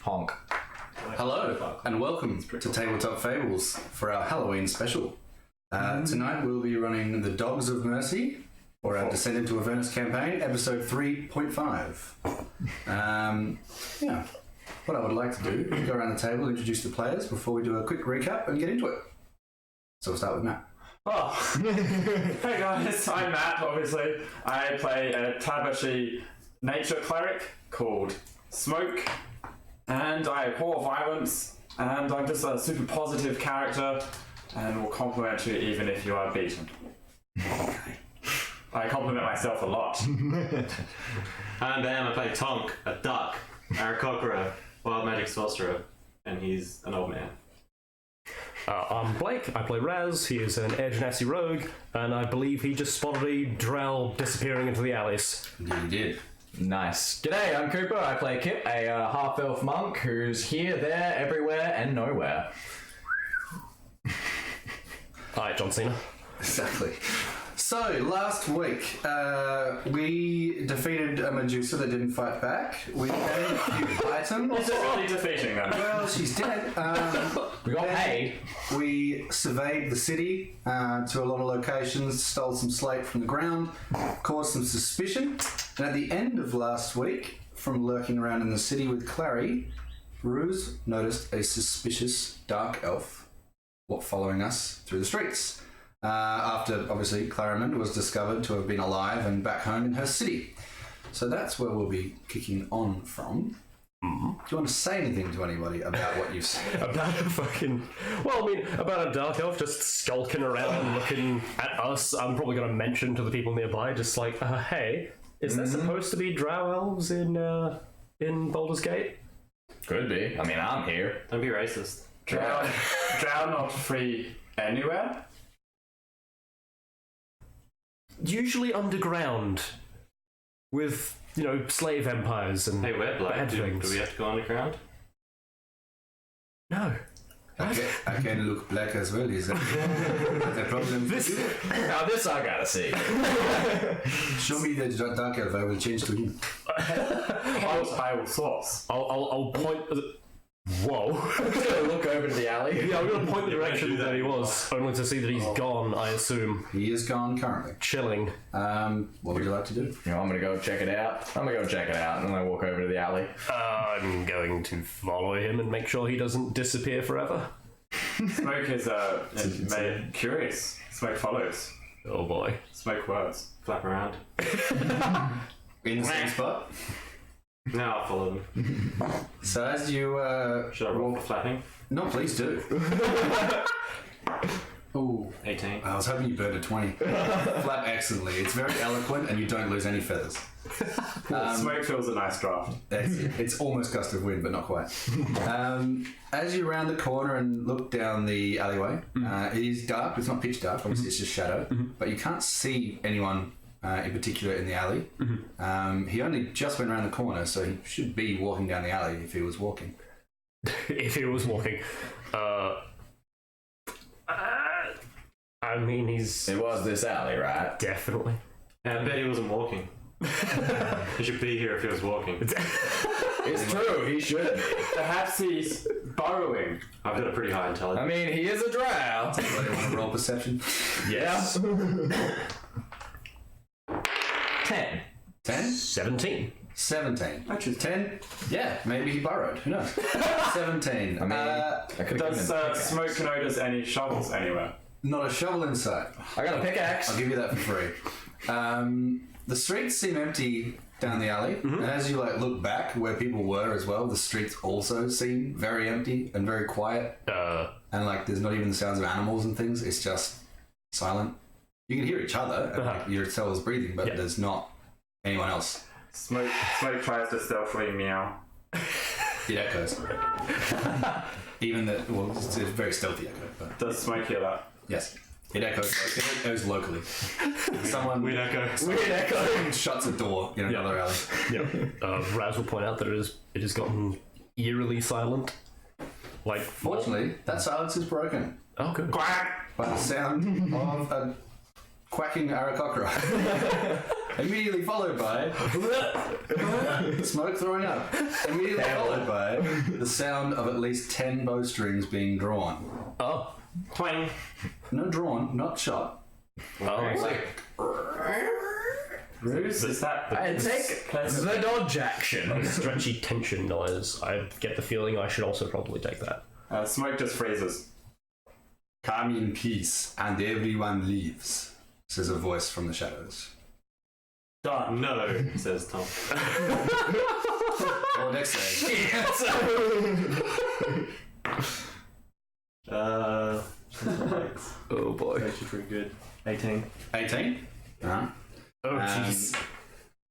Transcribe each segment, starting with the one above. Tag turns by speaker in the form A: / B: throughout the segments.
A: Honk.
B: Hello, and welcome to Tabletop Fables for our Halloween special. Tonight we'll be running the Dogs of M.E.R.C.Y, or our Descent into Avernus campaign, episode 3.5. What I would like to do is go around the table, introduce the players before we do a quick recap and get into it. So we'll start with Matt.
C: Oh, hey guys, I'm Matt, obviously. I play a Tabashi nature cleric called Smoke, and I abhor violence, and I'm just a super positive character, and will compliment you even if you are beaten. I compliment myself a lot.
D: I'm Bam, I play Tonk, a duck, Aarakocra, wild magic sorcerer, and he's an old man.
E: I'm Blake, I play Raz, he is an Edge Nasty rogue, and I believe he just spotted a drow disappearing into the alleys.
B: Indeed he did.
A: Nice. G'day, I'm Cooper. I play Kip, a half-elf monk who's here, there, everywhere, and nowhere.
E: Hi, John Cena.
B: Exactly. So, last week, we defeated a Medusa that didn't fight back. We gained a few items.
C: What's it really defeating them?
B: Well, she's dead.
A: We got paid.
B: We surveyed the city to a lot of locations, stole some slate from the ground, caused some suspicion. And at the end of last week, from lurking around in the city with Clary, Ruse noticed a suspicious dark elf following us through the streets. After, obviously, Clarimond was discovered to have been alive and back home in her city. So that's where we'll be kicking on from. Mm-hmm. Do you want to say anything to anybody about what you've seen?
E: About a dark elf just skulking around looking at us. I'm probably going to mention to the people nearby, just like, hey, is there supposed to be drow elves in Baldur's Gate?
A: Could be. I mean, I'm here.
D: Don't be racist.
C: Drow not free anywhere?
E: Usually underground, with, slave empires and
D: Hey, we're black.
E: bad
D: Do
E: things.
D: we have to go underground?
E: No.
B: I can look black as well, is that the problem?
A: Now this I gotta see.
B: Show me the dark elf, I will change to him.
C: I will source.
E: I'll point. Whoa.
A: I'm gonna look over to the alley.
E: Yeah, I'm going to point the direction that he was, only to see that he's gone, I assume.
B: He is gone currently.
E: Chilling.
B: What would you like to do?
A: I'm gonna go check it out. And I'm gonna walk over to the alley.
E: I'm going to follow him and make sure he doesn't disappear forever.
C: Smoke is curious. Smoke follows.
E: Oh boy.
C: Smoke words.
D: Flap around.
B: In the same spot?
D: No, I'll follow them.
B: So as you
D: Should I roll for flapping?
B: No, please do. Ooh.
D: 18.
B: I was hoping you burned a 20. Flap excellently. It's very eloquent and you don't lose any feathers.
C: Smoke feels a nice draft.
B: It's almost gust of wind, but not quite. As you round the corner and look down the alleyway, it is dark. It's not pitch dark, obviously it's just shadow, but you can't see anyone in particular in the alley. He only just went around the corner, so he should be walking down the alley if he was walking.
E: If he was walking. I mean,
A: It was this alley, right?
E: definitely.
D: And I bet he wasn't walking. He should be here if he was walking.
A: It's true, he should be.
C: Perhaps he's burrowing.
D: I've got a pretty high
A: I
D: intelligence.
A: mean, he is a drow.
B: Anybody want to roll perception?
E: Yes.
A: 10.
B: 10?
E: 17.
B: 17.
C: Actually,
B: 10? Yeah, maybe he burrowed. Who knows? 17.
A: I mean, I could've given
C: does
A: him a pickaxe.
C: Smoke notice any shovels anywhere?
B: Not a shovel in sight.
A: I got a pickaxe.
B: I'll give you that for free. The streets seem empty down the alley, and as you look back where people were as well, the streets also seem very empty and very quiet. And there's not even the sounds of animals and things. It's just silent. You can hear each other, and yourselves breathing, but there's not anyone else.
C: Smoke tries to stealthily meow.
B: It echoes. Even it's a very stealthy echo. But
C: Does Smoke hear that?
B: yes, it echoes locally. Someone
D: Weird echo.
B: shuts a door in another alley.
E: Raz will point out that it has gotten eerily silent.
B: Fortunately, that silence is broken
E: Oh, good.
B: by the sound of a quacking Aarakocra. Immediately followed by smoke throwing up. Immediately followed by the sound of at least 10 bowstrings being drawn.
E: Oh.
C: Twang.
B: No drawn, not shot.
E: Oh,
A: It's like,
C: Ruse? Is that
A: I take the dodge action.
E: stretchy tension noise. I get the feeling I should also probably take that.
C: Smoke just freezes.
B: Come in peace, and everyone leaves, says a voice from the shadows.
C: Done.
D: No, says Tom.
B: Oh, next stage.
E: Oh boy.
D: Actually pretty good. 18.
B: 18. Uh-huh.
E: Oh jeez.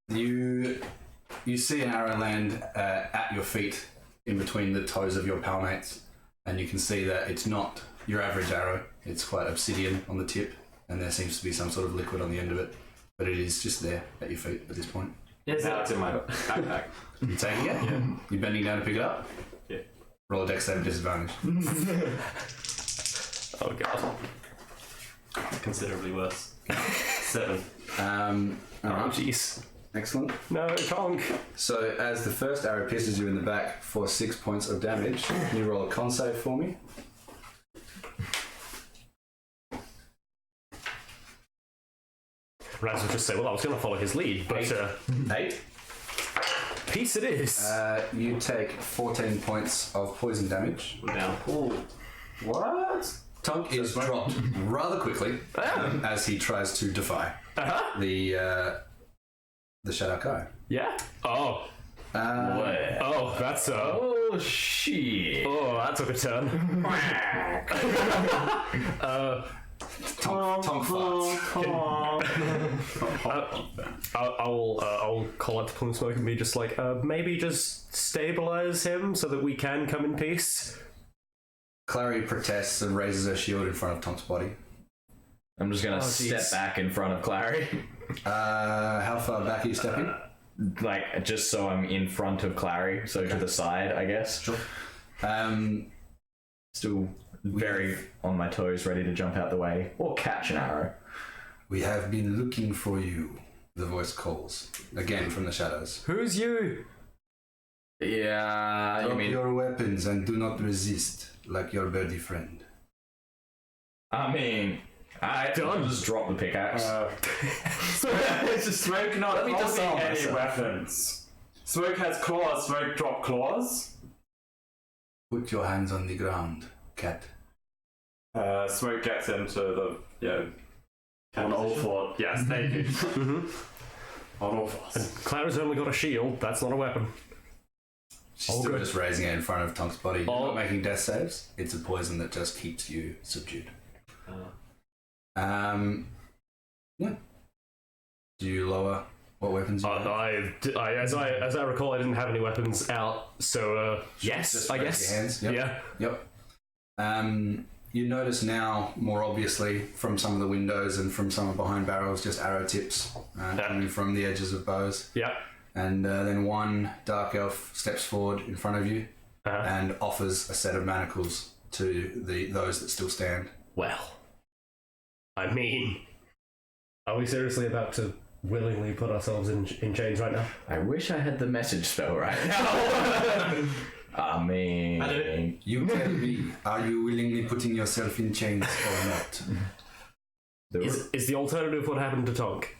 B: You see an arrow land at your feet, in between the toes of your palmates, and you can see that it's not your average arrow. It's quite obsidian on the tip, and there seems to be some sort of liquid on the end of it, but it is just there at your feet at this point.
C: Is
D: Now
C: it?
D: it's in my backpack.
B: You taking it? Yeah. You bending down to pick it up?
D: Yeah.
B: Roll a dex save disadvantage.
E: Oh god.
D: Considerably worse. 7.
E: Oh
B: Alright.
E: jeez.
B: Excellent.
E: No, Tonk.
B: So as the first arrow pierces you in the back for 6 points of damage, can you roll a con save for me?
E: Raz would just say, well, I was going to follow his lead, but
B: 8.
E: peace it is.
B: You take 14 points of poison damage.
D: I'm down.
C: What?
B: Tonk is dropped rather quickly as he tries to defy the Shadow Kai.
E: Yeah. Oh. Oh, that's
A: Oh shit.
E: Oh, that took a turn.
B: Tonk farts.
E: I'll call out to Plume Smoke and be just like, maybe just stabilize him so that we can come in peace.
B: Clary protests and raises her shield in front of Tonk's body.
A: I'm just gonna step back in front of Clary.
B: How far back are you stepping?
A: Like, just so I'm in front of Clary, so to the side, I guess.
B: Sure.
A: Still very on my toes, ready to jump out the way or catch an arrow.
B: We have been looking for you, the voice calls. Again from the shadows.
E: Who's you?
A: Yeah, you
B: Drop
A: mean...
B: your weapons and do not resist, like your birdie friend.
A: I mean... I just drop the pickaxe.
C: It's just Smoke not
A: Let me
C: holding
A: disarm
C: any
A: myself.
C: weapons. Smoke has claws. Smoke drop claws.
B: Put your hands on the ground, cat.
C: Smoke gets into the on all fours. Yes, thank you. On all fours.
E: Clara's only got a shield. That's not a weapon.
B: She's
E: All
B: still
E: good.
B: just raising it in front of Tonk's body. You're
E: All-
B: not making death saves. It's a poison that just keeps you subdued. Yeah. Do you lower what weapons you have?
E: As I recall, I didn't have any weapons out, so yes,
B: Just
E: I
B: raise
E: guess.
B: your hands. Yep.
E: Yeah.
B: Yep. You notice now, more obviously, from some of the windows and from some of behind barrels, just arrow tips coming from the edges of bows.
E: Yeah.
B: And then one dark elf steps forward in front of you and offers a set of manacles to those that still stand.
E: Well, I mean, are we seriously about to willingly put ourselves in chains right now?
A: I wish I had the message spell right now. I mean...
B: You tell me, are you willingly putting yourself in chains or not?
E: Is the alternative what happened to Tonk?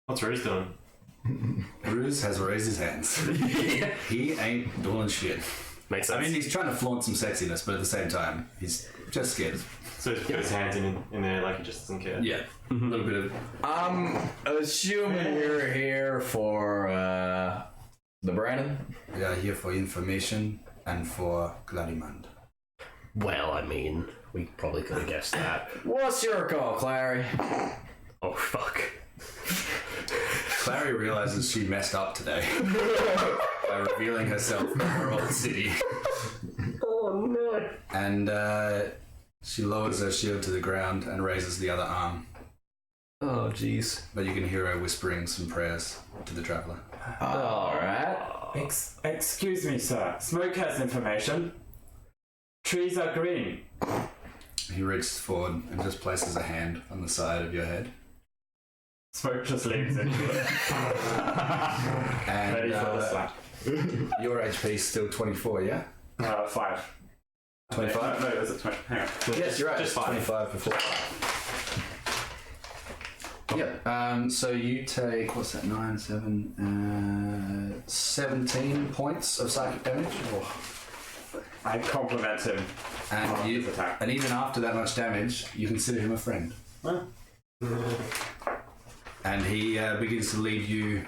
D: What's Rose doing?
B: Bruce has raised his hands. He ain't doing shit.
E: Makes sense.
B: I mean, he's trying to flaunt some sexiness, but at the same time, he's just scared.
D: So he's put his hands in there like he just doesn't care.
B: Yeah, a little bit of...
A: Assuming we're here for, the Brandon?
B: We are here for information and for Clarimand.
E: well, I mean, we probably could have guessed that.
A: What's your call, Clary?
E: Oh, fuck.
B: Clary realizes she messed up today by revealing herself in her old city.
E: Oh, no.
B: And she lowers her shield to the ground and raises the other arm.
E: Oh, jeez.
B: But you can hear her whispering some prayers to the traveller.
A: Alright.
C: Excuse me, sir. Smoke has information. Trees are green.
B: He reaches forward and just places a hand on the side of your head.
C: Smoke just leans into it.
B: And
C: Ready for the slap.
B: your HP is still 24, yeah?
C: 5.
B: 25?
C: No, there's a 20. Hang on.
B: Yes, you're right.
D: Just
B: it's
D: 5.
B: 25 before. Yep. So you take, what's that, 9, 7, 17 points of psychic damage.
C: I compliment him on
B: And,
C: his attack.
B: and even after that much damage, you consider him a friend. And he begins to lead you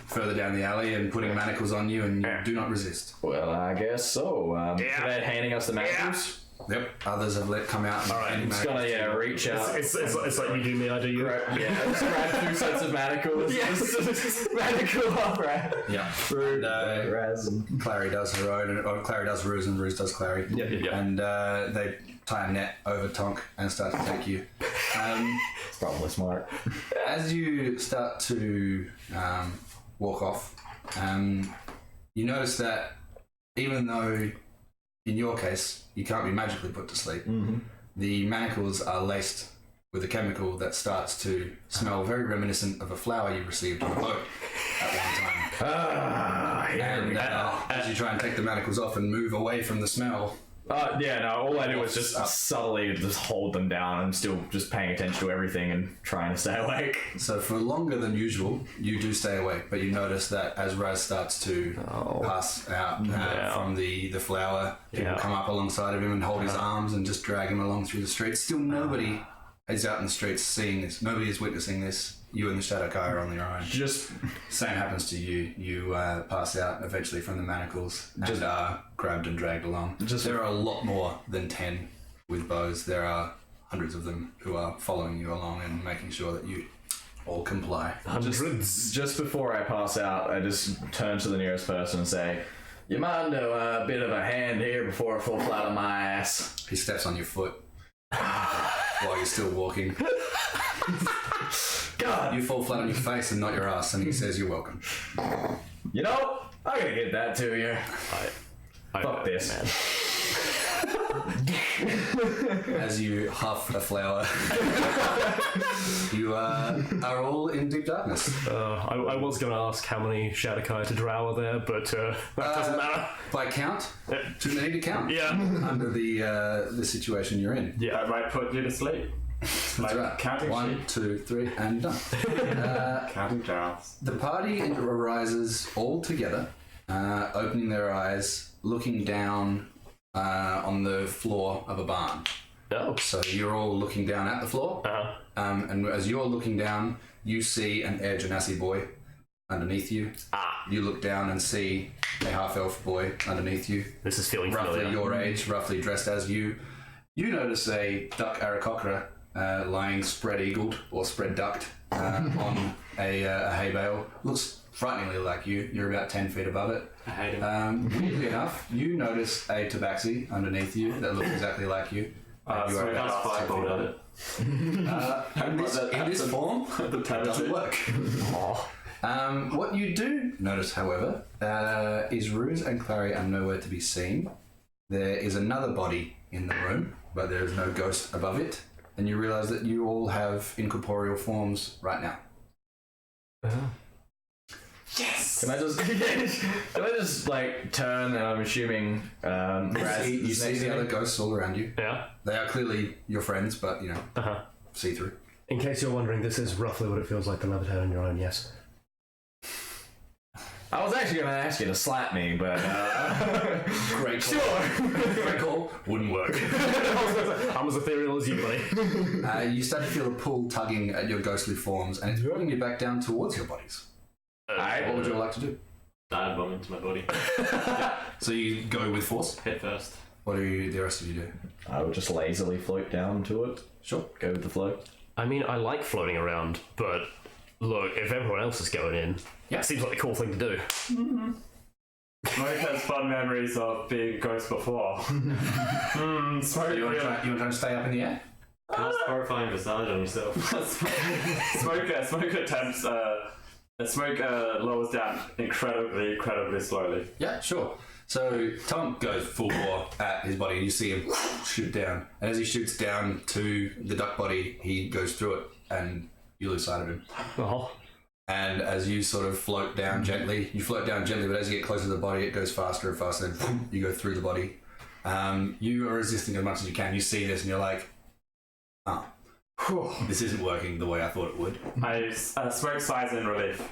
B: further down the alley and putting manacles on you, and you do not resist.
A: Well, I guess so. So they're handing us the manacles.
B: Yep. Others have come out. And
A: I'm just gonna reach out.
E: It's like you do me, I do you.
A: Just grab 2 sets of manacles. Manacle up, right?
B: Yeah.
A: And,
B: Raz and Clary does her own, or Clary does Ruse and Ruse does Clary.
E: Yeah.
B: And they tie a net over Tonk and start to take you.
A: it's probably smart.
B: As you start to walk off, you notice that even though in your case you can't be magically put to sleep, the manacles are laced with a chemical that starts to smell very reminiscent of a flower you received on a boat at one time. And as you try and take the manacles off and move away from the smell,
A: all I do is just subtly just hold them down. I'm still just paying attention to everything and trying to stay awake.
B: so for longer than usual, you do stay awake, but you notice that as Raz starts to pass out from the flower, people come up alongside of him and hold his arms and just drag him along through the streets. Still nobody is out in the streets seeing this. Nobody is witnessing this. You and the Shadow Kai are on your own.
A: Just
B: Same happens to you. You pass out eventually from the manacles and are grabbed and dragged along. There are a lot more than 10 with bows. There are hundreds of them who are following you along and making sure that you all comply.
A: just before I pass out, I just turn to the nearest person and say, "You mind a bit of a hand here before I fall flat on my ass?"
B: He steps on your foot while you're still walking.
A: God,
B: You fall flat on your face and not your ass, and he says you're welcome.
A: you know, I'm gonna get that to you. Fuck this.
E: Man.
B: As you huff a flower, you are all in deep darkness.
E: I was going to ask how many Shadowkai to drow are there, but that doesn't matter.
B: By count? Do they need to count?
E: Yeah.
B: Under the situation you're in.
E: Yeah.
C: That might put you to sleep.
B: That's right.
C: Counting
B: 1, 2, 3, and done.
C: Counting jars.
B: The party arises all together, opening their eyes, looking down on the floor of a barn.
E: Oh.
B: So you're all looking down at the floor, and as you're looking down, you see an Air Genasi boy underneath you. You look down and see a half-elf boy underneath you,
E: This is feeling
B: roughly
E: familiar.
B: your age, roughly dressed as you. You notice a duck Aarakocra lying spread-eagled or spread-ducked on a hay bale. Looks frighteningly like you. You're about 10 feet above it.
D: I hate him.
B: Weirdly enough, you notice a tabaxi underneath you that looks exactly like you. And you are
C: so
B: about
C: that's
B: 10 feet
D: fireballed
B: above
D: at
B: it. In this form,
C: The
B: it doesn't work. What you do notice, however, is Ruse and Clary are nowhere to be seen. There is another body in the room, but there is no ghost above it. And you realise that you all have incorporeal forms right now.
C: Yes!
A: Can I just like turn and I'm assuming Raz
B: You
A: is
B: see
A: next
B: the
A: to
B: other
A: me?
B: ghosts all around you.
E: Yeah.
B: They are clearly your friends, but, you know,
E: Uh-huh.
B: see-through.
E: In case you're wondering, this is roughly what it feels like to levitate on your own, yes.
A: I was actually going to ask you to slap me, but
B: Great call.
A: sure.
B: Great call. Wouldn't work.
E: I'm as ethereal as you, buddy.
B: You start to feel a pull tugging at your ghostly forms, and it's pulling you back down towards your bodies. What would you all like to do?
D: Dive bomb into my body.
B: So you go with force?
D: Head first.
B: What do the rest of you do?
A: I would just lazily float down to it.
B: Sure.
A: Go with the flow.
E: I mean, I like floating around, but look, if everyone else is going in, it seems like a cool thing to do.
C: Smoke has fun memories of being a ghost before. Smoke,
B: You want to try and stay up in the air?
D: Cast horrifying visage on yourself.
C: Smoke attempts. Smoke lowers down incredibly slowly.
B: Yeah, sure. So Tom goes full bore at his body, and you see him shoot down. And as he shoots down to the duck body, he goes through it and you lose sight of him.
E: Oh.
B: And as you sort of float down gently, but as you get closer to the body, it goes faster and faster, and boom, you go through the body. You are resisting as much as you can. You see this and you're like, this isn't working the way I thought it would.
C: I smoke sighs in relief.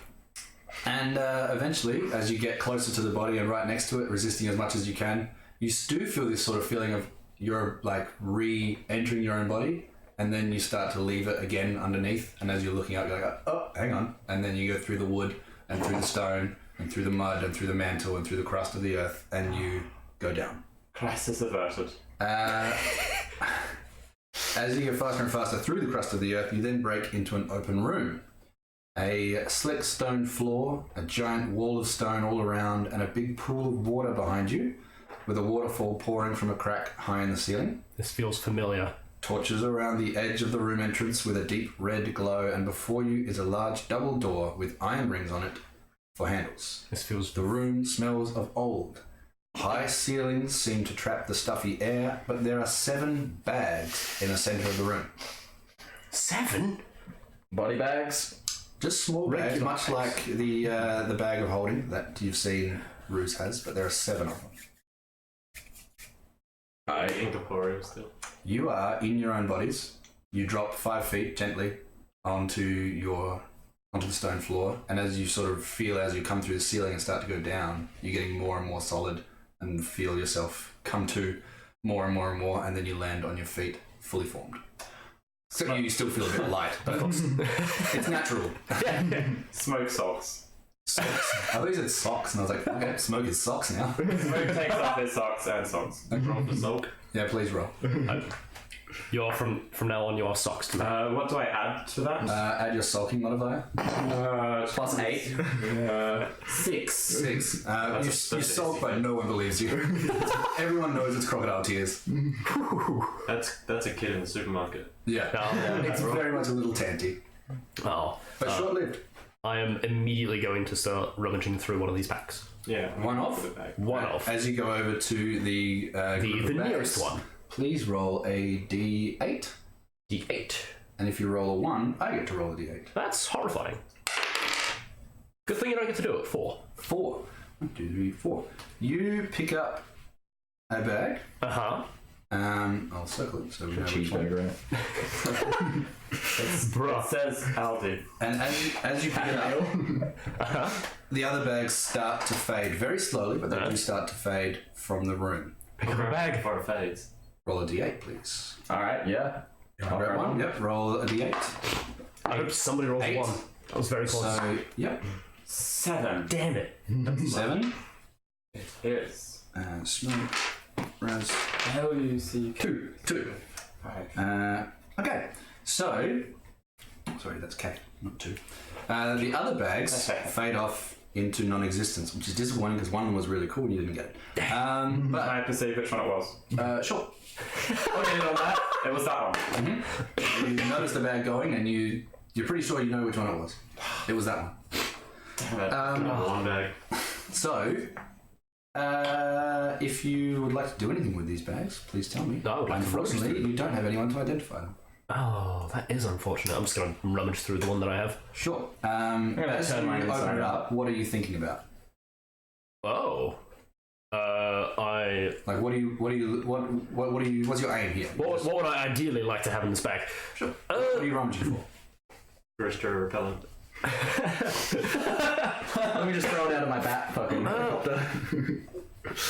B: And eventually, as you get closer to the body and right next to it, resisting as much as you can, you do feel this sort of feeling of you're like re-entering your own body, and then you start to leave it again underneath, and as you're looking up, you're like, oh, hang on, and then you go through the wood and through the stone and through the mud and through the mantle and through the crust of the earth, and you go down.
C: Crisis averted.
B: As you go faster and faster through the crust of the earth, you then break into an open room. A slick stone floor, a giant wall of stone all around, and a big pool of water behind you, with a waterfall pouring from a crack high in the ceiling.
E: This feels familiar.
B: Torches around the edge of the room entrance with a deep red glow, and before you is a large double door with iron rings on it for handles.
E: This feels...
B: The room smells of old. High ceilings seem to trap the stuffy air, but there are 7 bags in the centre of the room.
E: 7?
A: Body bags?
B: Just small bags,
E: Regular
B: much
E: bags.
B: like the bag of holding that you've seen Ruse has, but there are 7 of them.
D: Incorporeal still.
B: You are in your own bodies. You drop 5 feet gently onto the stone floor, and as you sort of feel as you come through the ceiling and start to go down, you're getting more and more solid and feel yourself come to more and more and more, and then you land on your feet fully formed. So you still feel a bit light, but it's natural.
C: Smoke socks.
B: Socks. I thought you said socks, and I was like, okay, smoke is socks now.
C: Smoke takes off his socks and socks.
D: Roll for soak.
B: Yeah, please roll.
E: You're from now on, you are socks to me.
C: What do I add to that?
B: Add your sulking modifier.
A: Plus 8.
C: 6.
B: 6. You
D: a
B: sulk, but no one believes you. Everyone knows it's crocodile tears.
D: That's a kid in the supermarket.
B: Yeah. It's very much a little tanty,
E: Oh.
B: but short-lived.
E: I am immediately going to start rummaging through one of these bags.
D: Yeah.
B: One off?
E: One off.
B: As you go over to the group
E: The
B: of bags,
E: nearest one.
B: please roll a d8.
E: D8.
B: And if you roll a 1, I get to roll a d8.
E: That's horrifying. Good thing you don't get to do it. 4.
B: 4. 1, 2, 3, 4. You pick up a bag.
E: Uh-huh.
B: I'll circle it so we know which one.
A: Cheeseburger, right?
C: It says Aldi.
B: And as you pick it up, the other bags start to fade very slowly, but they do start to fade from the room.
E: Pick up a bag.
D: Before it fades.
B: Roll a d8, please.
A: Alright, yeah. I'll
B: Grab
A: grab
B: one.
A: one.
B: Yep. Roll a d8.
E: I hope somebody rolls
B: 8.
E: 1. That was very close.
B: So, yep.
C: 7.
E: Damn it.
B: 7.
C: It is.
B: Smoke. Raz.
C: L-U-C.
B: 2. 2.
C: 5.
B: Okay. So, sorry, that's K, not 2. The other bags fade off into non-existence, which is disappointing because one was really cool and you didn't get it.
C: Can
B: But
C: I perceive which one it was?
B: sure.
C: Okay, on that. It was that one.
B: You notice the bag going, and you're pretty sure you know which one it was. It was that one.
C: Damn it.
D: One bag.
B: So, if you would like to do anything with these bags, please tell me.
E: No, I would like to rummage
B: Unfortunately, you don't have anyone to identify them.
E: Oh, that is unfortunate. I'm just going to rummage through the one that I have.
B: Sure.
A: gonna
B: As you
A: turn mine
B: open
A: inside
B: it
A: out.
B: up, what are you thinking about?
E: Oh.
B: Like, what's your aim here?
E: What would I ideally like to have in this bag?
B: Sure. What are you rummaging for?
D: Respiratory repellent.
A: Let me just throw it out of my back fucking helicopter.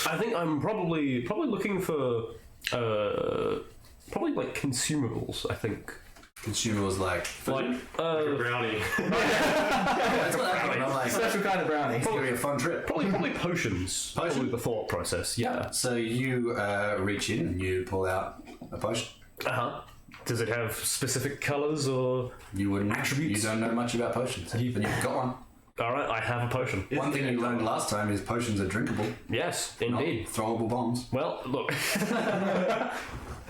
E: I think I'm probably looking for probably like consumables. I think
B: Consumables like
D: Brownie.
B: that's what I mean. I'm like,
A: Special kind of brownie.
B: it's gonna be a fun trip.
E: probably potions.
B: Potion?
E: Probably the thought process. Yeah.
B: So you reach in and you pull out a potion.
E: Uh-huh. Does it have specific colours or?
B: You wouldn't.
E: Attributes?
B: You don't know much about potions, but you've got one.
E: All right, I have a potion.
B: One thing you learned last time is potions are drinkable,
E: Yes,
B: not
E: indeed.
B: throwable bombs.
E: Well, look.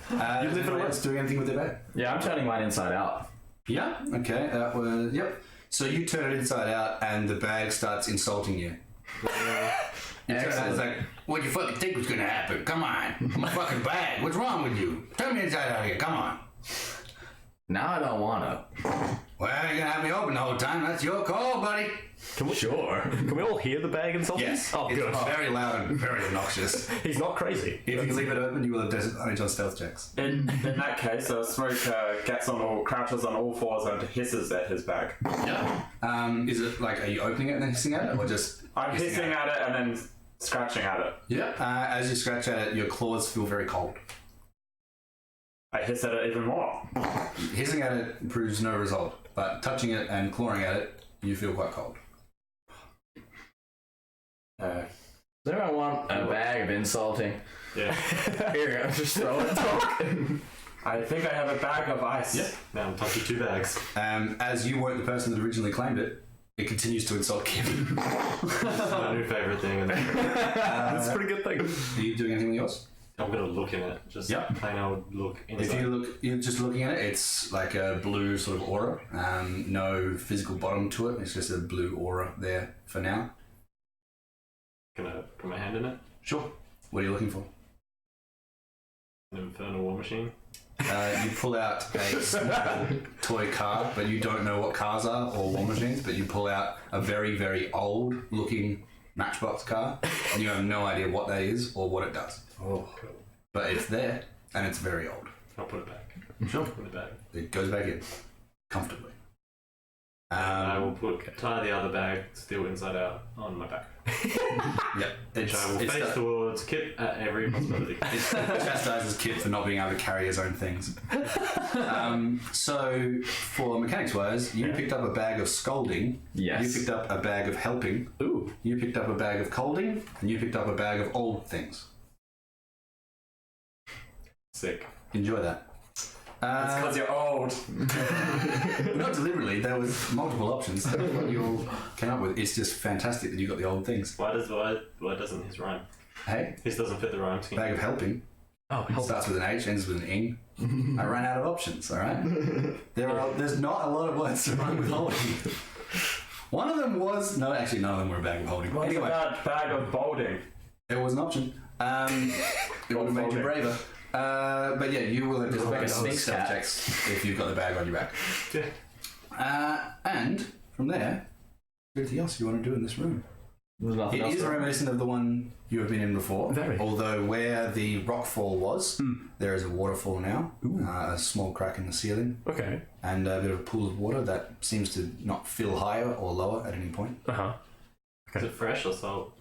B: You
E: live in a
B: else doing anything with their bag?
A: Yeah, I'm turning mine inside out.
B: Yeah. Okay. That was yep. So you turn it inside out, and the bag starts insulting you. It's like, what do you fucking think was gonna happen? Come on, I'm a fucking bag. What's wrong with you? Turn me inside out here. Come on.
A: Now I don't wanna.
B: Well, you're gonna have me open the whole time. That's your call, buddy.
A: Sure.
E: Can we all hear the bag insulting?
B: Yes.
E: Oh,
B: it's
E: good.
B: very loud and very obnoxious.
E: He's not crazy.
B: If you leave it open, you will have disadvantage on stealth checks.
C: In that case, Smoke crouches on all fours and hisses at his bag.
B: Yeah. Is it like, are you opening it and then hissing at it, or just?
C: I'm hissing at it and then scratching at it.
B: Yeah. As you scratch at it, your claws feel very cold.
C: I hiss at it even more.
B: Hissing at it proves no result, but touching it and clawing at it, you feel quite cold.
A: Does anyone want a bag of insulting?
D: Yeah.
A: Here you go, just throw it.
C: I think I have a bag of ice.
B: Yeah.
D: Now I'm talking 2 bags.
B: As you weren't the person that originally claimed it, it continues to insult Kip.
D: That's my new favourite thing.
E: That's a pretty good thing.
B: Are you doing anything with yours?
D: I'm gonna look in it. Just plain old look inside.
B: If you're just looking at it, it's like a blue sort of aura. No physical bottom to it. It's just a blue aura there for now.
D: Can I put my hand in it?
B: Sure. What are you looking for?
D: An infernal war machine.
B: You pull out a small toy car, but you don't know what cars are or war machines, but you pull out a very, very old looking Matchbox car, and you have no idea what that is or what it does.
D: Oh, cool.
B: But it's there, and it's very old.
D: I'll put it back.
B: Sure.
D: Put it back.
B: It goes back in, comfortably.
D: I will tie the other bag still inside out on my back.
B: Yep.
D: Which I will face towards Kip at every possibility.
B: It chastises Kip for not being able to carry his own things. So, for mechanics-wise, you picked up a bag of scolding.
A: Yes.
B: You picked up a bag of helping.
E: Ooh.
B: You picked up a bag of colding, and you picked up a bag of old things.
D: Sick.
B: Enjoy that.
C: It's because you're old.
B: Not deliberately. There was multiple options. That's what you all came up with. It's just fantastic that you got the old things.
D: Why doesn't his rhyme?
B: Hey,
D: His doesn't fit the rhyme scheme.
B: bag of helping.
E: Oh, help.
B: Starts with an H, ends with an ing. I ran out of options. All right. There's not a lot of words to rhyme with holding. One of them was actually none of them were a bag of holding.
C: What's
B: Anyway,
C: about bag of balding?
B: it was an option. It would have made you braver. But yeah, you will have disadvantage on
A: Sneak
B: stealth
A: cat.
B: checks if you've got the bag on your back. And from there, anything else you want to do in this room?
A: There's nothing
B: It
A: else.
B: is reminiscent of the one you have been in before.
E: Very.
B: Although where the rockfall was, there is a waterfall now. A small crack in the ceiling,
E: Okay.
B: and a bit of a pool of water that seems to not fill higher or lower at any point.
E: Uh-huh.
D: Is it fresh or salt?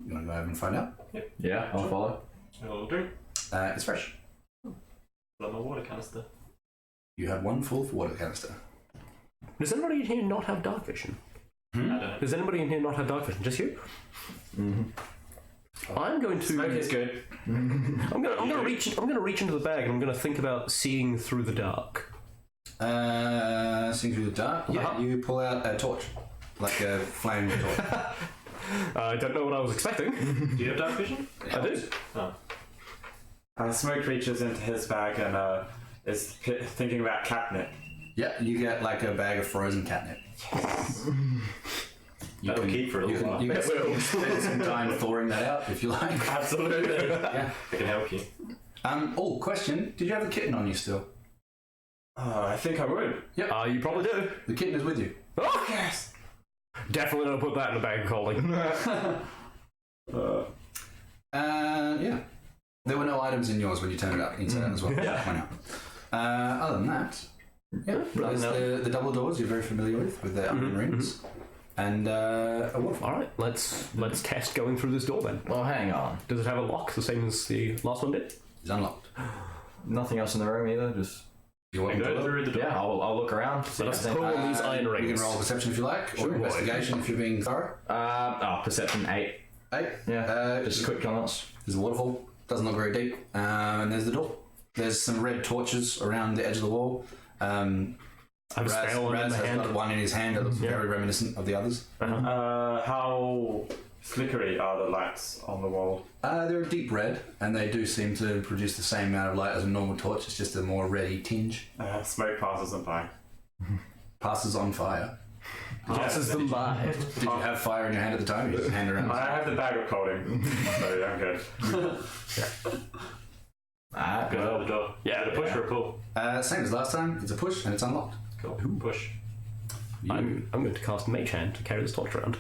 B: You want to go over and find out?
A: Yeah, I'll follow.
D: I'll do.
B: It's fresh.
D: Got my water canister.
B: You have one full water canister.
E: Does anybody in here not have dark vision?
D: I don't know.
E: Does anybody in here not have dark vision? Just you? I'm going to.
C: Smoke is good.
E: I'm gonna reach into the bag and I'm gonna think about seeing through the dark.
B: Seeing through the dark. Yeah, you pull out a torch, like a flame torch.
E: I don't know what I was expecting.
D: Do you have dark vision?
E: I do.
D: Oh.
C: Smoke reaches into his bag and is thinking about catnip.
B: Yeah, you get like a bag of frozen catnip.
D: That'll keep for a little while.
B: You can spend some time thawing that out if you like.
C: Absolutely.
B: Yeah.
D: I can help you.
B: Question. Did you have the kitten on you still?
C: I think I would.
E: You probably do.
B: The kitten is with you.
E: Oh,
C: Yes.
E: definitely don't put that in a bag of holding.
B: Yeah. There were no items in yours when you turned it up inside out as well.
E: Yeah.
B: Why not? Other than that, there's the double doors you're very familiar with the iron rings. And a waterfall.
E: All right, let's test going through this door then.
A: Well, hang on.
E: Does it have a lock the same as the last one did?
B: It's unlocked.
A: Nothing else in the room either. Just
B: You want
D: And
B: to
D: go
B: look?
D: through the door.
A: yeah, I'll look around. See
E: Let's
A: if there's
E: pull
A: anything.
E: these iron
B: You
E: rings.
B: can roll perception if you like, or
E: Sure, boy.
B: investigation if you're being thorough.
A: Perception 8.
B: 8.
A: Yeah. Just quick glance.
B: There's a waterfall. Doesn't look very deep. And there's the door. There's some red torches around the edge of the wall.
E: I have a spell in
B: Raz
E: my
B: has
E: hand.
B: got one in his hand that looks very reminiscent of the others.
C: How flickery are the lights on the wall?
B: They're a deep red, and they do seem to produce the same amount of light as a normal torch. It's just a more reddy tinge.
C: Smoke passes them by.
B: Passes on fire.
E: Passes them by.
B: Did you have fire in your hand at the time? You just hand around.
C: I have the bag of colding, so yeah, I'm good.
D: Go out the door.
E: Yeah,
D: Is it a push or a pull?
B: Same as last time. It's a push, and it's unlocked.
D: Cool. Push.
E: I'm going to cast Mage Hand to carry this torch around.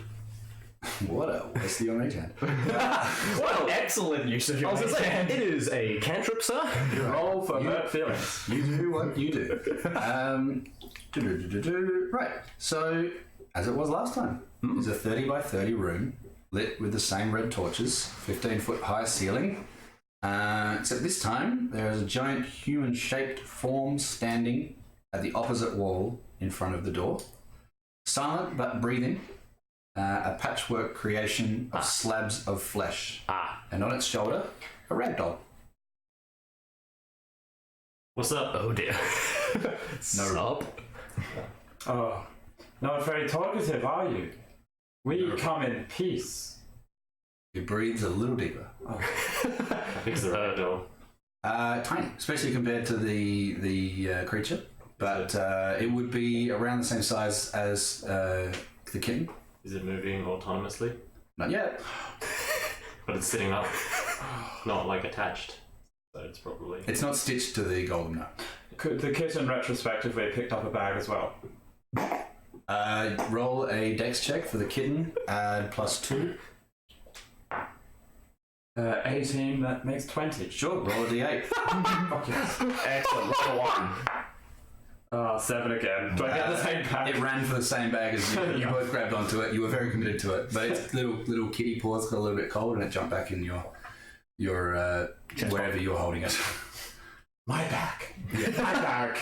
B: What a waste of your mage hand.
A: Well, excellent use of your
E: I was going to
A: mage
E: say,
A: hand.
E: it is a cantrip, sir.
C: Roll for hurt feelings.
B: You do what you do. Right, so as it was last time, it's a 30 by 30 room lit with the same red torches, 15-foot high ceiling. Except this time there is a giant human-shaped form standing at the opposite wall in front of the door, silent but breathing. A patchwork creation of slabs of flesh, and on its shoulder, a ragdoll.
D: What's up?
E: Oh dear. Sup?
C: Oh, not very talkative, are you? We come in peace.
B: It breathes a little deeper.
D: How big's the ragdoll?
B: Tiny, especially compared to the creature, but it would be around the same size as the kitten.
D: Is it moving autonomously?
B: Not yet.
D: But it's sitting up, not like attached. So it's probably.
B: It's not stitched to the golem, no.
C: Could the kitten retrospectively picked up a bag as well?
B: Roll a dex check for the kitten, add +2.
C: 18, that makes 20.
B: Sure, roll a d8.
C: Fuck yes.
A: Excellent. Roll 1.
C: 7 again. Do I get the same bag?
B: It ran for the same bag as you. You both grabbed onto it. You were very committed to it, but its little kitty paws got a little bit cold, and it jumped back in your wherever you're holding it.
C: My bag. Yeah. My bag.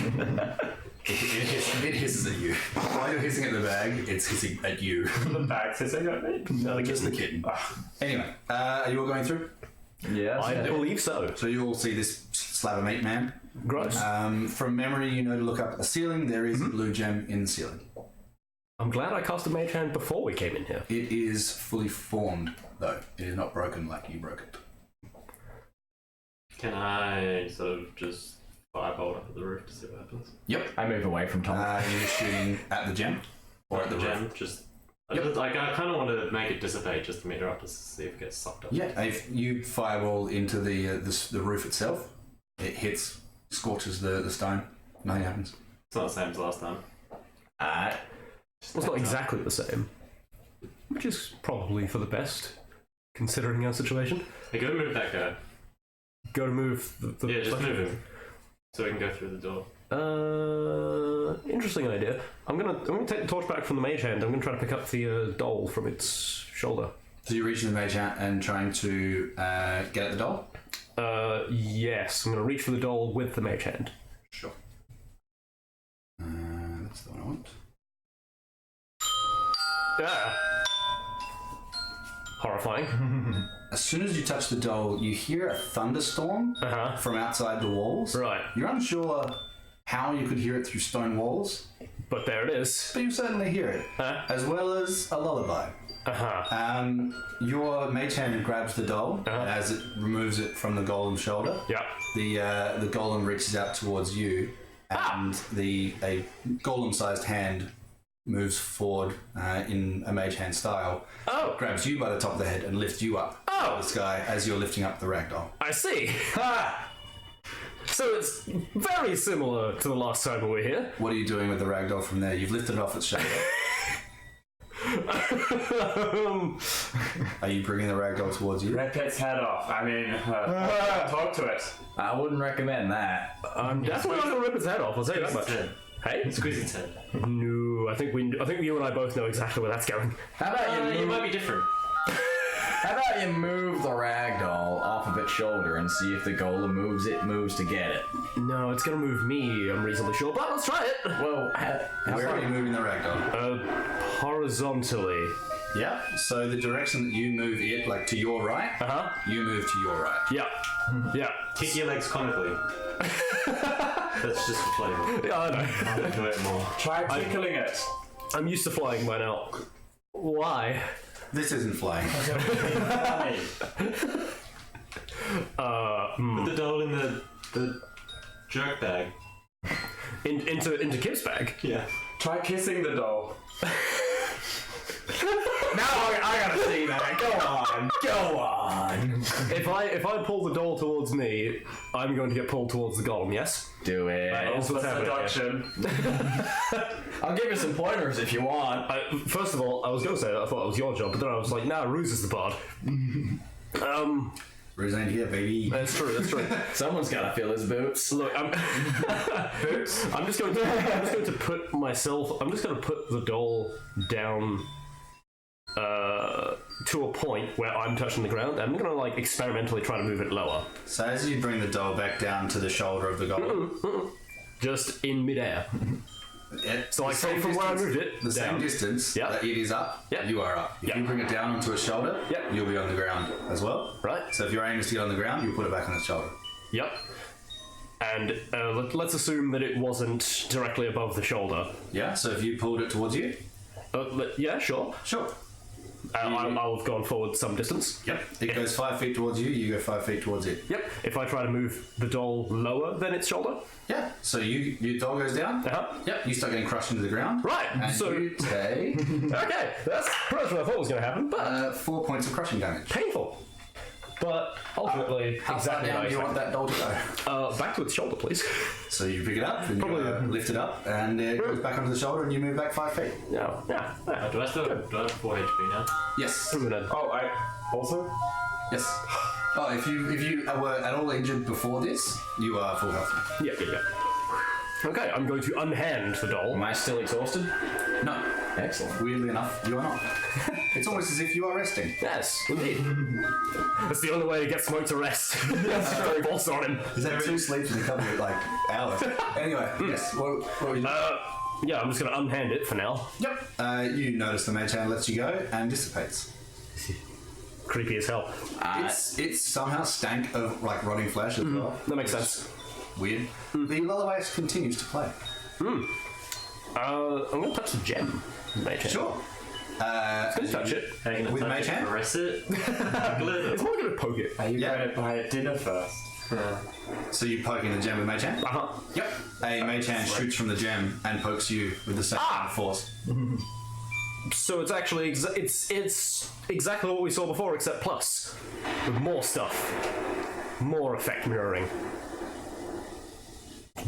B: It hisses at you. While you're hissing at the bag, it's hissing at you.
C: The bag's hissing at me.
B: No, just the kitten. Anyway, are you all going through?
A: Yes.
E: I believe so.
B: So you all see this slab of meat man.
E: Gross.
B: From memory, you know to look up at the ceiling. There is a blue gem in the ceiling.
E: I'm glad I cast a Mage Hand before we came in here.
B: It is fully formed, though. It is not broken like you broke it.
D: Can I sort of just firebolt up at the roof to see what happens?
B: Yep.
A: I move away from Tom.
B: You're shooting at the gem? Or at the
D: gem?
B: roof?
D: Just.
B: Yep.
D: I kind of want to make it dissipate just to meter up to see if it gets sucked up.
B: Yeah, if you fireball into the roof itself, it hits, scorches the stone, nothing happens.
D: It's not the same as last time.
A: Alright.
E: Well, it's not exactly the same, which is probably for the best, considering our situation.
D: Hey, go move that guy.
E: Go to move the
D: Yeah, just move him. So we can go through the door.
E: Interesting idea. I'm gonna take the torch back from the Mage Hand. I'm gonna try to pick up the doll from its shoulder.
B: So you're reaching the mage hand and trying to get at the doll?
E: Yes, I'm gonna reach for the doll with the Mage Hand.
B: Sure. That's the one I want.
E: Horrifying.
B: As soon as you touch the doll, you hear a thunderstorm from outside the walls.
E: Right.
B: You're unsure how you could hear it through stone walls,
E: But there it is.
B: but you certainly hear it, as well as a lullaby. Your mage hand grabs the doll as it removes it from the golem's shoulder.
E: Yeah.
B: The golem reaches out towards you, and a golem-sized hand moves forward in a mage hand style, grabs you by the top of the head and lifts you up to the sky as you're lifting up the ragdoll.
E: I see. So it's very similar to the last time we were here.
B: What are you doing with the ragdoll from there? You've lifted it off its shoulder. Are you bringing the ragdoll towards you?
C: Rip its head off. I mean, talk to it.
A: I wouldn't recommend that.
E: I'm definitely not gonna rip its head off. I'll tell you that much. Hey,
D: Squeeze its head.
E: no. I think you and I both know exactly where that's going.
A: How about
D: You might be different.
A: How about you move the ragdoll off of its shoulder and see if the golem moves to get it?
E: No, it's gonna move me. I'm reasonably sure, but let's try it.
A: Well,
B: Where are you moving the ragdoll?
E: Horizontally.
B: Yeah. So the direction that you move it, like to your right, you move to your right.
E: Yeah. Yeah.
D: Kick your legs comically. That's just for flavour.
E: Yeah, I know.
D: I'll enjoy it more.
C: Try tickling it.
E: I'm used to flying by now. Why?
B: This isn't flying.
D: Put the doll in the jerk bag.
E: Into Kip's bag.
D: Yeah.
C: Try kissing the doll.
A: I gotta see that. Go on.
E: If I pull the doll towards me, I'm going to get pulled towards the golem. Yes.
A: Do it.
E: That's what's happening here.
A: I'll give you some pointers if you want.
E: First of all, I was going to say that I thought it was your job, but then I was like, nah, Ruse is the bard.
B: Ruse ain't here, baby.
E: That's true. That's true.
A: Someone's gotta fill his boots.
E: Look,
C: Boots.
E: I'm just going to put the doll down to a point where I'm touching the ground. I'm going to like experimentally try to move it lower.
B: So as you bring the doll back down to the shoulder of the golem,
E: Just in midair. So like from where I moved it,
B: the same
E: down.
B: distance
E: Yeah.
B: that it is up,
E: Yeah.
B: you are up. If
E: Yeah.
B: you bring it down onto a shoulder,
E: Yeah.
B: you'll be on the ground as well.
E: Right?
B: So if your aim is to get on the ground, you'll put it back on its shoulder.
E: Yep. And let's assume that it wasn't directly above the shoulder.
B: Yeah. So if you pulled it towards you,
E: Yeah, sure.
B: sure.
E: I'll have gone forward some distance.
B: Yep. It goes 5 feet towards you. You go 5 feet towards it.
E: Yep. If I try to move the doll lower than its shoulder.
B: Yeah. So your doll goes down.
E: Uh-huh.
B: Yep. You start getting crushed into the ground.
E: Right.
B: And
E: So
B: you take
E: okay, that's pretty much what I thought was going to happen, but
B: 4 points of crushing damage.
E: painful. But ultimately,
B: How
E: exactly
B: far
E: what I
B: down do you want
E: expected.
B: that doll to go?
E: Back to its shoulder, please.
B: So you pick it up and
E: Probably-
B: you lift it up, and it goes back onto the shoulder, and you move back 5 feet.
E: Yeah.
D: Do I have 4 HP now?
B: Yes.
E: I'm gonna.
C: Oh, I also.
B: Yes. Oh, if you were at all injured before this, you are full health.
E: Yeah. Okay, I'm going to unhand the doll.
A: Am I still exhausted?
B: No.
A: Excellent.
B: Weirdly enough, you are not. It's almost as if you are resting.
E: Yes, indeed. That's the only way to get Smoke to rest. That's very boss on him.
B: Is that 2 sleeps in a couple of hours? Anyway, yes. What were you?
E: Yeah, I'm just going to unhand it for now.
B: Yep. You notice the mage hand lets you go and dissipates.
E: Creepy as hell.
B: It's somehow stank of like rotting flesh as well.
E: That makes sense.
B: Weird. The lullaby continues to play.
E: I'm going to touch the gem. Mage hand.
B: Sure.
E: Going to touch it.
D: Hanging
B: With
D: touch
B: mage
D: it,
B: hand?
D: caress it.
E: It's more going to poke it.
C: Are you
B: Yeah.
C: going to buy a dinner first?
B: So you poking the gem with mage hand?
E: Uh-huh.
B: Yep. A mage hand shoots from the gem and pokes you with the same kind of force.
E: So it's actually it's exactly what we saw before, except plus, with more stuff, more effect mirroring.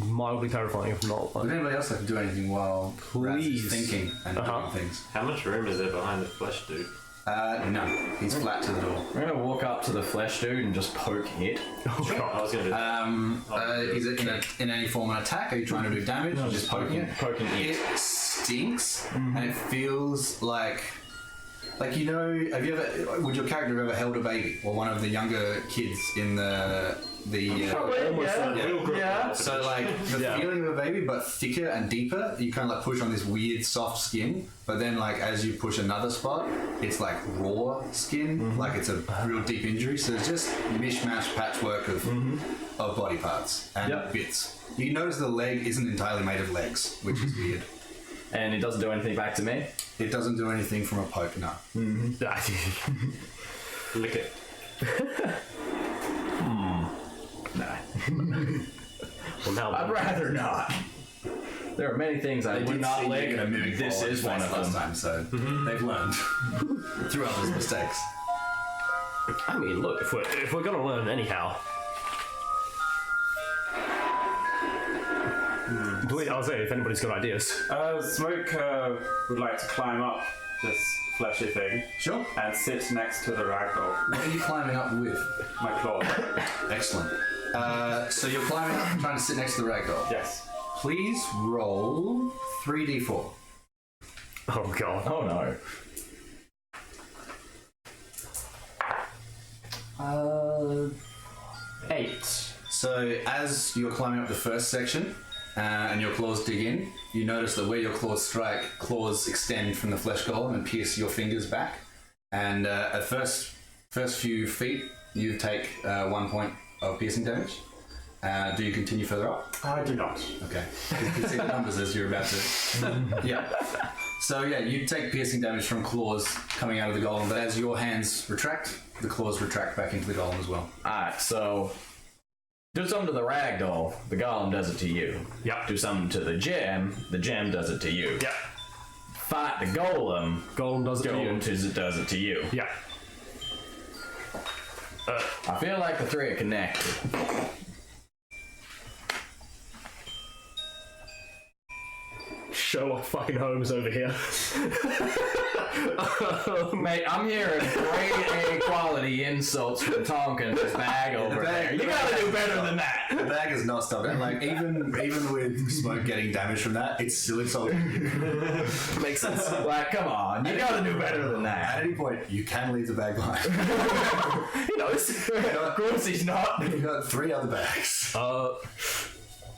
E: Mildly terrifying, if not.
B: Would anybody else like to do anything while Raz is
E: Please.
B: thinking and
E: Uh-huh.
B: doing things?
D: How much room is there behind the flesh dude?
B: No. He's flat to the door.
A: I'm gonna walk up to the flesh dude and just poke it.
E: Oh
D: I
E: god.
D: was going to do
B: Is it in any form an attack? Are you trying to do damage? Or just poking it?
A: Poking it.
B: It stinks and it feels like you know. Have you ever? Would your character have ever held a baby or one of the younger kids in the?
A: Yeah.
B: So like the
E: Yeah.
B: feeling of a baby, but thicker and deeper. You kind of like push on this weird soft skin, but then like as you push another spot, it's like raw skin, like it's a real deep injury. So it's just mishmash patchwork of body parts and
A: Yep.
B: bits. You notice the leg isn't entirely made of legs, which is weird.
A: And it doesn't do anything back to me.
B: It doesn't do anything from a poke, no.
D: lick it.
A: Nah.
E: Well, now
A: I'd rather not. There are many things I would not lick. This is one of
B: last
A: them.
B: time, so they've learned through others' mistakes.
E: I mean, look, if we're gonna learn anyhow. Please, I'll say if anybody's got ideas.
C: Smoke would like to climb up this fleshy thing
B: Sure.
C: and sit next to the ragdoll.
B: What are you climbing up with?
C: My claw.
B: Excellent. So you're climbing up and trying to sit next to the ragdoll.
C: Yes.
B: Please roll 3d4.
E: Oh god.
A: Oh no.
C: 8.
B: So as you're climbing up the first section and your claws dig in, you notice that where your claws strike, claws extend from the flesh golem and pierce your fingers back. And at first few feet, you take 1 point of piercing damage. Do you continue further up?
C: I do not.
B: Okay. You can see the numbers as you're about to. Yeah. So yeah, you take piercing damage from claws coming out of the golem, but as your hands retract, the claws retract back into the golem as well.
A: Alright, so do something to the ragdoll, the golem does it to you.
E: Yep.
A: Do something to the gem does it to you.
E: Yep.
A: fight the golem,
E: Golem does it to you.
A: Golem does it to you.
E: Yeah.
A: I feel like the three are connected.
E: Sherlock fucking Holmes over here.
A: Mate, I'm hearing grade A quality insults from Tonkin's bag over there. You gotta do better than that.
B: The bag is not stopped. And like even with Smoke getting damage from that, it's still insulting you.
A: Makes sense. Like, come on, you gotta do better than
B: At
A: that.
B: any point, you can leave the bag behind.
E: He knows.
A: Of course he's not.
B: You've got 3 other bags.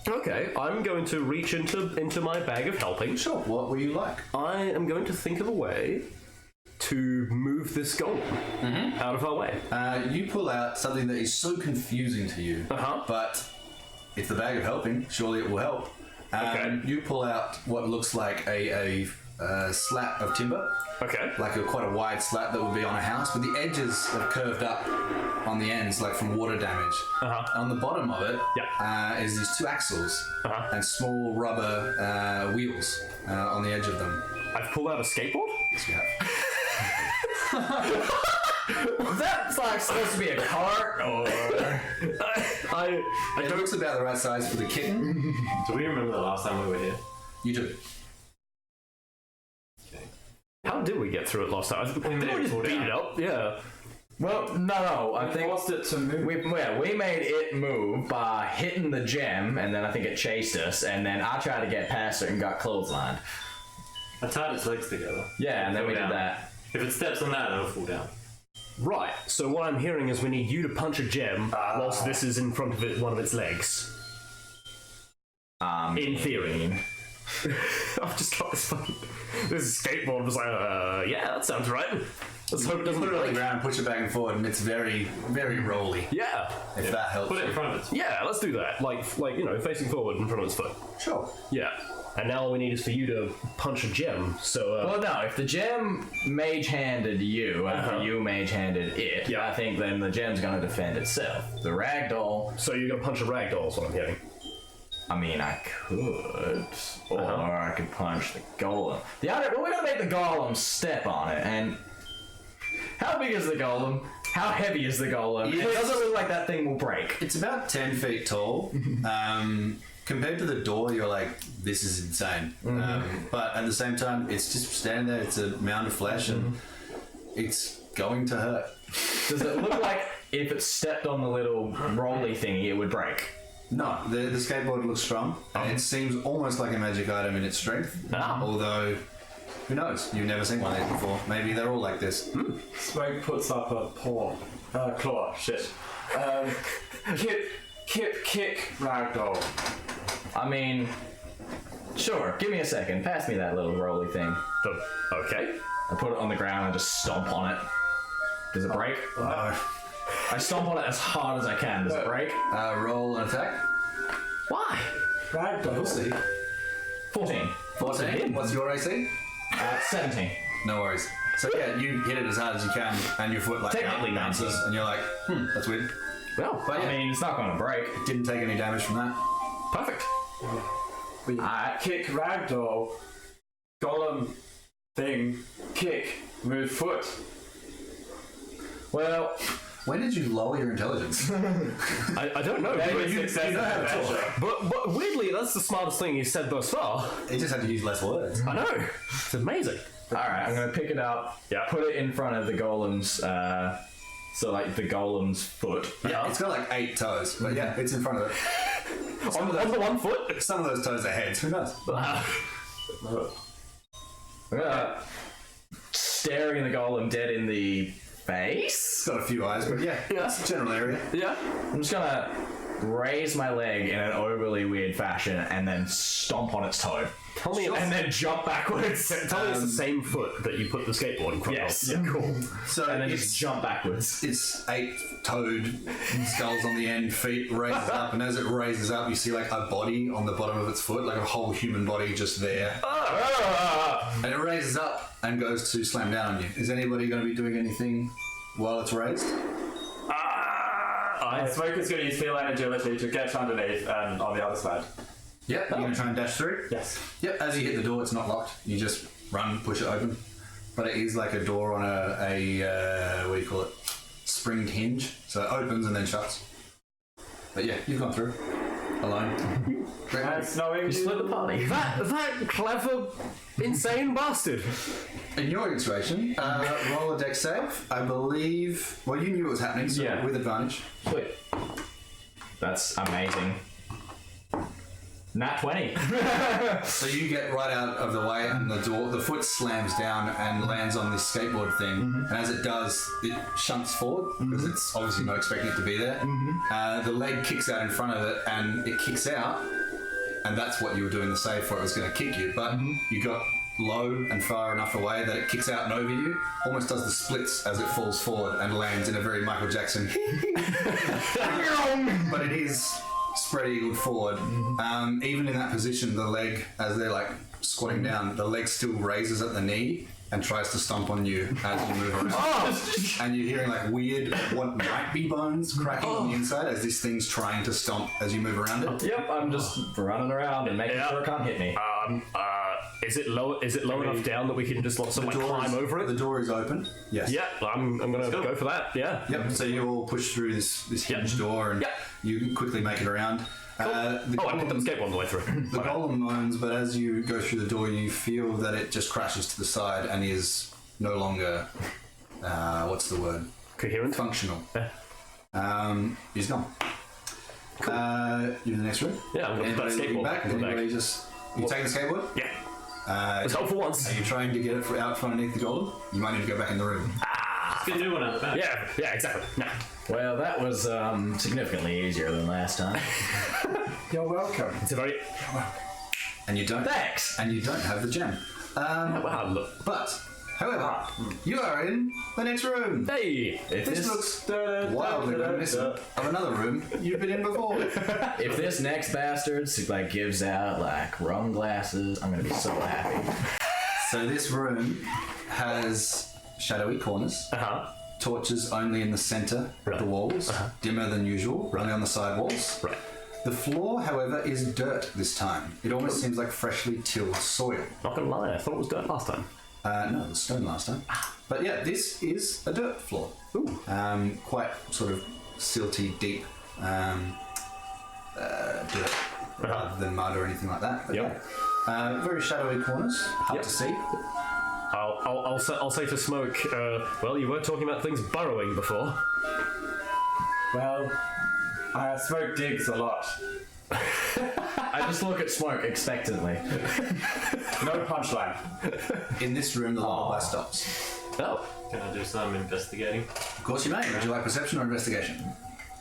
E: Okay, I'm going to reach into my bag of helping.
B: Sure. What will you like?
E: I am going to think of a way to move this golem out of our way.
B: You pull out something that is so confusing to you, but it's the bag of helping. Surely it will help.
E: Okay.
B: You pull out what looks like a slat of timber,
E: Okay.
B: like quite a wide slat that would be on a house, but the edges have curved up on the ends, like from water damage. On the bottom of it is these 2 axles and small rubber wheels on the edge of them.
E: I've pulled out a skateboard.
B: Yes, you have.
A: That's like supposed to be a cart, or
B: It looks about the right size for the kitten.
D: Do we remember the last time we were here?
B: You do.
E: How did we get through it last time? Didn't we just beat it up? Yeah.
A: well, no. I think
C: Forced it to move.
A: we made it move by hitting the gem, and then I think it chased us, and then I tried to get past it and got clotheslined.
D: I tied its legs together.
A: Yeah, and then we
D: Fall
A: did
D: down.
A: that.
D: If it steps on that, it'll fall down.
E: Right. So what I'm hearing is we need you to punch a gem whilst this is in front of one of its legs. In theory. I've just got this skateboard. Was like, yeah, that sounds right. Let's hope it doesn't
B: Put it on the
E: break.
B: ground, push it back and forward, and it's very, very rolly.
E: Yeah.
B: If that helps.
D: Put it in front of its.
E: Yeah. Let's do that. Like facing forward in front of its foot.
B: Sure.
E: Yeah. And now all we need is for you to punch a gem. So.
A: Well, no, if the gem mage-handed you, and you mage-handed it, I think then the gem's gonna defend itself. The ragdoll,
E: So you're gonna punch a ragdoll, is what I'm hearing.
A: I mean, I could, or I could punch the golem. The other, we're gonna make the golem step on it, and how big is the golem? How heavy is the golem? It doesn't look like that thing will break.
B: It's about 10 feet tall. Compared to the door, you're like, this is insane. But at the same time, it's just standing there. It's a mound of flesh, and it's going to hurt.
A: Does it look like if it stepped on the little rolly thingy, it would break?
B: No, the skateboard looks strong, and it seems almost like a magic item in its strength. Although, who knows? You've never seen one of these before. Maybe they're all like this.
C: Smoke puts up a claw. Shit. Kick, ragdoll.
A: I mean, sure, give me a second. Pass me that little rolly thing.
E: Okay.
A: I put it on the ground and just stomp on it. Does it break?
B: No.
A: I stomp on it as hard as I can. Does it break?
B: Roll an attack.
A: Why?
C: Ragdoll.
B: We'll see.
A: 14.
B: 14. What's your AC?
A: 17.
B: No worries. So yeah, you hit it as hard as you can, and your foot like
A: Technically
B: bounces,
A: 19.
B: and you're like, that's weird.
A: Well,
B: But yeah.
A: I mean, it's not going to break.
B: Didn't take any damage from that.
A: Perfect.
C: We
A: Alright.
C: kick ragdoll. Golem thing. Kick. Move foot.
A: Well,
B: When did you lower your intelligence?
E: I don't know.
C: Maybe
B: you
C: success
B: know how to
C: adventure.
E: But weirdly, that's the smartest thing you've said thus far.
B: It just had to use less words.
E: I know. It's amazing.
A: alright, I'm going to pick it up, put it in front of the golem's, so like the golem's foot.
E: Yeah.
B: It's got like 8 toes, but yeah, it's in front of it.
E: On the one foot.
B: Some of those toes are heads. Who knows?
A: Staring the golem dead in the face.
B: It's got a few eyes, but yeah, that's the general area.
E: Yeah.
A: I'm just gonna raise my leg in an overly weird fashion and then stomp on its toe.
E: Tell me,
A: And then jump backwards.
E: tell me it's the same foot that you put the skateboard in front
A: Yes.
E: of. Yeah, cool.
B: So
A: And then
B: it's,
A: just jump backwards.
B: it's 8-toed skulls on the end, feet raises up, and as it raises up, you see like a body on the bottom of its foot, like a whole human body just there. And it raises up and goes to slam down on you. Is anybody going to be doing anything while it's raised?
C: Smoke is going to use feline agility to get underneath and on the other side.
B: Yep. You're going to try and dash through?
C: Yes.
B: Yep. As you hit the door, it's not locked. You just run, push it open. But it is like a door on a what do you call it? Springed hinge. So it opens and then shuts. But yeah, you've gone through. Alone.
C: It's snowing.
A: You split the party.
E: That clever, insane bastard.
B: In your situation, roll a dex save. I believe. Well, you knew what was happening, so
A: Yeah.
B: with advantage.
A: Sweet. That's amazing. Nat 20.
B: So you get right out of the way, and the foot slams down and lands on this skateboard thing. And as it does, it shunts forward because it's obviously not expecting it to be there. The leg kicks out in front of it, and it kicks out. And that's what you were doing the save for. It was going to kick you, but you got low and far enough away that it kicks out and over you. Almost does the splits as it falls forward and lands in a very Michael Jackson. But it is spread eagled forward. Even in that position, the leg, as they're like squatting down, the leg still raises at the knee and tries to stomp on you as you move around. And you're hearing like weird, what might be bones cracking on the inside as this thing's trying to stomp as you move around it.
A: Yep, I'm just running around and making sure it can't hit me.
E: Is it low enough down that we can just sort of climb over it?
B: The door is open. Yes.
E: Yeah, I'm gonna go for that. Yeah.
B: Yep. So you all push through this hinge door and you quickly make it around.
E: I picked up the skateboard on the way through.
B: The golem moans, but as you go through the door, you feel that it just crashes to the side and is no longer, what's the word?
E: Coherent.
B: Functional.
E: Yeah.
B: He's gone. You're in the next room?
E: Yeah, I'm gonna put that
B: Anybody
E: skateboard
B: back?
E: in the
B: Anybody
E: bag.
B: you taking the skateboard?
E: Yeah. Let's hope for once.
B: Are you trying to get it out from underneath the golem? You might need to go back in the room.
D: Let's get a new one out of the back.
E: Yeah, exactly. Nah.
A: Well, that was significantly easier than last time.
C: You're welcome.
E: It's a very.
B: And you don't.
A: Thanks!
B: And you don't have the gem.
E: Wow, look.
B: But, however, you are in the next room.
E: Hey!
A: If
B: This looks wildly reminiscent of another room you've been in before.
A: if this next bastard gives out rum glasses, I'm gonna be so happy.
B: So this room has shadowy corners, torches only in the centre of the walls, dimmer than usual, only on the side walls.
E: Right.
B: The floor, however, is dirt this time. It almost seems like freshly tilled soil.
E: Not gonna lie, I thought it was dirt last time.
B: No, it was stone last time. But yeah, this is a dirt floor.
E: Ooh.
B: Quite sort of silty, deep dirt, rather than mud or anything like that. But
E: Yep.
B: yeah. Very shadowy corners, hard
E: Yep.
B: to see.
E: I'll say to Smoke. Well, you were talking about things burrowing before.
C: Well, Smoke digs a lot.
A: I just look at Smoke expectantly.
C: No punchline.
B: In this room, the lullaby stops.
E: Oh.
D: Can I do some investigating?
B: Of course you may. Would you like perception or investigation?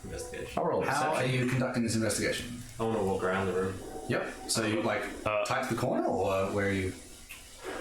D: Investigation.
A: I'll roll a
B: How are
A: perception.
B: you conducting this investigation?
D: I want to walk around the room.
B: Yep. So you type the corner, or where are you?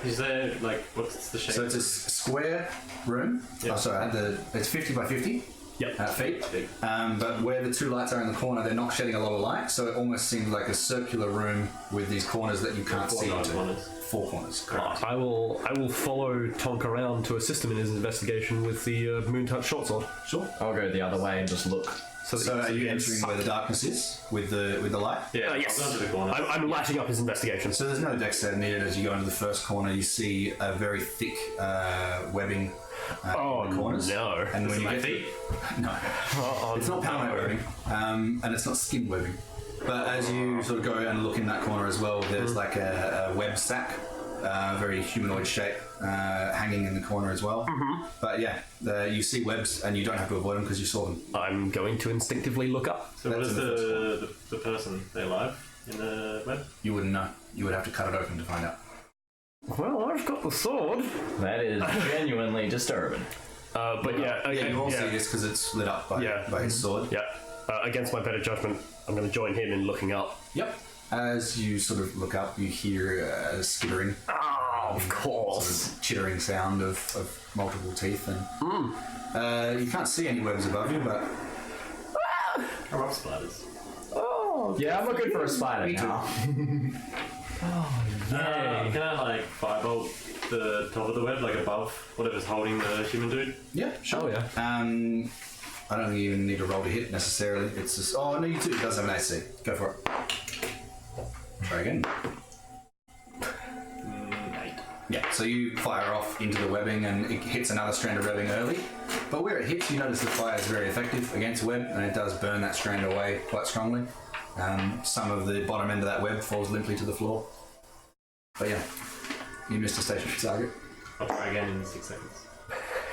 D: Is there, what's the shape?
B: So it's a square room.
D: Yep.
B: Oh, sorry, it's 50 by 50
E: Yep.
B: feet.
D: Big.
B: But where the two lights are in the corner, they're not shedding a lot of light, so it almost seems like a circular room with these corners that you can't see into.
D: corners.
B: 4 corners, correct.
E: I will follow Tonk around to assist him in his investigation with the Moontouch short sword.
B: Sure.
A: I'll go the other way and just look.
B: So are you entering where the darkness is with the light?
D: Yeah,
E: Yes.
D: I'll go to the corner.
E: I'm lighting up his investigation.
B: So there's no dex save needed. As you go into the first corner, you see a very thick webbing in the corners.
E: no.
B: And when you
D: my
B: get
D: feet?
B: no, it's not palmate webbing, and it's not skin webbing. But as you sort of go and look in that corner as well, there's like a web sack, very humanoid shape, hanging in the corner as well. But yeah, you see webs, and you don't have to avoid them because you saw them.
E: I'm going to instinctively look up.
D: So what
B: That's
D: is
B: in the
D: the person? They alive in the web?
B: You wouldn't know. You would have to cut it open to find out.
E: Well, I've got the sword.
A: That is genuinely disturbing.
E: But yeah,
B: Yeah, you all see this because it's lit up by his sword.
E: Yeah. Against my better judgment, I'm going to join him in looking up.
B: Yep. As you sort of look up, you hear a skittering,
E: Oh, of course.
B: sort of chittering sound of multiple teeth, and you can't see any webs above you, but
D: I love spiders.
E: Oh,
A: Yeah, I'm looking for a spider
B: Me too.
A: now.
D: Can I firebolt the top of the web, above whatever's holding the human dude?
B: yeah, sure.
E: Oh, yeah.
B: I don't think you even need to roll to hit necessarily. It's just no, you do. It does have an AC. Go for it. Try again.
D: 8.
B: Yeah. So you fire off into the webbing and it hits another strand of webbing early. But where it hits, you notice the fire is very effective against web and it does burn that strand away quite strongly. Some of the bottom end of that web falls limply to the floor. But yeah, you missed a stationary target.
D: I'll try again in 6 seconds.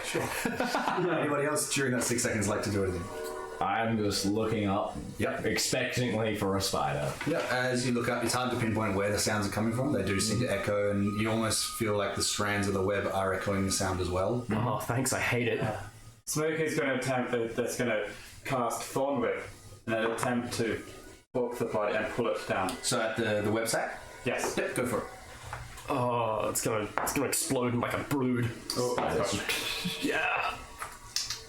B: Sure. Anybody else during that 6 seconds like to do anything?
A: I'm just looking up, expectantly for a spider.
B: Yeah, as you look up, it's hard to pinpoint where the sounds are coming from. They do seem to echo, and you almost feel like the strands of the web are echoing the sound as well.
E: Oh, thanks. I hate it.
C: Smoke is going to attempt that's going to cast Thorn Whip in an attempt to hook the body and pull it down.
B: So at the web sack?
C: Yes.
B: Yep, go for it.
E: Oh, it's gonna explode like a brood.
C: Oh, that's not.
E: Yeah.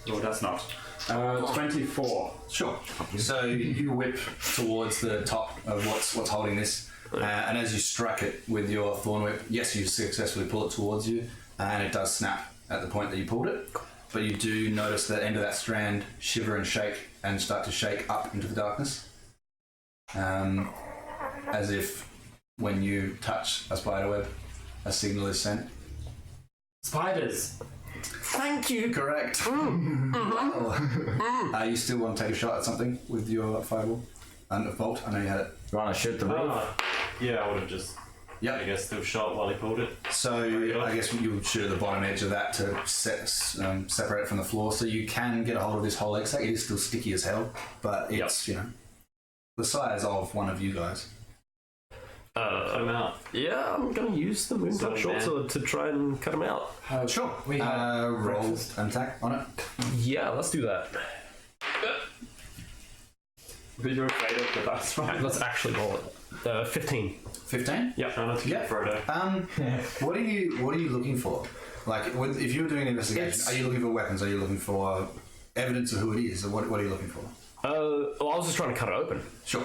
C: Oh, that's not. 24.
B: Sure. So you whip towards the top of what's holding this, and as you strike it with your thorn whip, yes, you successfully pull it towards you, and it does snap at the point that you pulled it. But you do notice the end of that strand shiver and shake, and start to shake up into the darkness, as if when you touch a spider web, a signal is sent.
C: Spiders.
E: Thank you.
B: Correct. You still want to take a shot at something with your fireball and bolt? I know you had it.
A: You want to shoot the roof?
D: Yeah, I would have just,
B: Yep.
D: I guess, still shot while he pulled it.
B: So I guess you would shoot at the bottom edge of that to separate it from the floor, so you can get a hold of this whole egg sack. It is still sticky as hell, but it's the size of one of you guys.
D: Cut him out.
E: Yeah, I'm gonna use the moonshot short sword to try and cut him out.
B: Sure. Roll an attack on it.
E: Yeah, let's do that.
C: You're afraid of the last one.
E: Let's actually roll it. 15.
B: 15.
E: Yeah.
D: Try not to get Frodo.
B: What are you looking for? Like, if you were doing an investigation, are you looking for weapons? Are you looking for evidence of who it is? Or what are you looking for?
E: Well, I was just trying to cut it open.
B: Sure.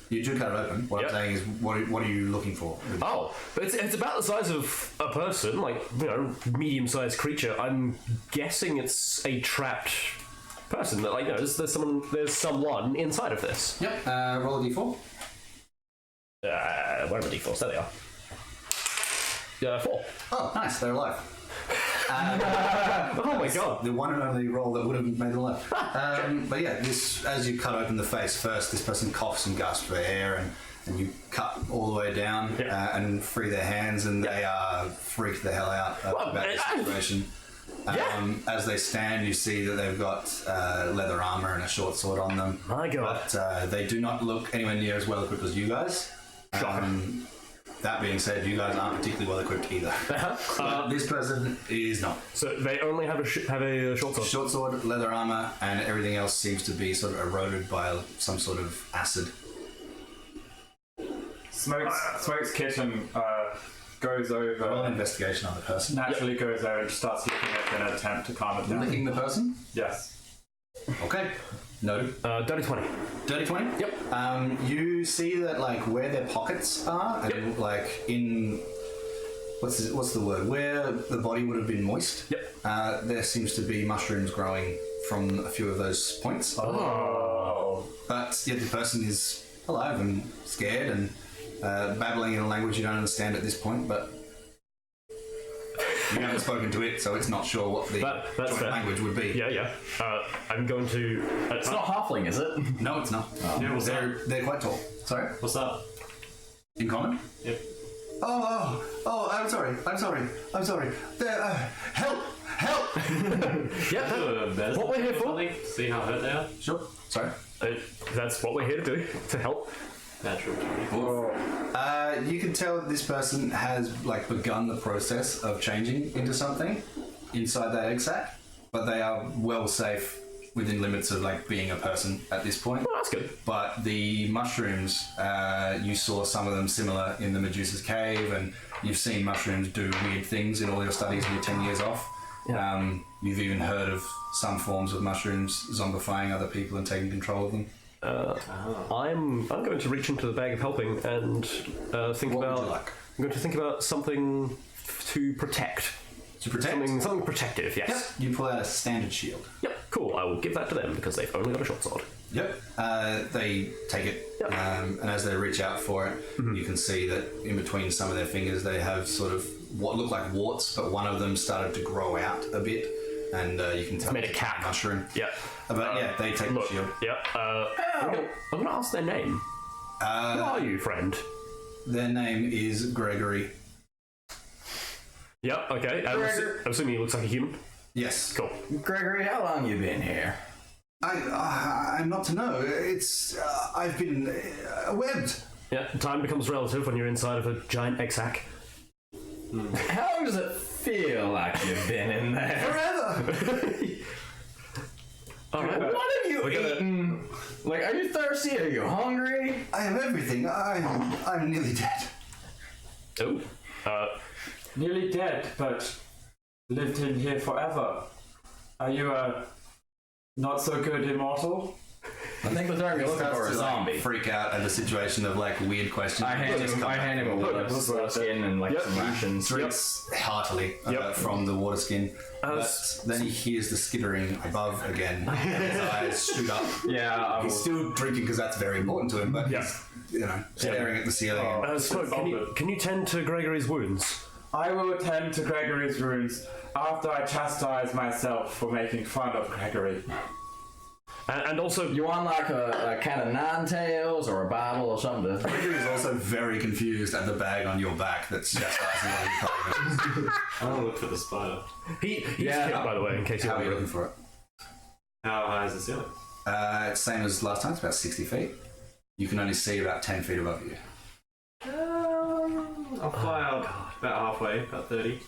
B: You do cut it open. What I'm saying is, what are you looking for?
E: Oh, but it's about the size of a person, like, medium-sized creature. I'm guessing it's a trapped person. That, like, there's someone inside of this.
B: Yep. Roll a d4.
E: Where are the d4s? There they are. 4.
B: Oh, nice. They're alive.
E: Oh my god.
B: The one and only roll that would have made them alive. But yeah, this, as you cut open the face first, this person coughs and gasps for air, and you cut all the way down and free their hands, and they are freaked the hell out about this situation. As they stand, you see that they've got leather armor and a short sword on them.
E: My god.
B: But they do not look anywhere near as well equipped as you guys. That being said, you guys aren't particularly well equipped either. This person is not.
E: So they only have a short sword.
B: Short sword, leather armor, and everything else seems to be sort of eroded by some sort of acid.
C: Smoke's kitten goes over.
B: Roll an investigation on the person.
C: Naturally goes over and starts licking it in an attempt to calm it down.
B: Licking the person?
C: Yes.
B: Okay. Noted.
E: Dirty 20.
B: Dirty 20?
E: Yep.
B: You see that, like, where their pockets are, and like in what's the word? Where the body would have been moist.
E: Yep.
B: There seems to be mushrooms growing from a few of those points.
C: Oh.
B: But yet the person is alive and scared and babbling in a language you don't understand at this point, but you haven't spoken to it, so it's not sure what the
E: that's
B: joint language would be.
E: Yeah. I'm going to...
A: It's not halfling, is it?
B: No, it's not.
D: Yeah, what's
B: They're quite tall. Sorry?
D: What's up?
B: In common?
D: Yep.
B: Oh, I'm sorry. Help!
E: Yeah, what we're here for.
D: See how hurt they are?
B: Sure. Sorry.
E: That's what we're here to do, to help.
D: Natural.
B: You can tell that this person has begun the process of changing into something inside that egg sac, but they are well safe within limits of being a person at this point.
E: Oh, that's good.
B: But the mushrooms, you saw some of them similar in the Medusa's cave, and you've seen mushrooms do weird things in all your studies in your 10 years off.
E: Yeah.
B: You've even heard of some forms of mushrooms zombifying other people and taking control of them.
E: I'm going to reach into the bag of helping and think
B: What
E: about.
B: would you like?
E: I'm going to think about something to protect.
B: To protect?
E: Something protective. Yes.
B: Yep. You pull out a standard shield.
E: Yep. Cool. Cool, I will give that to them because they've only got a short sword.
B: Yep. They take it,
E: Yep.
B: and as they reach out for it, you can see that in between some of their fingers they have sort of what look like warts, but one of them started to grow out a bit, and you can tell
E: Made a
B: it's
E: cap.
B: mushroom.
E: Yeah.
B: But yeah, they take
E: Look,
B: the shield.
E: yeah. I'm gonna ask their name. Who are you, friend?
B: Their name is Gregory.
E: Yep, okay. I'm assuming he looks like a human.
B: Yes.
E: Cool.
A: Gregory, how long you been here?
B: I'm not to know. It's I've been webbed.
E: Yeah, time becomes relative when you're inside of a giant egg-sack.
A: How long does it feel like you've been in there?
B: Forever.
E: Alright.
A: What have you eaten? Like, are you thirsty? Are you hungry?
B: I have everything. I'm nearly dead.
E: Oh.
C: Nearly dead, but lived in here forever. Are you a not so good immortal?
A: I think the term you're looking for is zombie.
B: Freak out at the situation of like weird questions.
A: I hand him a water skin and like some rations.
B: Drinks heartily from the water skin. But then he hears the skittering above again. And his eyes shoot up.
A: Yeah,
B: He's still drinking because that's very important to him, but he's, staring at the ceiling.
E: Smoke, can you tend to Gregory's wounds?
C: I will attend to Gregory's wounds after I chastise myself for making fun of Gregory.
E: And also,
A: you want like a can of nine tails or a Bible or something?
B: Gregory is also very confused at the bag on your back that's chastising all your colleagues.
D: I want to look for the spider.
E: he's killed, by the way, in case you're
B: How are you
E: wondering.
B: looking for it?
D: How high is the ceiling?
B: It's same as last time. It's about 60 feet. You can only see about 10 feet above you.
D: I'll fly out about halfway, about 30,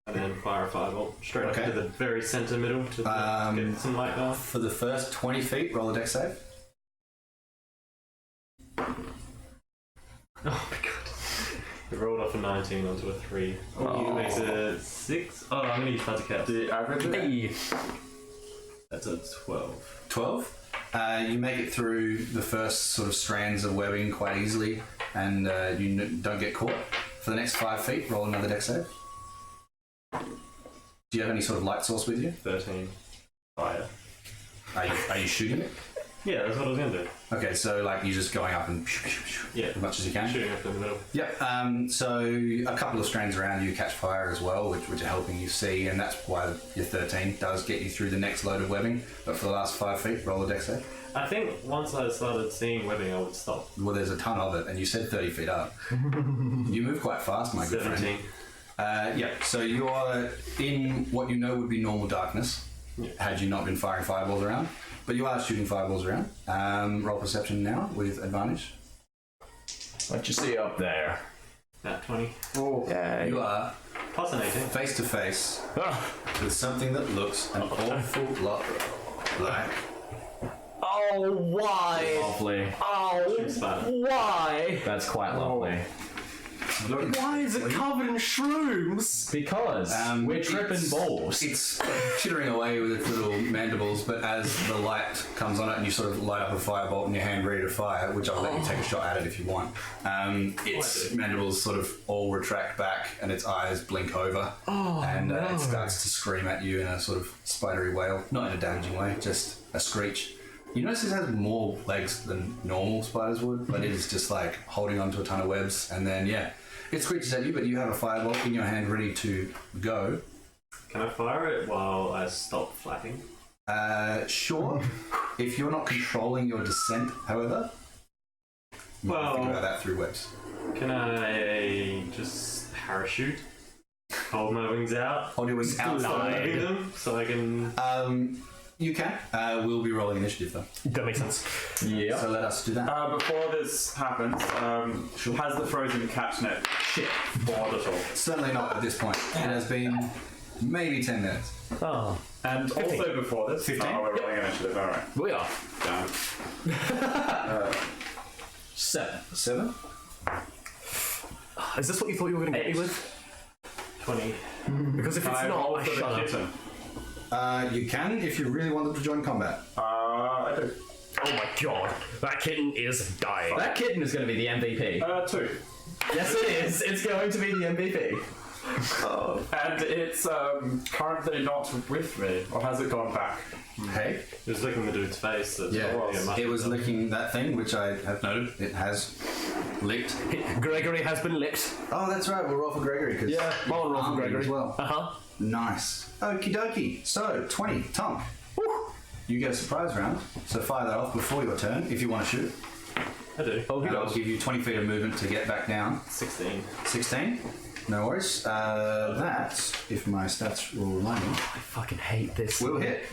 D: and then fire a fireball straight up
B: Okay.
D: into the very centre middle to get some light going.
B: For the first 20 feet, roll a dex save.
D: Oh my god. We rolled off a 19 onto a 3. Makes it 6. Oh, I'm going to use Magic House.
C: The average?
E: Hey.
D: That's a 12.
B: 12. You make it through the first sort of strands of webbing quite easily, and you don't get caught. For the next 5 feet, roll another dex save. Do you have any sort of light source with you?
D: 13. Fire.
B: Are you shooting it?
D: Yeah, that's what I was going to do.
B: Okay, so like you're just going up and
D: Yeah.
B: as much as you can.
D: Shooting up in the middle.
B: Yep. So a couple of strands around you catch fire as well, which are helping you see, and that's why your 13 does get you through the next load of webbing. But for the last 5 feet, roll a dex save.
D: I think once I started seeing webbing, I would stop.
B: Well, there's a ton of it, and you said 30 feet up. You move quite fast, my good friend.
D: 17.
B: Yeah, so you're in what you know would be normal darkness, had you not been firing fireballs around. But you are shooting fireballs around. Roll perception now with advantage.
A: What you see up there?
D: Nat 20.
B: You are
D: Plus an 18.
B: face to face with something that looks an awful lot like
E: Oh, why?
A: Lovely.
E: Oh,
D: Spider.
E: why?
A: That's quite lovely.
E: Why is it covered in shrooms?
A: Because we're tripping balls.
B: It's chittering away with its little mandibles, but as the light comes on it and you sort of light up a firebolt in your hand ready to fire, which I'll let you take a shot at it if you want, its mandibles sort of all retract back and its eyes blink over, and it starts to scream at you in a sort of spidery wail, not in a damaging way, just a screech. You notice it has more legs than normal spiders would, but it is just like holding onto a ton of webs, and then it screeches at you, but you have a firebolt in your hand ready to go.
D: Can I fire it while I stop flapping?
B: Sure. If you're not controlling your descent, however, you might think about that through webs.
D: Can I just parachute? Hold my wings out?
B: Hold your wings outside.
D: Moving them so I can...
B: You can. We'll be rolling initiative though.
E: That makes sense.
A: Yeah.
B: So let us do that.
C: Before this happens, has the frozen catch net shit bored at all?
B: Certainly not at this point. It has been maybe 10 minutes.
E: Oh.
C: And
E: 15.
C: also before this,
B: 15?
C: we're rolling initiative, alright.
A: We are.
C: Damn.
A: 7.
E: Is this what you thought you were going to get me with?
D: 20.
E: Because if it's
C: I
E: not,
C: roll
E: I
C: for
E: shut
C: the
E: up.
C: kitten.
B: You can if you really wanted to join combat.
C: I do.
E: Oh my god, that kitten is dying.
A: That kitten is going to be the MVP.
C: 2.
A: Yes, it is. It's going to be the MVP.
C: And it's currently not with me, or has it gone back?
B: Hey.
D: It was licking the dude's face. So
B: It was licking that thing, which I have noted. It has licked.
E: Gregory has been licked.
B: Oh, that's right. We'll roll for Gregory. Cause
E: I'll roll for Gregory
B: as well. Nice. Okie dokie. So, 20. Tom. You get a surprise round, so fire that off before your turn if you want to shoot.
D: I do.
E: Oh, he
B: And I'll
E: does.
B: give you 20 feet of movement to get back down.
D: 16.
B: 16. No worries. That, if my stats will remind me,
E: I fucking hate this.
B: will hit.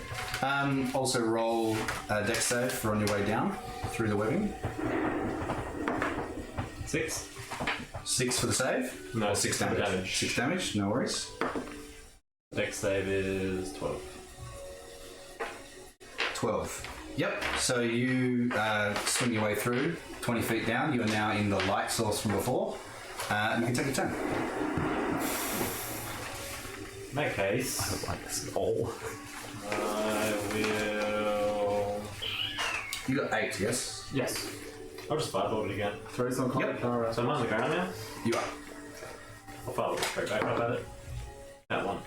B: Also roll a dex save for on your way down through the webbing.
D: 6.
B: 6 for the save.
D: No,
B: 6
D: 6
B: damage.
D: damage.
B: 6 damage. No worries.
D: Dex save is 12.
B: 12. Yep. So you swing your way through 20 feet down. You are now in the light source from before. And you can take a turn.
D: In that case,
E: I don't like this at all.
D: I will.
B: You got 8, yes?
C: Yes.
D: I'll just firebolt it again.
C: Throw some
B: Yep.
C: power.
D: So I'm on the ground now.
B: You are.
D: I'll firebolt straight back up at it. That one.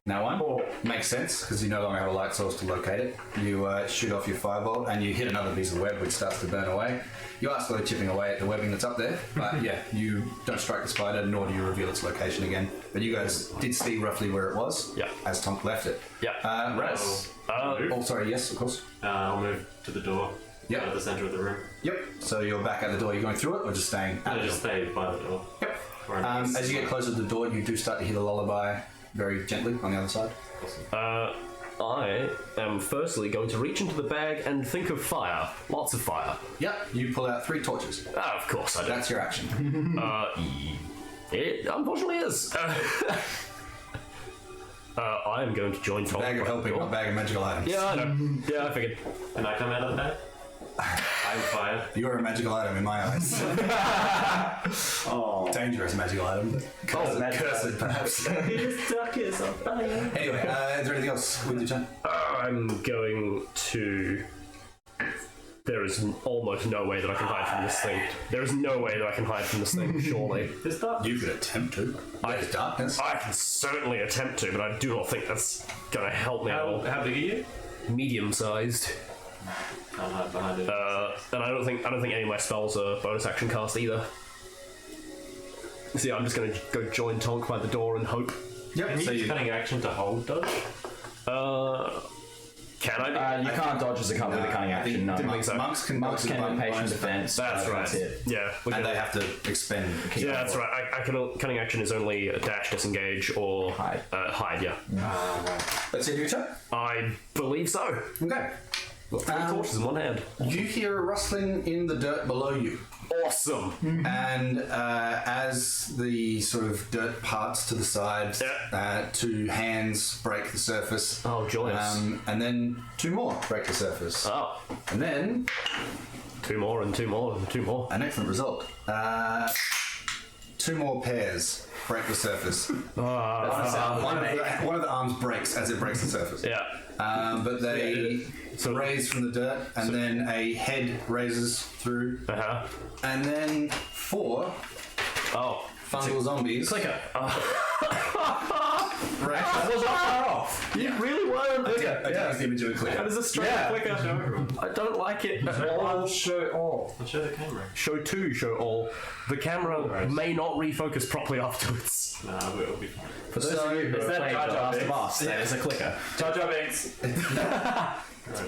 B: Now one. Makes sense, because you no longer have a light source to locate it. You shoot off your firebolt and you hit another piece of web which starts to burn away. You are slowly chipping away at the webbing that's up there, but yeah, you don't strike the spider, nor do you reveal its location again. But you guys did see roughly where it was as Tonk left it. Raz. Oh, sorry, yes, of course.
D: I'll move to the door.
B: Yep.
D: Out of the center of the room.
B: Yep, so you're back at the door. You're going through it or just staying at
D: I
B: the
D: just
B: door?
D: stay by the door.
B: Yep.
D: Where
B: As you get closer to the door, you do start to hear the lullaby very gently on the other side.
E: I am firstly going to reach into the bag and think of fire. Lots of fire.
B: Yep, you pull out 3 torches.
E: Of course I do.
B: That's your action.
E: It unfortunately is. I am going to join Tom.
B: Bag of helping, not bag of magical items.
E: Yeah, I know. Yeah, I figured.
D: Can I come out of the bag? I'm fire.
B: You're a magical item in my eyes. Dangerous magical item. But cursed, perhaps.
D: Duck is on fire.
B: Anyway, is there anything else with your turn?
E: I'm going to. There is almost no way that I can hide from this thing. There is no way that I can hide from this thing, surely.
D: There's dark.
B: You could attempt to. There's darkness.
E: I can certainly attempt to, but I do not think that's gonna help me at all.
D: How big are you?
E: Medium-sized.
D: I'll hide behind it.
E: And I don't think any of my spells are bonus action cast either. So yeah, I'm just gonna go join Tonk by the door and hope.
B: Yep.
D: Can you use cunning action to hold dodge?
E: Can I?
A: You can't dodge as a with a cunning action. No,
E: Didn't think so.
B: Monks can
A: monks can have patient
B: bonus
A: defense.
E: That's right.
A: That's it.
E: Yeah.
B: and they have to expend.
E: Yeah, that's right. I can. Cunning action is only a dash, disengage, or
A: Hide.
E: Hide. Yeah.
B: That's it, your turn.
E: I believe so.
B: Okay.
E: Got 3 torches in one hand.
B: You hear a rustling in the dirt below you.
E: Awesome.
B: And as the sort of dirt parts to the side, 2 hands break the surface.
E: Oh, joyous.
B: And then 2 more break the surface.
E: Oh.
B: And then
E: 2 more and 2 more and 2 more.
B: an excellent result. 2 more pairs break the surface. One of the arms breaks as it breaks the surface.
E: Yeah.
B: But they raise from the dirt, and then a head raises through, and then 4
E: Oh.
B: fungal zombies.
E: Clicker.
B: Right.
A: That was not far off.
E: You really were.
B: I don't the image of a clicker.
E: That is a straight clicker.
D: Show everyone.
E: I don't like it at all.
C: I'll show all.
D: I'll show the camera.
E: Show 2, show all. The camera may not refocus properly afterwards.
D: Nah, but it'll be fine.
A: For those of you who
C: is
A: have
C: that
A: played
C: Jar Jar
A: Last of
C: Binks?
A: Us, that is a clicker.
C: Jar Jar Binks.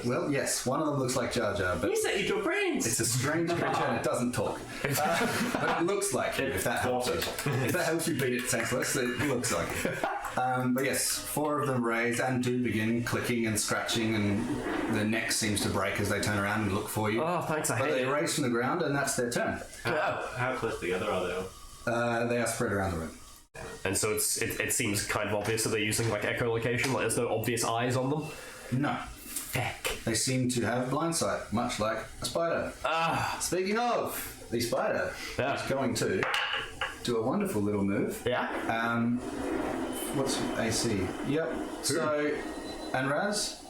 B: Well, yes, one of them looks like Jar Jar, but
D: You said eat your brains!
B: it's a strange creature and it doesn't talk. But it looks like it, if that helps you. If that helps you beat it senseless, it looks like it. But yes, 4 of them raise and do begin clicking and scratching, and the neck seems to break as they turn around and look for you.
E: Oh, thanks. I
B: But
E: hate
B: they
E: it.
B: raise from the ground, and that's their turn.
D: How close together are they?
B: They are spread around the room.
E: And so it seems kind of obvious that they're using like echolocation. Like there's no obvious eyes on them.
B: No.
E: Heck.
B: They seem to have blind sight, much like a spider. Speaking of, the spider is going to do a wonderful little move.
E: Yeah.
B: What's your AC? Yep. So, and Raz?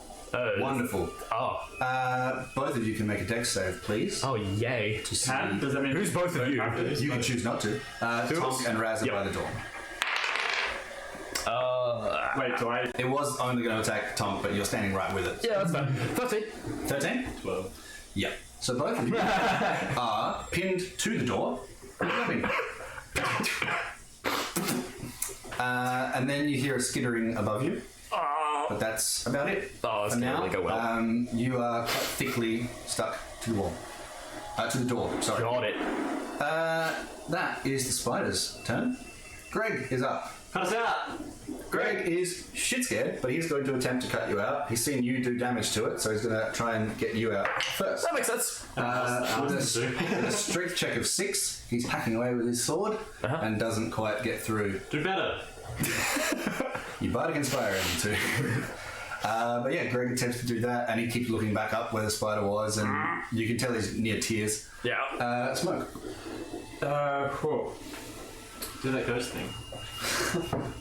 B: Wonderful.
E: Oh.
B: Both of you can make a dex save, please.
E: Oh, yay.
B: To see.
C: Does that mean
E: Who's both of you?
B: You can choose not to. Tonk and Raz are by the door.
C: Wait, do I?
B: It was only going to attack Tom, but you're standing right with it.
E: Yeah, that's fine. 13.
B: 13?
D: 12.
B: Yep. So both of you are pinned to the door. And then you hear a skittering above you. But that's about it.
E: Oh, that's
B: for
E: gonna
B: now.
E: really go well.
B: You are quite thickly stuck to the wall. To the door, sorry.
E: Got it.
B: That is the spider's turn. Greg is up.
D: Cut us out!
B: Greg is shit scared, but he's going to attempt to cut you out. He's seen you do damage to it, so he's going to try and get you out first.
E: That makes sense.
B: With a strength check of 6, he's hacking away with his sword and doesn't quite get through.
D: Do better!
B: You bardic inspire him too. But yeah, Greg attempts to do that, and he keeps looking back up where the spider was, and you can tell he's near tears.
E: Yeah.
B: Smoke.
C: Cool.
D: Do that ghost thing.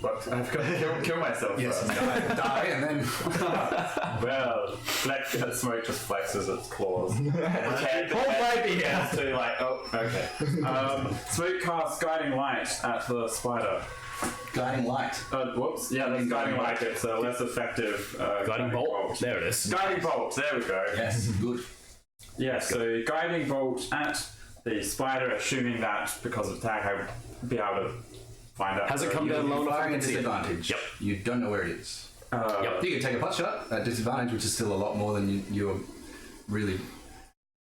C: But I've got to kill myself
B: Yes,
C: first.
B: die, and then
C: Well, Smoke just flexes its claws.
A: baby
C: has to like, oh, okay. Smoke casts Guiding Light at the spider.
B: guiding light.
C: Whoops. Yeah, that's Guiding Light. It's a less effective
E: Guiding bolt. There it is.
C: Guiding Bolt. There we go.
B: Yes, good.
C: Yeah, so Guiding Bolt at the spider, assuming that because of attack, I would be able to find out.
E: Has it come down low enough? I
B: Firing
E: can
B: at
E: see it?
B: disadvantage.
E: Yep.
B: You don't know where it is.
E: Yep.
B: You can take a pot shot at disadvantage, which is still a lot more than you're really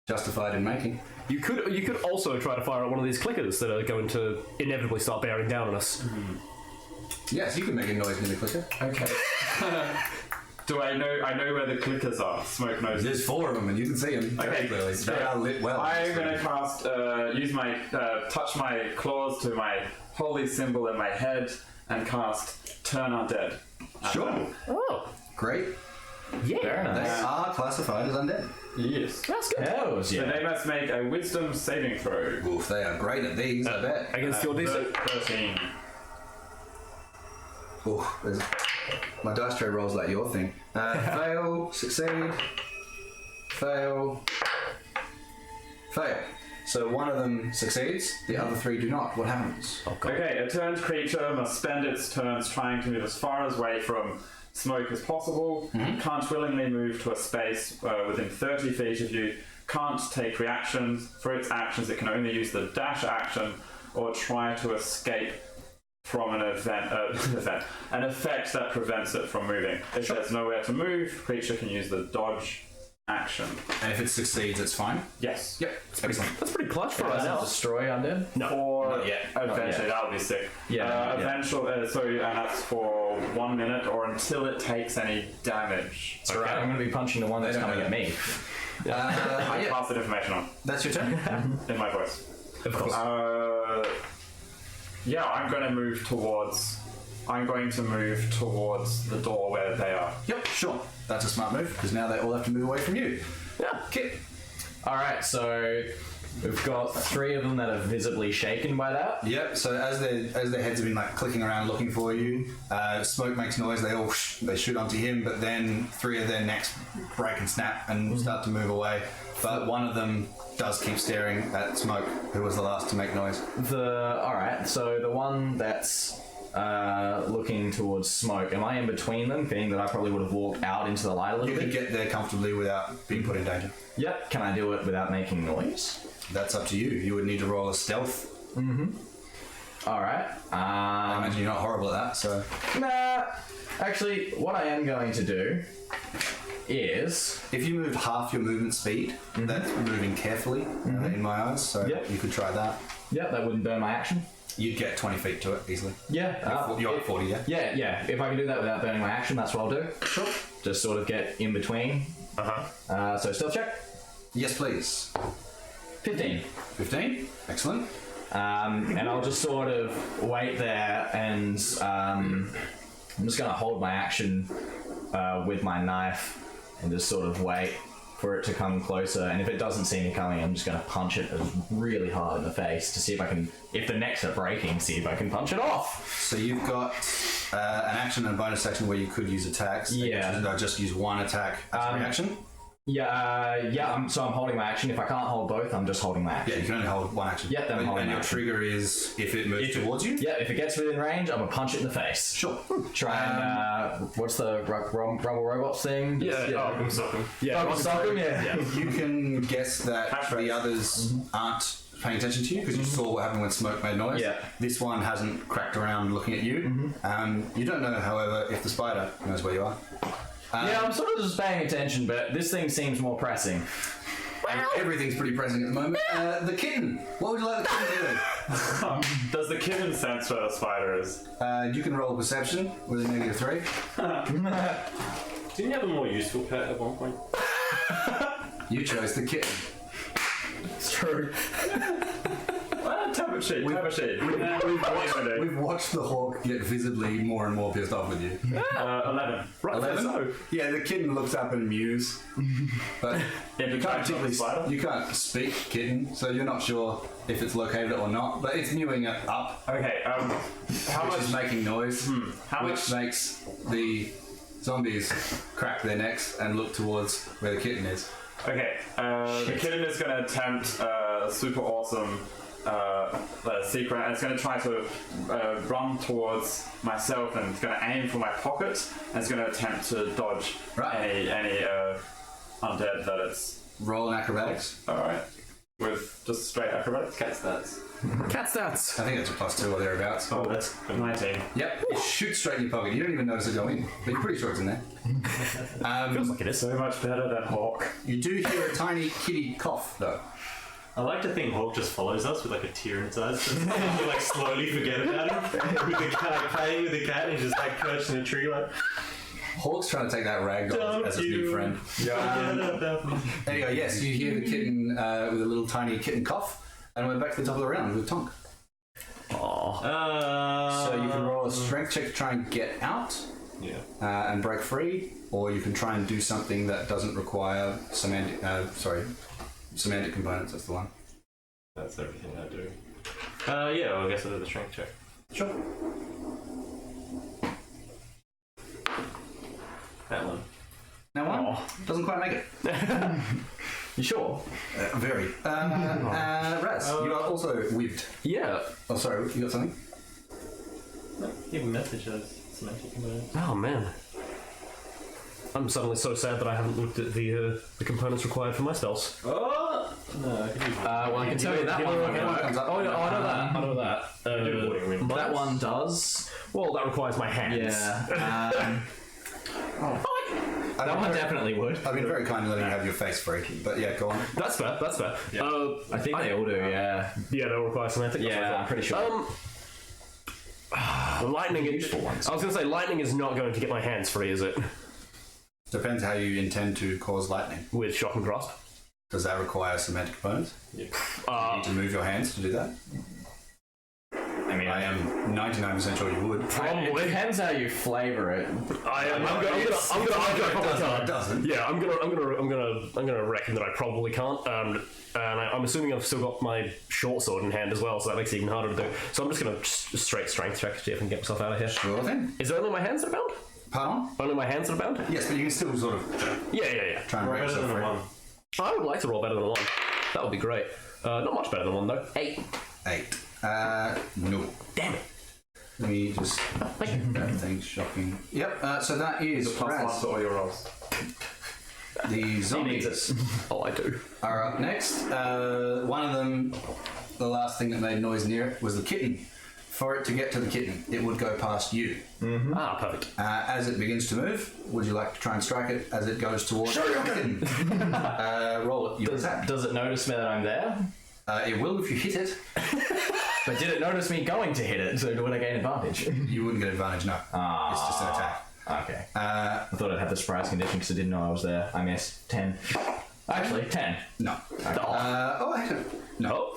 B: justified in making.
E: You could also try to fire at one of these clickers that are going to inevitably start bearing down on us.
B: Yes, you can make a noise near the clicker.
C: Okay. Do I know? I know where the clickers are. Smoke knows.
B: There's 4 of them, and you can see them very clearly. They are lit well.
C: I'm going to cast, use my, touch my claws to my holy symbol in my head and cast Turn Undead.
B: Sure.
E: Oh,
B: Great.
E: yeah.
B: They are classified as undead.
C: Yes.
E: That's good.
A: Hells
C: So
A: yeah.
C: they must make a Wisdom saving throw.
B: Oof, they are great at these, I bet.
E: Against your DC.
C: 13.
B: Oof, my dice tray rolls like your thing. Fail, succeed, fail, fail. So one of them succeeds, the other 3 do not. What happens?
E: Oh, God.
C: Okay, a turned creature must spend its turns trying to move as far away from Smoke as possible. Can't willingly move to a space within 30 feet of you. Can't take reactions. For its actions, it can only use the dash action or try to escape from an effect that prevents it from moving. If there's nowhere to move, creature can use the dodge action.
B: And if it succeeds, it's fine?
C: Yes.
B: Yep, excellent.
E: That's pretty clutch for us
A: Does it
E: now.
A: destroy undead?
E: No.
C: Or
B: Not yet.
C: eventually, that would be sick.
A: Yeah,
C: Eventually, and that's for 1 minute or until it takes any damage.
A: It's alright, I'm going to be punching the one that's
B: They don't
A: coming
B: know.
A: at me.
C: I
B: Yeah,
C: pass that information on
B: that's your turn?
C: in my voice.
E: Of course.
C: Yeah, I'm going to move towards the door where they are.
B: Yep, sure. That's a smart move, because now they all have to move away from you.
E: Yeah.
B: Kit.
A: Alright, so we've got 3 of them that are visibly shaken by that.
B: Yep, so as their heads have been like clicking around looking for you, Smoke makes noise, they shoot onto him, but then 3 of their necks break and snap and start to move away. But one of them does keep staring at Smoke, who was the last to make noise.
A: Alright, so the one that's looking towards Smoke, am I in between them, being that I probably would have walked out into the light a little
B: You can
A: bit?
B: get there comfortably without being put in danger.
A: Yep. Can I do it without making noise?
B: That's up to you. You would need to roll a stealth.
A: Alright.
B: I imagine you're not horrible at that, so...
A: Nah. Actually, what I am going to do is...
B: If you move half your movement speed, that's moving carefully in my eyes, so
A: Yep.
B: you could try that.
A: Yep, that wouldn't burn my action.
B: You'd get 20 feet to it easily.
A: Yeah.
B: You're at 40, yeah?
A: Yeah. If I can do that without burning my action, that's what I'll do.
B: Sure.
A: Just sort of get in between. So stealth check.
B: Yes, please.
A: 15.
B: 15. Excellent.
A: And I'll just sort of wait there and I'm just going to hold my action with my knife and just sort of wait for it to come closer. And if it doesn't see me coming, I'm just going to punch it really hard in the face to see if I can, if the necks are breaking, see if I can punch it off.
B: So you've got an action and a bonus action where you could use attacks.
A: Yeah.
B: Just use one attack as a reaction.
A: So I'm holding my action. If I can't hold both, I'm just holding my
B: Yeah,
A: action.
B: you can only hold one action.
A: Yeah, then I'm holding
B: and your
A: action.
B: trigger is if it moves towards you?
A: Yeah, if it gets within range, I'm gonna punch it in the face.
B: Sure.
A: Try and what's the Rumble Robots thing?
E: I'm sucking. Yeah,
A: Oh, suck 'em? Yeah.
B: You can guess that
C: Catchphrase.
B: the others aren't paying attention to you because you saw what happened when smoke made noise.
A: Yeah.
B: This one hasn't cracked around looking at you. You don't know, however, if the spider knows where you are.
A: Yeah, I'm sort of just paying attention, but this thing seems more pressing.
B: Everything's pretty pressing at the moment. The kitten. What would you like the kitten to
C: Does the kitten sense where the spider is?
B: do? You can roll perception with a -3.
D: Didn't you have a more useful pet at one point?
B: You chose the kitten.
A: It's true.
C: Tablet sheet.
B: We've watched the hawk get visibly more and more pissed off with you.
C: 11.
E: Right,
B: 11?
E: so.
B: Yeah, the kitten looks up and mews, but
C: Yeah,
B: you can't particularly you can't speak kitten, so you're not sure if it's located or not. But it's mewing it up,
C: Okay, how
B: which
C: much?
B: is making noise,
C: How
B: which
C: much?
B: makes the zombies crack their necks and look towards where the kitten is.
C: Okay, the kitten is going to attempt super awesome secret, and it's going to try to run towards myself, and it's going to aim for my pocket, and it's going to attempt to dodge
B: Right.
C: any undead that it's.
B: Roll an acrobatics.
C: All right, with just straight acrobatics.
D: Cat stats.
E: Cat stats.
B: I think it's a +2 or thereabouts.
C: Oh, that's 19.
B: Yep, it shoots straight in your pocket. You don't even notice it go in, but you're pretty sure it's in there.
E: Feels like it is.
C: So much better than Hawk.
B: You do hear a tiny kitty cough, though.
D: I like to think Hawk just follows us with like a tear in his eyes. You like slowly forget about him. With the cat, like playing with the cat, and he's just like perched in a tree, like.
B: Hawk's trying to take that ragdoll
D: Don't
B: as his new
D: you
B: friend.
D: Forget about me.
B: There you go, yes, you hear the kitten with a little tiny kitten cough, and we're back to the top of the round with Tonk. So you can roll a strength check to try and get out
D: Yeah.
B: and break free, or you can try and do something that doesn't require semantic components, that's the one.
D: That's everything I do. Yeah, well, I guess I'll do the strength check.
B: Sure.
D: That one.
B: Now one doesn't quite make it.
A: You sure?
B: Very. Raz, you are also whipped.
E: Yeah.
B: Oh, sorry, you got something?
D: Even message has semantic components.
E: Oh man. I'm suddenly so sad that I haven't looked at the components required for my spells.
D: Oh! No, I can do
A: Well, I can tell you that one won't work.
B: comes up.
A: Oh, no, I know that. I know that. That one does.
E: Well, that requires my hands.
A: Yeah. That one definitely would.
B: I've been very kind in letting you have your face free, but yeah, go on.
E: That's fair. That's fair.
A: I think they all do, yeah.
E: Yeah, they'll require semantic. That's what I
A: Yeah,
E: thought.
A: I'm pretty sure.
E: Lightning.
A: Useful ones.
E: I was going to say lightning is not going to get my hands free, is it?
B: Depends how you intend to cause lightning.
E: With shock and grasp.
B: Does that require semantic components?
D: Yeah.
B: You need to move your hands to do that?
A: I mean,
B: I am 99% sure you would.
A: It
E: Probably.
A: depends how you flavor it.
E: I'm gonna
B: It doesn't.
E: Yeah, I'm gonna reckon that I probably can't. And I'm assuming I've still got my short sword in hand as well, so that makes it even harder to do. So I'm just gonna straight strength check to see if I can get myself out of here.
B: Sure thing.
E: Is it only my hands that are bound?
B: Pardon?
E: Only my hands that are bound?
B: Yes, but you can still sort of
E: Yeah.
B: try and break
D: Better
B: yourself
D: than
B: free.
D: a one.
E: I would like to roll better than a 1. That would be great. Not much better than 1 though. 8.
B: 8. No.
E: Damn it.
B: Let me just check that thing. Shocking. Yep, so that is
C: Plus one
B: Raz.
C: to all your rolls.
B: The zombies
E: Oh, I do.
B: are up next. One of them, the last thing that made noise near it was the kitten. For it to get to the kitten, it would go past you.
E: Ah, perfect.
B: As it begins to move, would you like to try and strike it as it goes towards the kitten? Roll it. Your attack.
A: Does it notice me that I'm there?
B: It will if you hit it.
A: But did it notice me going to hit it? So would I gain advantage?
B: You wouldn't get advantage, no. It's just an attack.
A: Okay. I thought it had the surprise condition because I didn't know I was there. I missed 10. Actually, 10.
B: No. I don't. No.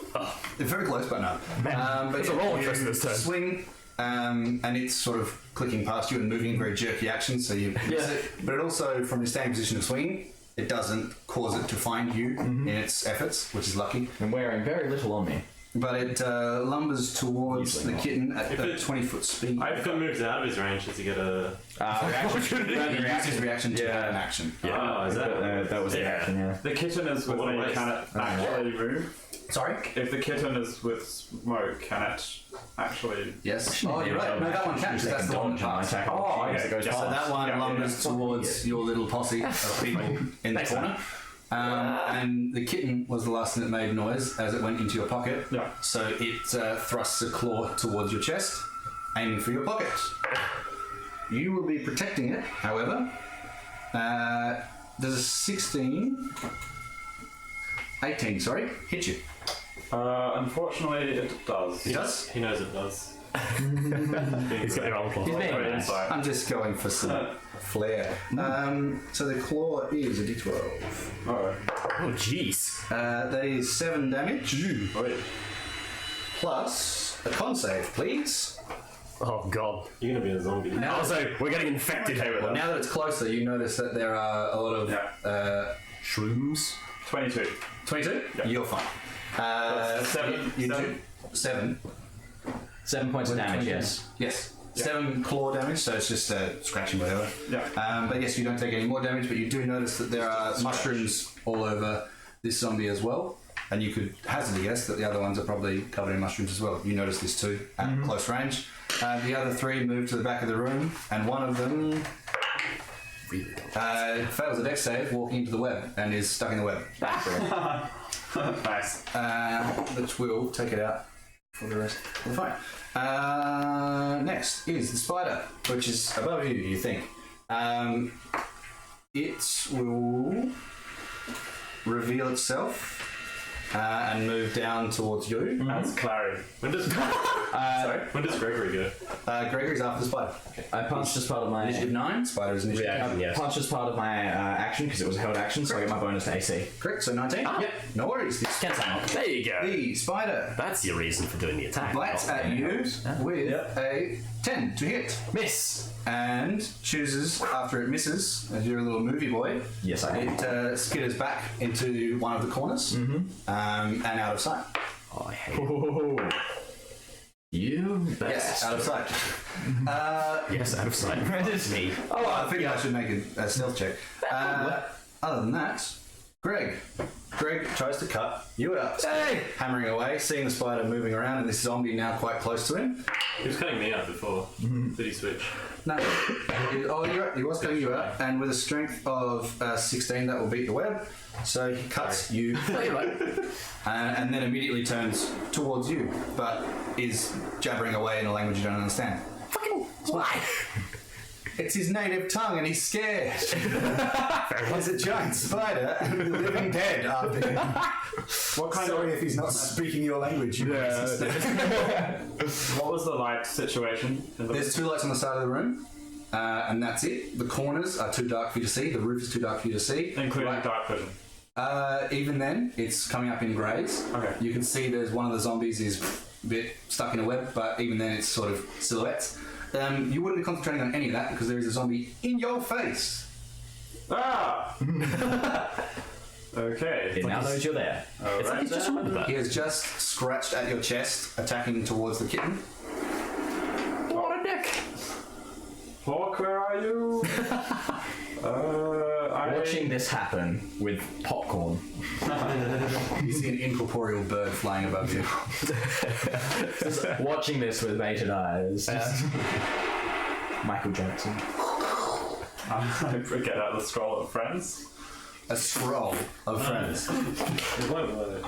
B: It's very close, but no. But
E: there's a roll interest in this turn.
B: Swing, and it's sort of clicking past you and moving in very jerky action, so you miss it. But it also, from your standing position of swinging, it doesn't cause it to find you in its efforts, which is lucky.
A: I'm wearing very little on me.
B: but it lumbers towards
A: Usually
B: the
A: not.
B: kitten at
D: If
B: a
D: it-
B: 20-foot speed.
D: If it moves out of his range, does he get a?
A: Reaction.
B: He uses his reaction to
A: Yeah.
B: an action.
D: Oh, is that?
A: That was the
E: Yeah.
A: action, yeah.
C: The kitten is with
D: What a
C: me.
D: waste.
C: Can it actually move?
B: Sorry?
C: If the kitten is with Smoke, can it actually?
B: Yes. Oh, you're right. No, that one counts. That's the one that passed.
C: Oh, okay.
A: It goes
B: So
A: past.
B: that one
C: Yeah,
B: lumbers
C: yeah.
B: towards your little posse of people in the
E: Thanks,
B: corner. And the kitten was the last thing that made noise as it went into your pocket.
C: Yeah.
B: So it thrusts a claw towards your chest, aiming for your pocket. You will be protecting it, however. Does a 18, sorry, hit you?
C: Unfortunately, it does.
B: It does?
D: He knows it does.
E: He's got your old claw.
A: He's being
C: Very
A: nice.
C: insight.
B: I'm just going for some flair. So the claw is a d12.
C: Oh,
E: Oh, jeez.
B: That is 7 damage.
C: wait.
B: Plus a con save, please.
E: Oh, God.
D: You're gonna be a zombie.
E: Also, we're getting infected.
B: Now that it's closer, you notice that there are a lot of
E: Shrooms.
C: 22.
B: 22.
C: Yeah.
B: You're fine.
C: Seven.
B: You
C: Seven.
B: do 7.
A: 7 points of damage, yes.
B: Yes.
C: Yeah.
B: 7 claw damage, so it's just scratching, whatever.
C: Yeah.
B: But yes, you don't take any more damage, but you do notice that there are mushrooms all over this zombie as well. And you could hazard a guess that the other ones are probably covered in mushrooms as well. You notice this too at close range. The other 3 move to the back of the room, and one of them fails a dex save walking into the web and is stuck in the web.
C: Nice.
B: Which will take it out for the rest of the fight. Next is the spider, which is above you, you think. It will reveal itself and move down towards you.
C: That's Clary.
D: When does When does Gregory go?
B: Gregory's after the spider.
A: I punched as part of my
B: Initiative 9, spider is initiative.
E: Reaction, yes.
A: punched as part of my action because it was a held action, so I get my bonus to AC.
B: Correct, so 19? Yep. No worries.
A: Can't say no.
E: There you go.
B: The spider
E: That's your reason for doing the attack.
B: bites at you with a 10 to hit.
A: Miss.
B: And chooses, after it misses, as you're a little movie boy,
A: Yes, I am.
B: it skitters back into one of the corners and out of sight.
A: Oh, I hate it. You best.
B: Yes, out of sight.
E: Yes, out of sight.
A: It's me.
B: Oh, I think I should make a stealth check. Other than that, Greg tries to cut you up, hammering away, seeing the spider moving around and this zombie now quite close to him.
D: He was cutting me out before. Did he switch?
B: No, you're right, he was cutting you out, and with a strength of 16, that will beat the web. So he cuts you, and then immediately turns towards you, but is jabbering away in a language you don't understand.
E: Fucking why?
B: It's his native tongue, and he's scared. There's a giant spider and a living dead after him.
C: What kind
B: Sorry if he's not speaking your language. You
C: What was the light situation?
B: There's 2 lights on the side of the room, and that's it. The corners are too dark for you to see. The roof is too dark for you to see.
C: Including dark vision.
B: Even then, it's coming up in greys.
C: Okay.
B: You can see there's one of the zombies is a bit stuck in a web, but even then, it's sort of silhouettes. You wouldn't be concentrating on any of that because there is a zombie in your face.
C: Ah! Okay.
A: It now knows you're there.
E: It's like he's just remembered that.
B: He has just scratched at your chest, attacking towards the kitten.
E: What a dick.
C: Hawk, where are you?
A: Watching this happen with popcorn.
B: You see an incorporeal bird flying above you.
A: Just watching this with mated eyes. Just Michael Jackson.
C: I get out the scroll of friends.
B: A scroll of friends.
D: It won't work.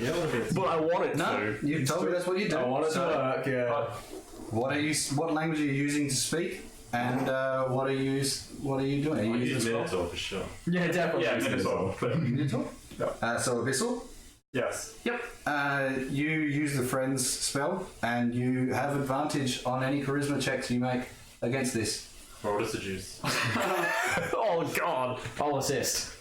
D: You don't want to be.
E: But I want it
B: No,
E: to.
B: you told me that's what you do.
A: I want it to
B: So,
A: work, yeah.
B: What language are you using to speak? And what are you doing? Are you
D: I
B: using
D: use
B: a scroll?
D: Minotaur for sure.
A: Yeah, definitely.
C: Yeah, Minotaur.
B: Minotaur? So Abyssal?
C: Yes.
B: Yep. You use the friends spell, and you have advantage on any charisma checks you make against this.
D: Or what is the juice?
E: Oh, God.
A: I'll assist.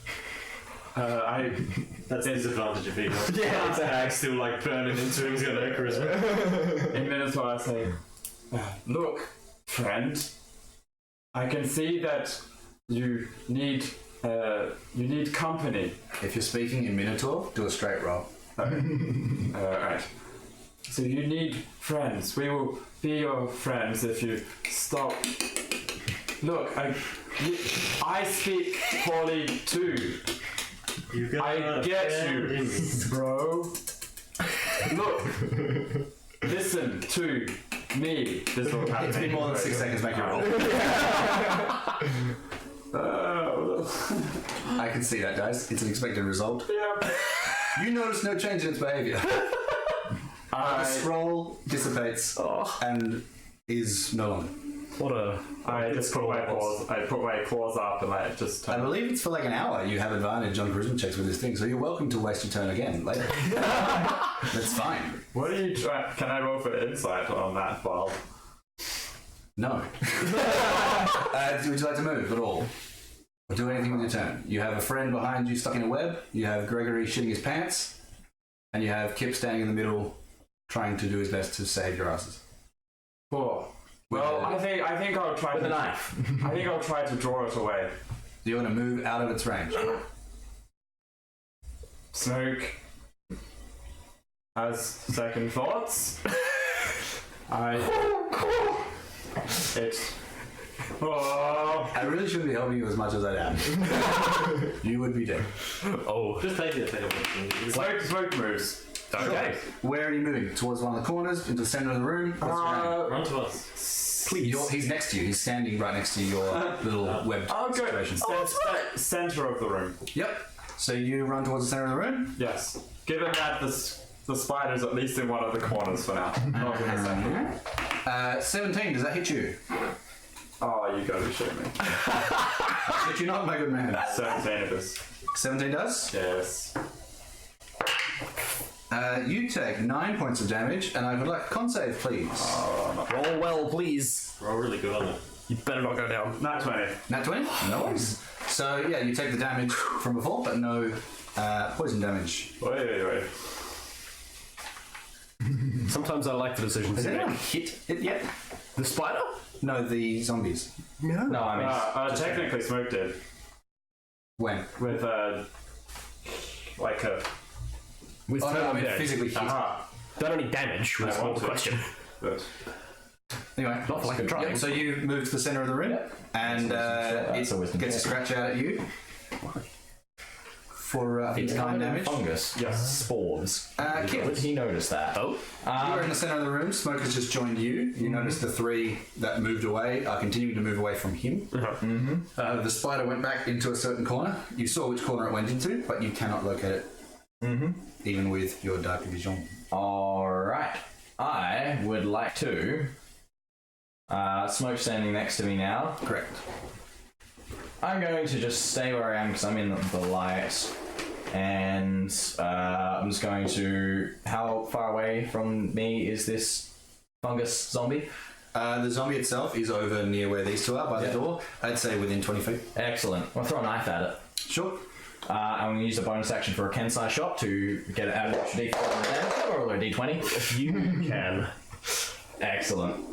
D: That's the disadvantage of people.
A: Yeah, exactly.
D: Still like burning into him. He's got no charisma.
C: In Minotaur, I say, look, friend, I can see that you need company.
B: If you're speaking in Minotaur, do a straight roll.
C: Alright. So you need friends. We will be your friends if you stop. Look, I speak poorly too. I get you, bro. Look, listen to me. This will happen.
B: It's been more than 6 seconds. Make your roll. I can see that, guys. It's an expected result.
C: Yeah.
B: You notice no change in its behaviour. The scroll dissipates and is no longer.
E: What a...
C: I just put my claws. I put my claws up and I just.
B: I believe it's for like an hour. You have advantage on charisma checks with this thing, so you're welcome to waste your turn again later. That's fine.
C: What are you trying? Can I roll for insight on that, Bob?
B: No. Would you like to move at all? Or do anything with your turn? You have a friend behind you stuck in a web, you have Gregory shitting his pants, and you have Kip standing in the middle trying to do his best to save your asses.
C: Cool. Well, I think I'll try
A: With
C: to
A: a knife.
C: I think I'll try to draw it away.
B: Do you want to move out of its range?
C: Smoke has second thoughts.
B: I really shouldn't be helping you as much as I am. You would be dead.
E: Oh.
D: Just take it.
C: Smoke moves.
E: Okay.
B: Where are you moving? Towards one of the corners? Into the centre of the room? What's your aim?
D: Run to us.
B: Please. He's next to you. He's standing right next to your little web
C: I'll go
B: situation.
C: center of the room.
B: Yep. So you run towards the centre of the room?
C: Yes. Given that the spider's at least in one of the corners for now. Not in the center.
B: 17, does that hit you?
C: Oh, you gotta be shitting me.
B: Did you not, my good man?
C: 17 it is.
B: 17 does?
C: Yes.
B: You take 9 points of damage, and I would like a con save, please.
E: Roll well, please.
D: Roll really good on it.
E: You better not go down.
C: Not 20.
B: Nat 20? Nice. So, yeah, you take the damage from before, but no poison damage.
C: Wait.
E: Sometimes I like the decisions
B: Has
E: you
B: anyone
E: make.
B: hit it yet?
E: The spider?
B: No, the zombies.
A: No, I mean...
C: Technically Smoke did.
B: When?
C: With like a...
E: With
B: Oh, no, I
E: total
B: mean
E: damage.
B: physically hit.
E: Don't only damage was
C: I want
E: the
C: to.
E: question.
C: But
B: Anyway,
E: Not for lack of trying.
B: yep, so you move to the centre of the room, and
A: That's a
B: it
A: wisdom
B: gets a
A: check.
B: scratch out at you. For
A: It's
B: 9
A: kind of
B: damage.
A: fungus.
C: Yes.
A: Spores.
B: Kip.
A: Did he notice that?
E: Oh?
B: You're in the centre of the room. Smoke has just joined you. You notice the 3 that moved away are continuing to move away from him. The spider went back into a certain corner. You saw which corner it went into, but you cannot locate it. Even with your dark vision.
A: Alright. I would like to... Smoke standing next to me now.
B: Correct.
A: I'm going to just stay where I am because I'm in the light. And I'm just going to... How far away from me is this fungus zombie?
B: The zombie itself is over near where these 2 are, by the door. I'd say within 20 feet.
A: Excellent. I'll throw a knife at it.
B: Sure.
A: I'm going to use a bonus action for a Kensai shot to get it out of the D4 and damage. I'll roll a D20.
E: You can.
A: Excellent.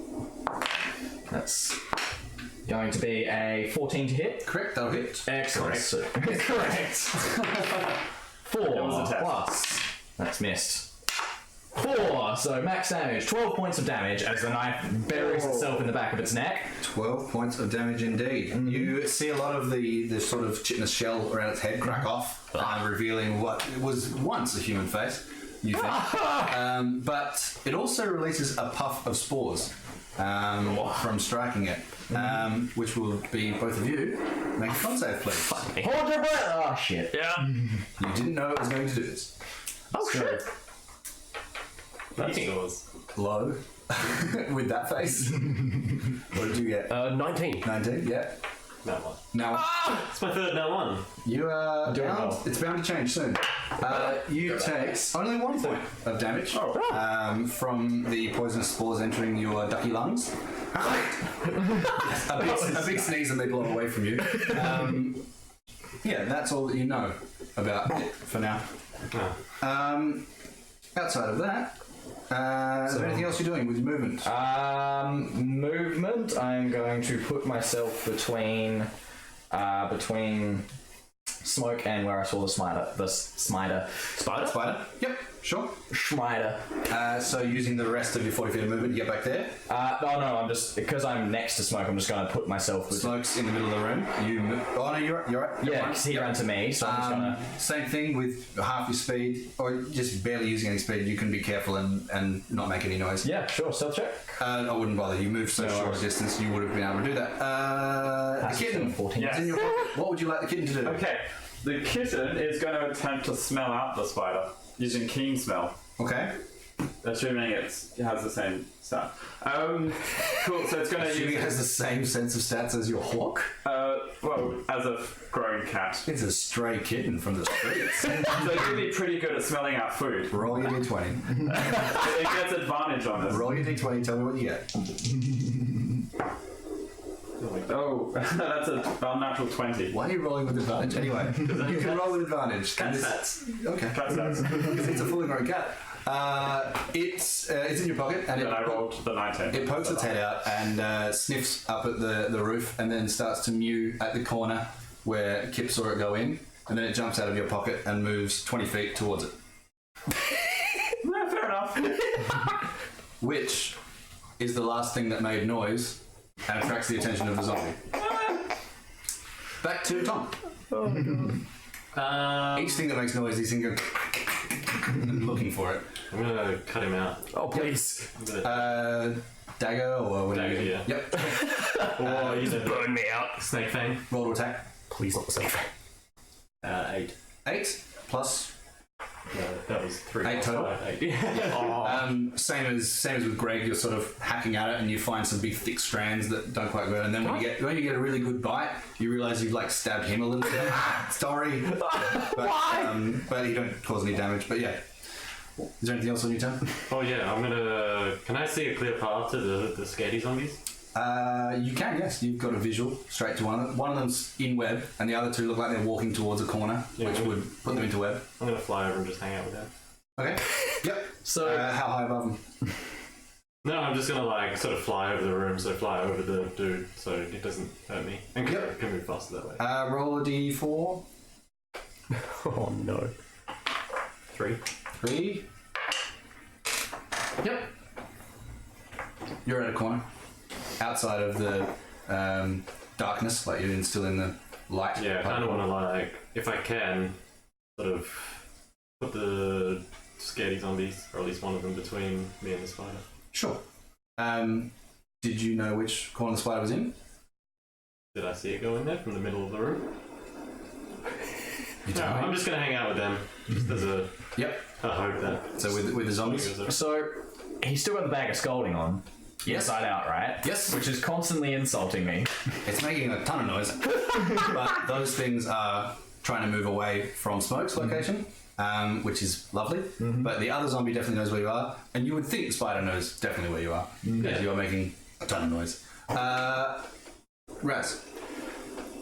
A: That's going to be a 14 to hit.
B: Correct, that'll hit.
A: Excellent. Correct. 4
C: was a test.
A: plus. That's missed. 4, so max damage. 12 points of damage as the knife buries itself in the back of its neck.
B: 12 points of damage indeed. You see a lot of the sort of chitinous shell around its head crack off, revealing what was once a human face, you think. But it also releases a puff of spores from striking it, which will be both of you. Make a con save, please.
A: Hold your breath! Oh, shit.
E: Yeah.
B: You didn't know it was going to do this.
E: Oh, shit.
D: That's yours.
B: Low. With that face. What did you get?
E: 19.
B: 19, yeah.
D: That one.
B: Now,
D: It's my third now one.
B: you are
A: doing
B: bound.
A: well.
B: It's bound to change soon. You take only 1 point of damage from the poisonous spores entering your ducky lungs. a big sneeze and they blow away from you. Yeah, that's all that you know about it for now. Outside of that, is there anything else you're doing with your movement?
A: Movement. I'm going to put myself between Smoke and where I saw the spider.
E: Spider?
B: Spider? Yep. Sure.
A: Schneider.
B: So using the rest of your 40 feet of movement to get back there.
A: No, I'm just because I'm next to Smoke. I'm just going to put myself with.
B: Smoke's in the middle of the room. Oh no, you're right.
A: Yeah, because he ran to me, so I'm just gonna.
B: Same thing with half your speed, or just barely using any speed. You can be careful and not make any noise.
A: Yeah, sure. Stealth check.
B: I wouldn't bother. You move so short a distance, you would have been able to do that. The kitten.
A: 14.
C: Yes.
B: It's in your pocket. What would you like the kitten to do?
C: Okay, the kitten is going to attempt to smell out the spider using keen smell.
B: Okay.
C: Assuming it has the same stat. Cool, so it's going to
B: Assuming
C: use...
B: it has the same sense of stats as your hawk.
C: Well, as a grown cat.
B: It's a stray kitten from the streets.
C: So it's going to be pretty good at smelling out food.
B: Roll your d20.
C: It gets advantage on this.
B: Roll your d20, tell me what you get.
C: Oh, that's a unnatural 20.
B: Why are you rolling with advantage? Anyway, you can roll with advantage.
C: Cat stats.
B: Okay.
C: Cat stats.
B: Because it's a fully grown cat. It's in your pocket, and
C: Then I rolled the 19.
B: it pokes its head out and sniffs up at the roof, and then starts to mew at the corner where Kip saw it go in, and then it jumps out of your pocket and moves 20 feet towards it.
C: Yeah, fair enough.
B: Which is the last thing that made noise and attracts the attention of the zombie. Back to Tom. Each thing that makes noise, these things go and looking for it.
D: I'm gonna cut him out.
E: Oh, please.
D: I'm gonna
B: Dagger or what?
D: Dagger, yeah.
B: Yep.
E: Oh, you just burn me out.
D: Snake Fang.
B: Roll to attack.
E: Please not the same thing.
D: 8.
B: 8 plus
D: No, that was 3.
B: 8 total.
D: 8. Yeah.
B: Same as with Greg, you're sort of hacking at it, and you find some big thick strands that don't quite go. And then when you get a really good bite, you realise you've like stabbed him a little bit. Sorry, but you don't cause any damage. But yeah, is there anything else on your turn?
D: Oh yeah, I'm gonna. Can I see a clear path to the scaredy zombies?
B: You can, yes. You've got a visual straight to one of them. One of them's in web, and the other two look like they're walking towards a corner, which would put them into web.
D: I'm gonna fly over and just hang out with them.
B: Okay. Yep.
A: So
B: how high above them?
D: No, I'm just gonna like sort of fly over the room, so fly over the dude, so it doesn't hurt me, and can move faster that way.
B: Roll a d4.
E: Oh, no.
D: 3.
B: 3. Yep. You're at a corner. Outside of the darkness, like you're still in the light.
D: Yeah, I kind of want to like, if I can, sort of put the scaredy zombies, or at least one of them, between me and the spider.
B: Sure. Did you know which corner the spider was in?
D: Did I see it go in there from the middle of the room?
B: You
D: No,
B: tell me.
D: I'm just gonna hang out with them. Just as a
B: Yep.
D: I hope that.
B: So with the zombies?
A: So he's still got the bag of scolding on.
B: Yes.
A: Inside out, right?
B: Yes.
A: Which is constantly insulting me.
B: It's making a ton of noise. But those things are trying to move away from Smoke's location, which is lovely. But the other zombie definitely knows where you are, and you would think the spider knows definitely where you are, because you are making a ton of noise. Raz.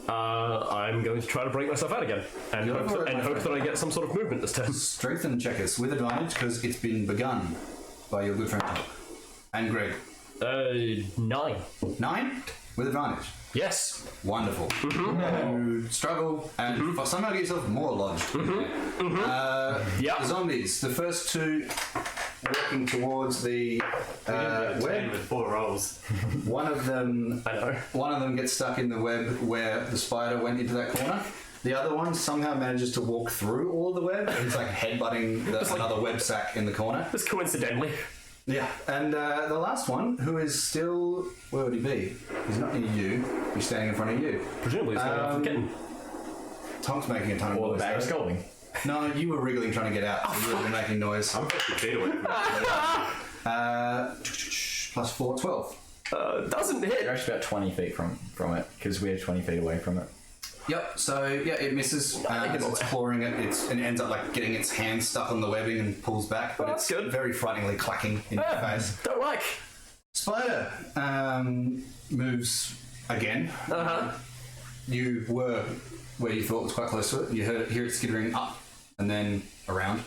E: I'm going to try to break myself out again and hope that I get some sort of movement this turn.
B: Strengthen checkers with advantage, because it's been begun by your good friend Tom. And Greg.
E: 9.
B: 9 with advantage.
E: Yes.
B: Wonderful. You struggle and somehow get yourself more lodged.
E: Yeah.
B: The zombies. The first two walking towards the web.
D: with 4 rolls.
B: One of them.
E: I know.
B: One of them gets stuck in the web where the spider went into that corner. The other one somehow manages to walk through all the web. He's like headbutting another web sack in the corner.
E: Just coincidentally.
B: Yeah, and the last one, who is still... Where would he be? He's not near you. He's standing in front of you.
E: Presumably he's going after the kitten.
B: Tom's making a ton of
A: Or the
B: noise.
A: bag of
B: though.
A: scolding.
B: No, you were wriggling trying to get out. So you were making noise.
D: I'm 50 feet away from it.
B: Plus 4, 12.
E: Doesn't
A: You're
E: hit.
A: actually about 20 feet from it, because we're 20 feet away from it.
B: Yep, so yeah, it misses. As it's clawing it, and it ends up like getting its hand stuck on the webbing and pulls back. But
E: that's
B: it's
E: good.
B: very frighteningly clacking in your face.
E: Don't like.
B: Spider moves again. You were where you thought was quite close to it. You hear it skittering up and then around.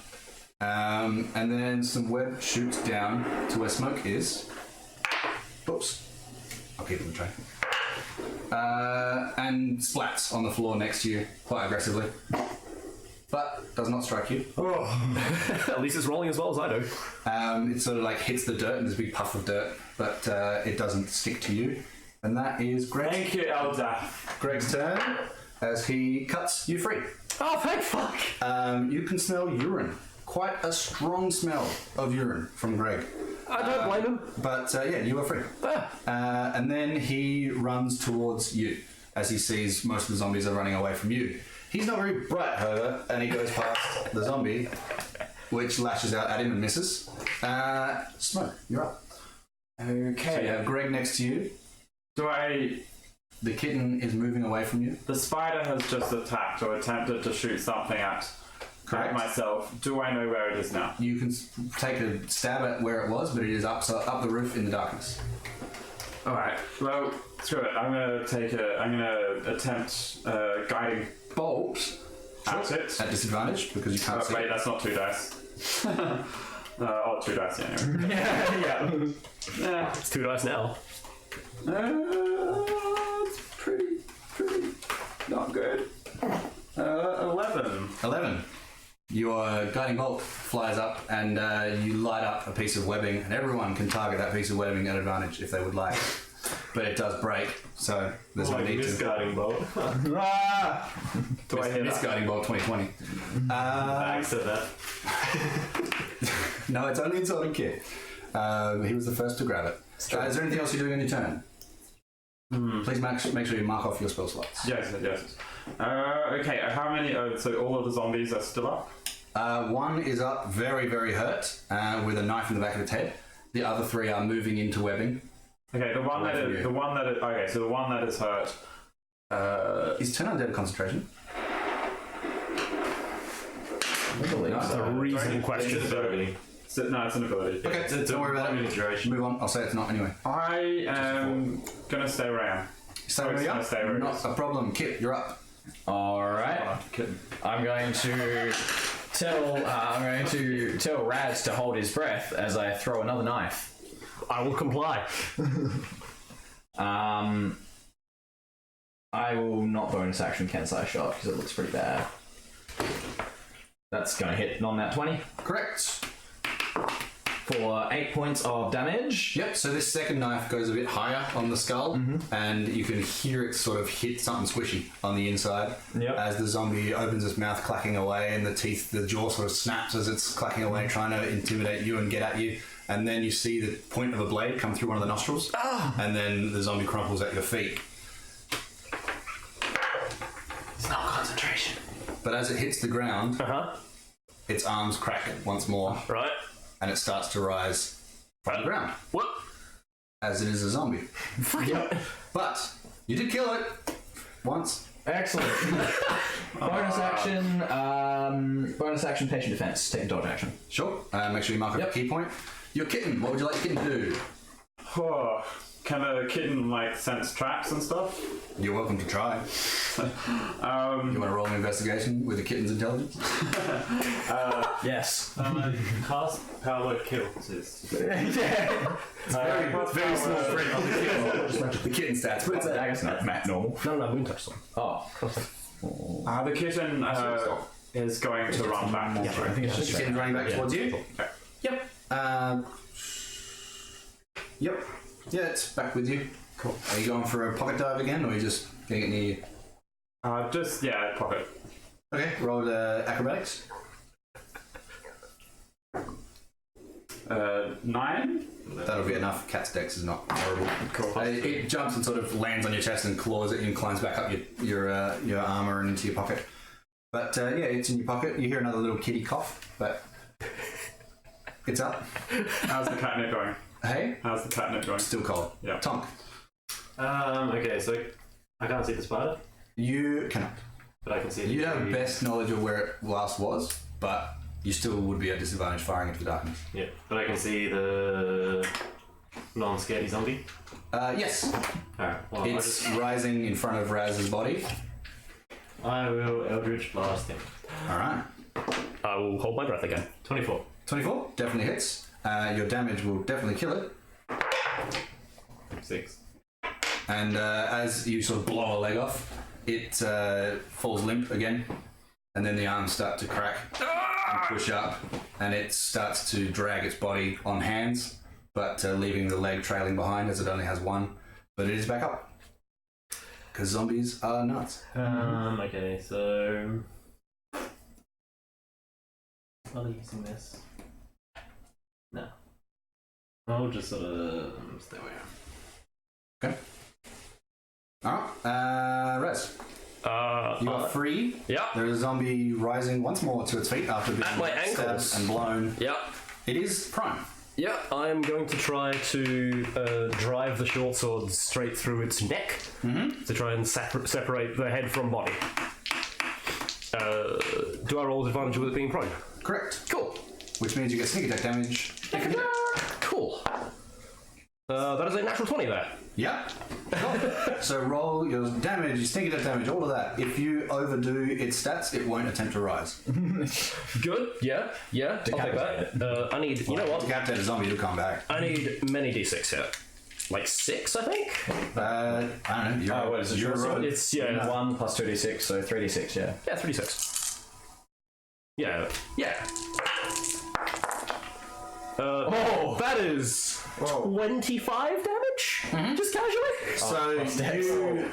B: And then some web shoots down to where Smoke is. Oops. I'll keep it in track. And splats on the floor next to you quite aggressively. but does not strike you.
E: At least it's rolling as well as I do.
B: It sort of like hits the dirt, and there's a big puff of dirt, but it doesn't stick to you. And that is
C: Thank you, Elder.
B: Greg's turn as he cuts you free.
E: Oh, thank fuck!
B: You can smell urine. Quite a strong smell of urine from Greg.
E: I don't blame him.
B: But yeah, you are free. And then he runs towards you as he sees most of the zombies are running away from you. He's not very bright, however, and he goes past the zombie, which lashes out at him and misses. Smoke, you're up.
C: Okay.
B: So you have Greg next to you. The kitten is moving away from you.
C: The spider has just attacked or attempted to shoot something at myself. Do I know where it is now?
B: You can take a stab at where it was, but it is up the roof in the darkness.
C: Alright, well, screw it. I'm gonna attempt guiding bolt at it.
B: At disadvantage, because you can't see
C: Wait,
B: it.
C: that's not 2 dice. 2 dice, yeah, anyway.
E: Yeah. It's 2 dice now.
C: It's pretty not good. 11.
B: 11. Your guiding bolt flies up and you light up a piece of webbing, and everyone can target that piece of webbing at advantage if they would like. But it does break, so there's no need to.
D: Misguiding bolt.
C: Do I hear that?
B: Misguiding bolt 2020.
D: I said that.
B: No, it's only in Sword and Kit. He was the first to grab it. Is there anything else you're doing on your turn? Please make sure you mark off your spell slots.
C: Yes. Okay, how many? So all of the zombies are still up?
B: One is up, very, very hurt, with a knife in the back of its head. The other 3 are moving into webbing.
C: Okay, the one that is hurt.
B: Is turn undead concentration?
E: That's a reasonable question.
D: It's ability.
C: No, it's an ability.
B: Okay, don't worry about it. Move on. I'll say it's not anyway.
C: I am gonna stay where I am.
B: Stay where you are. Not a problem. Kit, you're up.
A: Alright. I'm going to tell Raz to hold his breath as I throw another knife.
E: I will comply.
A: I will not bonus action Kensai shot because it looks pretty bad. That's going to hit on that 20
B: Correct.
A: for 8 points of damage.
B: Yep, so this second knife goes a bit higher on the skull, and you can hear it sort of hit something squishy on the inside.
A: Yep.
B: As the zombie opens its mouth, clacking away, and the jaw sort of snaps as it's clacking away, trying to intimidate you and get at you. And then you see the point of a blade come through one of the nostrils, and then the zombie crumples at your feet.
A: It's not concentration.
B: But as it hits the ground, its arms crack once more,
E: Right.
B: and it starts to rise from the ground,
E: What?
B: as it is a zombie.
A: Yep.
B: But you did kill it once.
A: Excellent. Bonus action, patient defense. Take a dodge action.
B: Sure. Make sure you mark up a key point. Your kitten, what would you like your kitten to do?
C: Can a kitten sense traps and stuff?
B: You're welcome to try. You want to roll an investigation with a kitten's intelligence?
A: Yes.
D: Cast power word kill. It's
B: Very small print on the kitten. The kitten stats. But it's
A: I guess not Matt normal.
E: No, moon touch them.
A: Oh.
C: The kitten is going to run back.
A: Yeah, I think it's just
B: the kitten's running back towards you?
C: Okay.
B: Yep. Yep. Yeah, it's back with you. Cool. Are you going for a pocket dive again, or are you just getting it near you?
C: Pocket.
B: Okay, roll acrobatics.
C: 9?
B: That'll be enough. Cat's dex is not horrible.
C: Cool.
B: It jumps and sort of lands on your chest and claws at you and climbs back up your armor and into your pocket. But yeah, it's in your pocket. You hear another little kitty cough, but it's up.
C: How's the catnip going?
B: Hey,
C: How's the catnip going?
B: still cold.
C: Yeah.
B: Tonk,
D: okay, so I can't see the spider,
B: you cannot.
D: but I can see the
B: You have best knowledge of where it last was, but you still would be at disadvantage firing into the darkness.
D: Yeah, but I can see the non-scaredy zombie.
B: Yes,
D: Alright, well,
B: it's rising in front of Raz's body.
D: I will Eldritch Blast him.
B: All right.
E: I will hold my breath again.
D: 24.
B: 24 definitely hits. Your damage will definitely kill it.
D: 6.
B: And as you sort of blow a leg off, it falls limp again and then the arms start to crack and push up, and it starts to drag its body on hands, but leaving the leg trailing behind as it only has one. But it is back up. Because zombies are nuts.
D: Okay, so... Are they using this? No. I'll just sort of stay away.
B: Okay. Alright, Rez. You are free.
E: Yeah.
B: There is a zombie rising once more to its feet after being
E: At my ankles.
B: stabbed and blown.
E: Yeah.
B: It is prone.
E: Yeah, I'm going to try to drive the short sword straight through its neck to try and separate the head from body. Do I roll with advantage with it being prone?
B: Correct.
E: Cool.
B: Which means you get sneak attack damage.
E: Cool. That is a natural 20 there.
B: Yeah. So roll your damage, your sneak attack damage, all of that. If you overdo its stats, it won't attempt to rise.
E: Good. Yeah. I'll take that. I need. You know what?
B: Decapitate a zombie to come back.
E: I need many d6 here. Like 6, I think.
B: I don't know.
A: what is it?
B: You're a rogue.
E: It's
A: 1 plus 2d6, so 3d6, yeah.
E: Yeah, 3d6. Yeah. That is 25 damage? Just casually?
B: So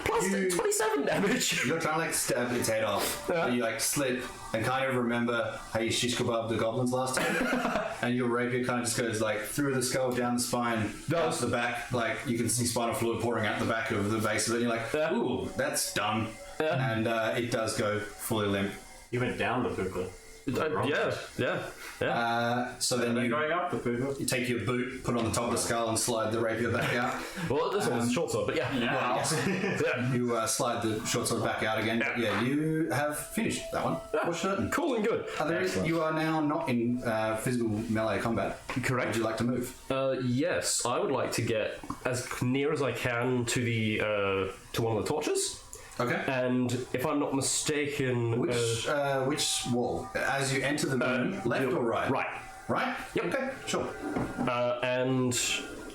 E: Plus
B: you
E: 27 damage.
B: you're trying to like stab its head off. You like slip and kind of remember how you shish kebabbed the goblins last time. And your rapier kind of just goes like through the skull, down the spine, up the back. Like you can see spinal fluid pouring out the back of the base of it. And you're like, ooh, that's done. And it does go fully limp.
D: You went down the pooper.
B: So then you
C: Going up the pooper.
B: You take your boot, put it on the top of the skull, and slide the rapier back out.
E: Well, this one's a short sword, but yeah.
B: You slide the short sword back out again. But yeah, you have finished that one for certain.
E: Cool and good.
B: You are now not in physical melee combat.
E: Correct.
B: Would you like to move?
E: Yes, I would like to get as near as I can to the to one of the torches.
B: Okay.
E: And if I'm not mistaken,
B: Which wall? As you enter the room, left or right?
E: Right.
B: Right?
E: Yep.
B: Okay, sure.
E: And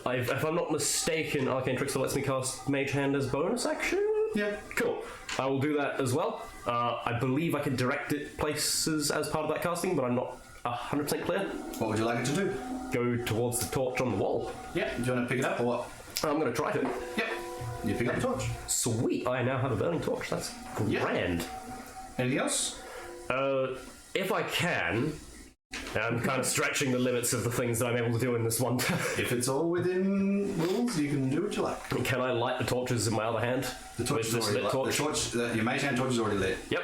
E: if I'm not mistaken, Arcane Trickster lets me cast Mage Hand as bonus action?
B: Yeah.
E: Cool. I will do that as well. I believe I can direct it places as part of that casting, but I'm not 100% clear.
B: What would you like it to do?
E: Go towards the torch on the wall.
B: Yeah. Do you want to pick it up or what?
E: I'm going to try to.
B: Yep. You pick up the torch.
E: Sweet, I now have a burning torch. That's grand.
B: Anything else?
E: If I can, I'm kind of stretching the limits of the things that I'm able to do in this one turn.
B: If it's all within rules, you can do what you like.
E: Can I light the torches in my other hand?
B: The torch is
E: With this
B: already
E: lit
B: lit.
E: torch?
B: Your mage hand torch is already lit.
E: Yep.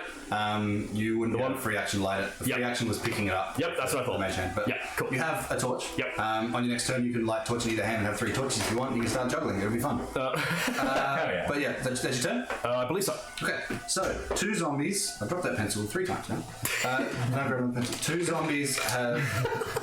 B: You wouldn't want free action light it. The free action was picking it up.
E: Yep, that's what I thought.
B: The mage hand. But
E: Yeah, cool.
B: you have a torch.
E: Yep.
B: On your next turn, you can light torch in either hand and have 3 torches if you want. You can start juggling. It'll be fun.
A: yeah.
B: But yeah, that's your turn.
E: I believe so.
B: Okay, so 2 zombies. I've dropped that pencil 3 times now. No, grab the pencil. 2 zombies have.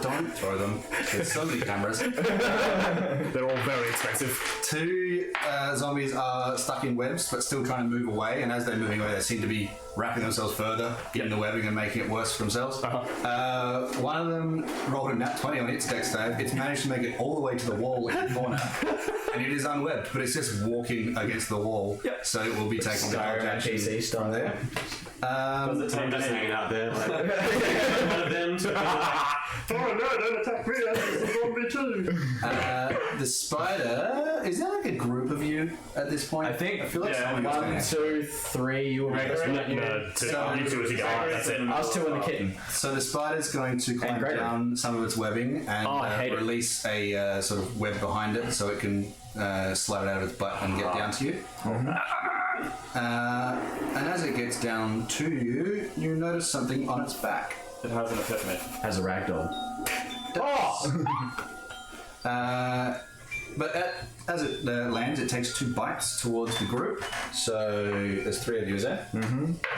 B: Don't throw them. There's so many cameras.
E: They're all very expensive.
B: 2 zombies are stuck in webs, but still trying to move away. And as they're moving away, they seem to be wrapping themselves further in the webbing and making it worse for themselves. One of them rolled a nat 20 on its dex save. It's managed to make it all the way to the wall in the corner, and it is unwebbed, but it's just walking against the wall.
E: Yep.
B: So it will be taking damage action
A: PC style there.
D: I'm just hanging out there. Like, one of them.
E: Oh no, don't attack me, that's a zombie too.
B: The spider, is there like a group of you at this point?
A: I feel like
B: someone was
A: 1,
B: gonna-
A: 2, 3, you were
E: No, you two as you go. That's it.
A: Us 2 and the kitten.
B: So the spider's going to climb
A: Gregory.
B: down some of its webbing and
E: I hate it.
B: release a sort of web behind it so it can slide it out of its butt and get down to you. And as it gets down to you, you notice something on its back.
C: It has an epiphany.
A: As a ragdoll.
B: But as it lands, it takes 2 bites towards the group. So there's 3 of you, is there?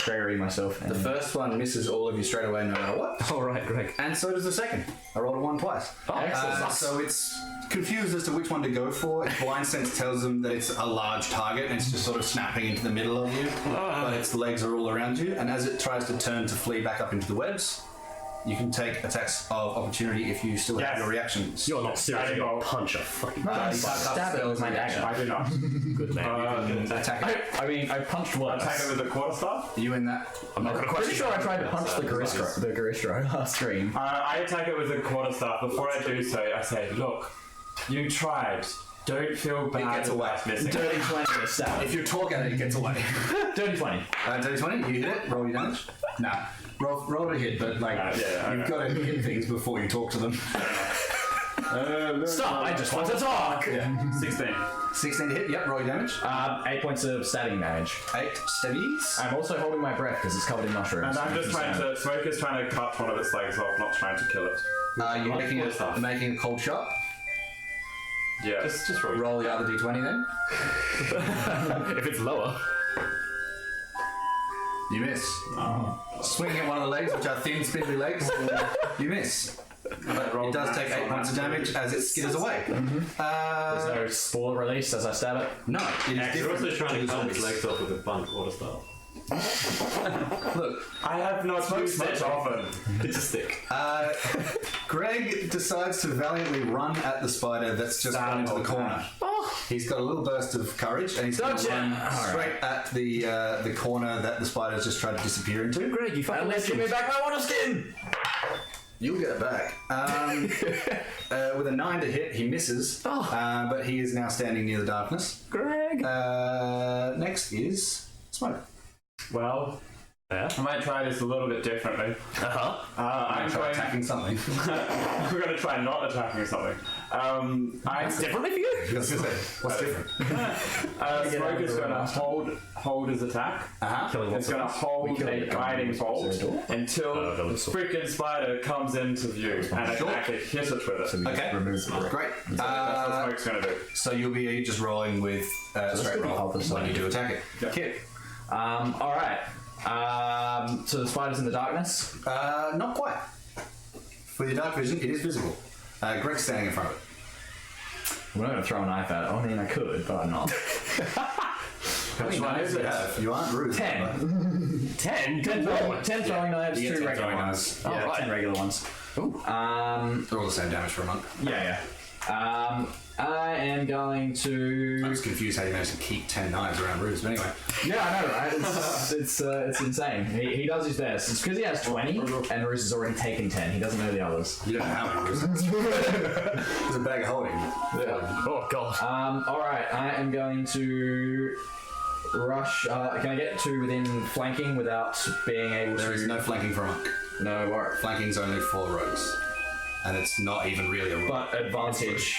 A: Gregory, myself, and
B: The first one misses all of you straight away, no matter what.
E: All right, Greg.
B: And so does the second. I rolled a 1 twice.
E: Excellent.
B: So it's confused as to which one to go for. Its blind sense tells them that it's a large target and it's just sort of snapping into the middle of you. But its legs are all around you. And as it tries to turn to flee back up into the webs, You can take attacks of opportunity if you still have
C: Yes.
B: your reactions.
E: You're not seriously
C: Stabbing
E: gonna
C: roll.
E: punch a fucking
A: I
E: guy.
A: stab it with my dagger.
C: I do not.
E: Good man.
B: Attack it.
A: I mean, I punched
C: I
A: once.
C: take it with a quarterstaff.
B: You in that?
E: I'm not gonna
A: Pretty
E: question
A: sure I
E: that.
A: tried to punch the Garistro last stream.
C: I attack it with a quarterstaff. Before I do so, I say, look, you tried. Don't feel bad
B: gets away.
C: about missing.
A: Dirty 20 to stab.
B: If you talk at it, it gets away.
A: Dirty 20.
B: Dirty 20, you hit it, roll your damage. Nah, roll to hit, but like, you've got to hit things before you talk to them.
A: Stop, I just want to talk!
B: Yeah.
C: 16.
B: 16 to hit, yep, roll your damage.
A: 8 points of stabbing damage.
B: 8 stabbies.
A: I'm also holding my breath because it's covered in mushrooms.
C: And I'm just trying to. Smoke is trying to cut one of its legs off, not trying to kill it.
B: You're making
D: What stuff?
B: a cold shot.
C: Yeah.
D: Just roll.
B: Roll the other d20 then.
E: If it's lower.
B: You miss. Swinging at one of the legs, which are thin, spindly legs, you miss. But it does take 8 points of damage as it skitters away.
A: There's no spore release as I stab it.
B: No, it is
D: You're
B: different
D: also trying to
B: the
D: cut its
B: zombies.
D: legs off with a blunt quarterstaff.
B: Look,
C: I have not used it often.
D: It's a stick.
B: Greg decides to valiantly run at the spider that's just gone into the corner. He's got a little burst of courage and he's going to
A: Gotcha.
B: run
A: Alright.
B: straight at the corner that the spider's just tried to disappear into.
E: Greg, you fucking
A: Unless you give me back my water skin!
B: You'll get it back. With a 9 to hit, he misses, but he is now standing near the darkness.
E: Greg.
B: Next is Smoke.
C: Well,
E: Yeah.
C: I might try this a little bit differently. I'm
B: Try
C: going.
B: attacking something.
C: We're going to try not attacking something.
E: It's differently for you?
B: I was gonna say, what's different?
C: Smoke is going to hold his attack.
E: Killing
C: It's going to hold a guiding bolt until
E: that
C: the
E: was-
C: freaking spider comes into view and I can actually hit it with it.
B: Okay, great.
C: That's what Smoke's going to do.
B: So you'll be just rolling with straight
A: could be
B: roll
A: helpful
B: when you do attack it.
C: Yeah.
B: Kit.
A: Alright. So the spider's in the darkness.
B: Not quite. For your dark vision, it is visible. Greg's standing in front of it.
A: I'm not going to throw a knife at it. I mean, I could, but I'm not.
B: How many knives do you have? You aren't rude.
A: 10.
E: 10?
A: 10 throwing knives,
B: You get
A: 2
B: 10
A: regular
B: throwing
A: ones.
B: knives.
A: Yeah, 10 regular ones.
B: They're all the same damage for a monk.
A: Yeah. I am going
B: I'm
A: to.
B: just confused how you managed to keep 10 knives around Ruse, but anyway.
A: Yeah, I know, right? It's insane. He does his best. It's because he has 20, and Roos has already taken 10. He doesn't know the others.
B: You don't know how many Ruses. There's a bag of holding.
E: Oh, God.
A: Alright, I am going to rush. Can I get to within flanking without being able
B: There
A: to.
B: is no flanking for a monk.
A: No worry.
B: Flanking's only for rogues. And it's not even really a rogue.
A: But advantage.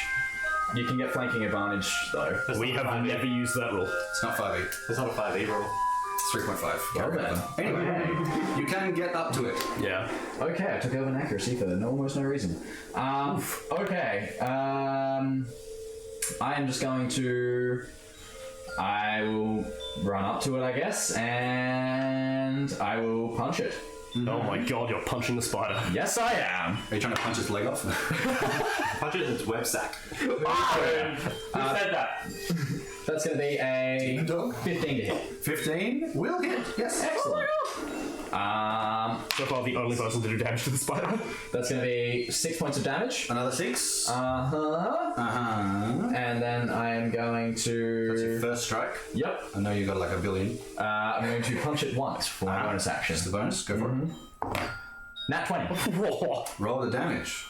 A: You can get flanking advantage, though.
E: We have never used that rule.
B: It's not 5e.
D: It's not a 5e roll.
B: It's 3.5.
A: Well then.
B: Anyway, you can get up to it.
E: Yeah.
A: Okay, I took over an accuracy for almost no reason. Okay. I am just going to. I will run up to it, I guess, and I will punch it.
E: Oh my God, you're punching the spider.
A: Yes, I am.
B: Are you trying to punch its leg off?
D: Punch it in its web sack.
C: Who said that?
A: That's going to be a
B: Dog.
A: 15 to hit.
B: 15 will hit. Yes.
A: Excellent.
E: So far, the only person to do damage to the spider.
A: That's going to be 6 points of damage.
B: Another 6.
A: Uh-huh. And then I am going
B: That's your
A: to.
B: first strike.
A: Yep.
B: I know you got like a billion.
A: I'm going to punch it once for my bonus action.
B: Just the bonus. Go for it.
A: Nat 20.
B: Roll the damage.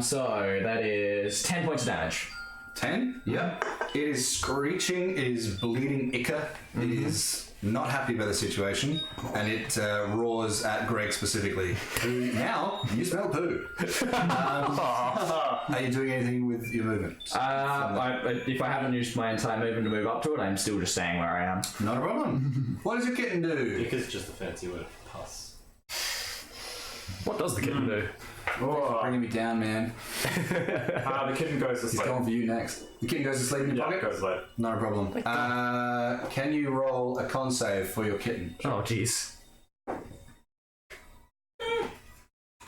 A: So that is 10 points of damage.
B: 10? Yep. It is screeching. It is bleeding ichor. It is not happy about the situation. And it roars at Greg specifically. Who now, you smell poo. Are you doing anything with your movement?
A: If I haven't used my entire movement to move up to it, I'm still just staying where I am.
B: Not a problem. What does your kitten do?
D: Because it's just a fancy word for pus.
E: What does the kitten do?
C: Oh,
B: Bringing me down, man.
C: the kitten goes to
B: He's
C: sleep.
B: going for you next. The kitten goes to sleep in your
C: Yeah,
B: pocket?
C: goes to sleep.
B: Not a problem. Can you roll a con save for your kitten?
E: Oh, jeez.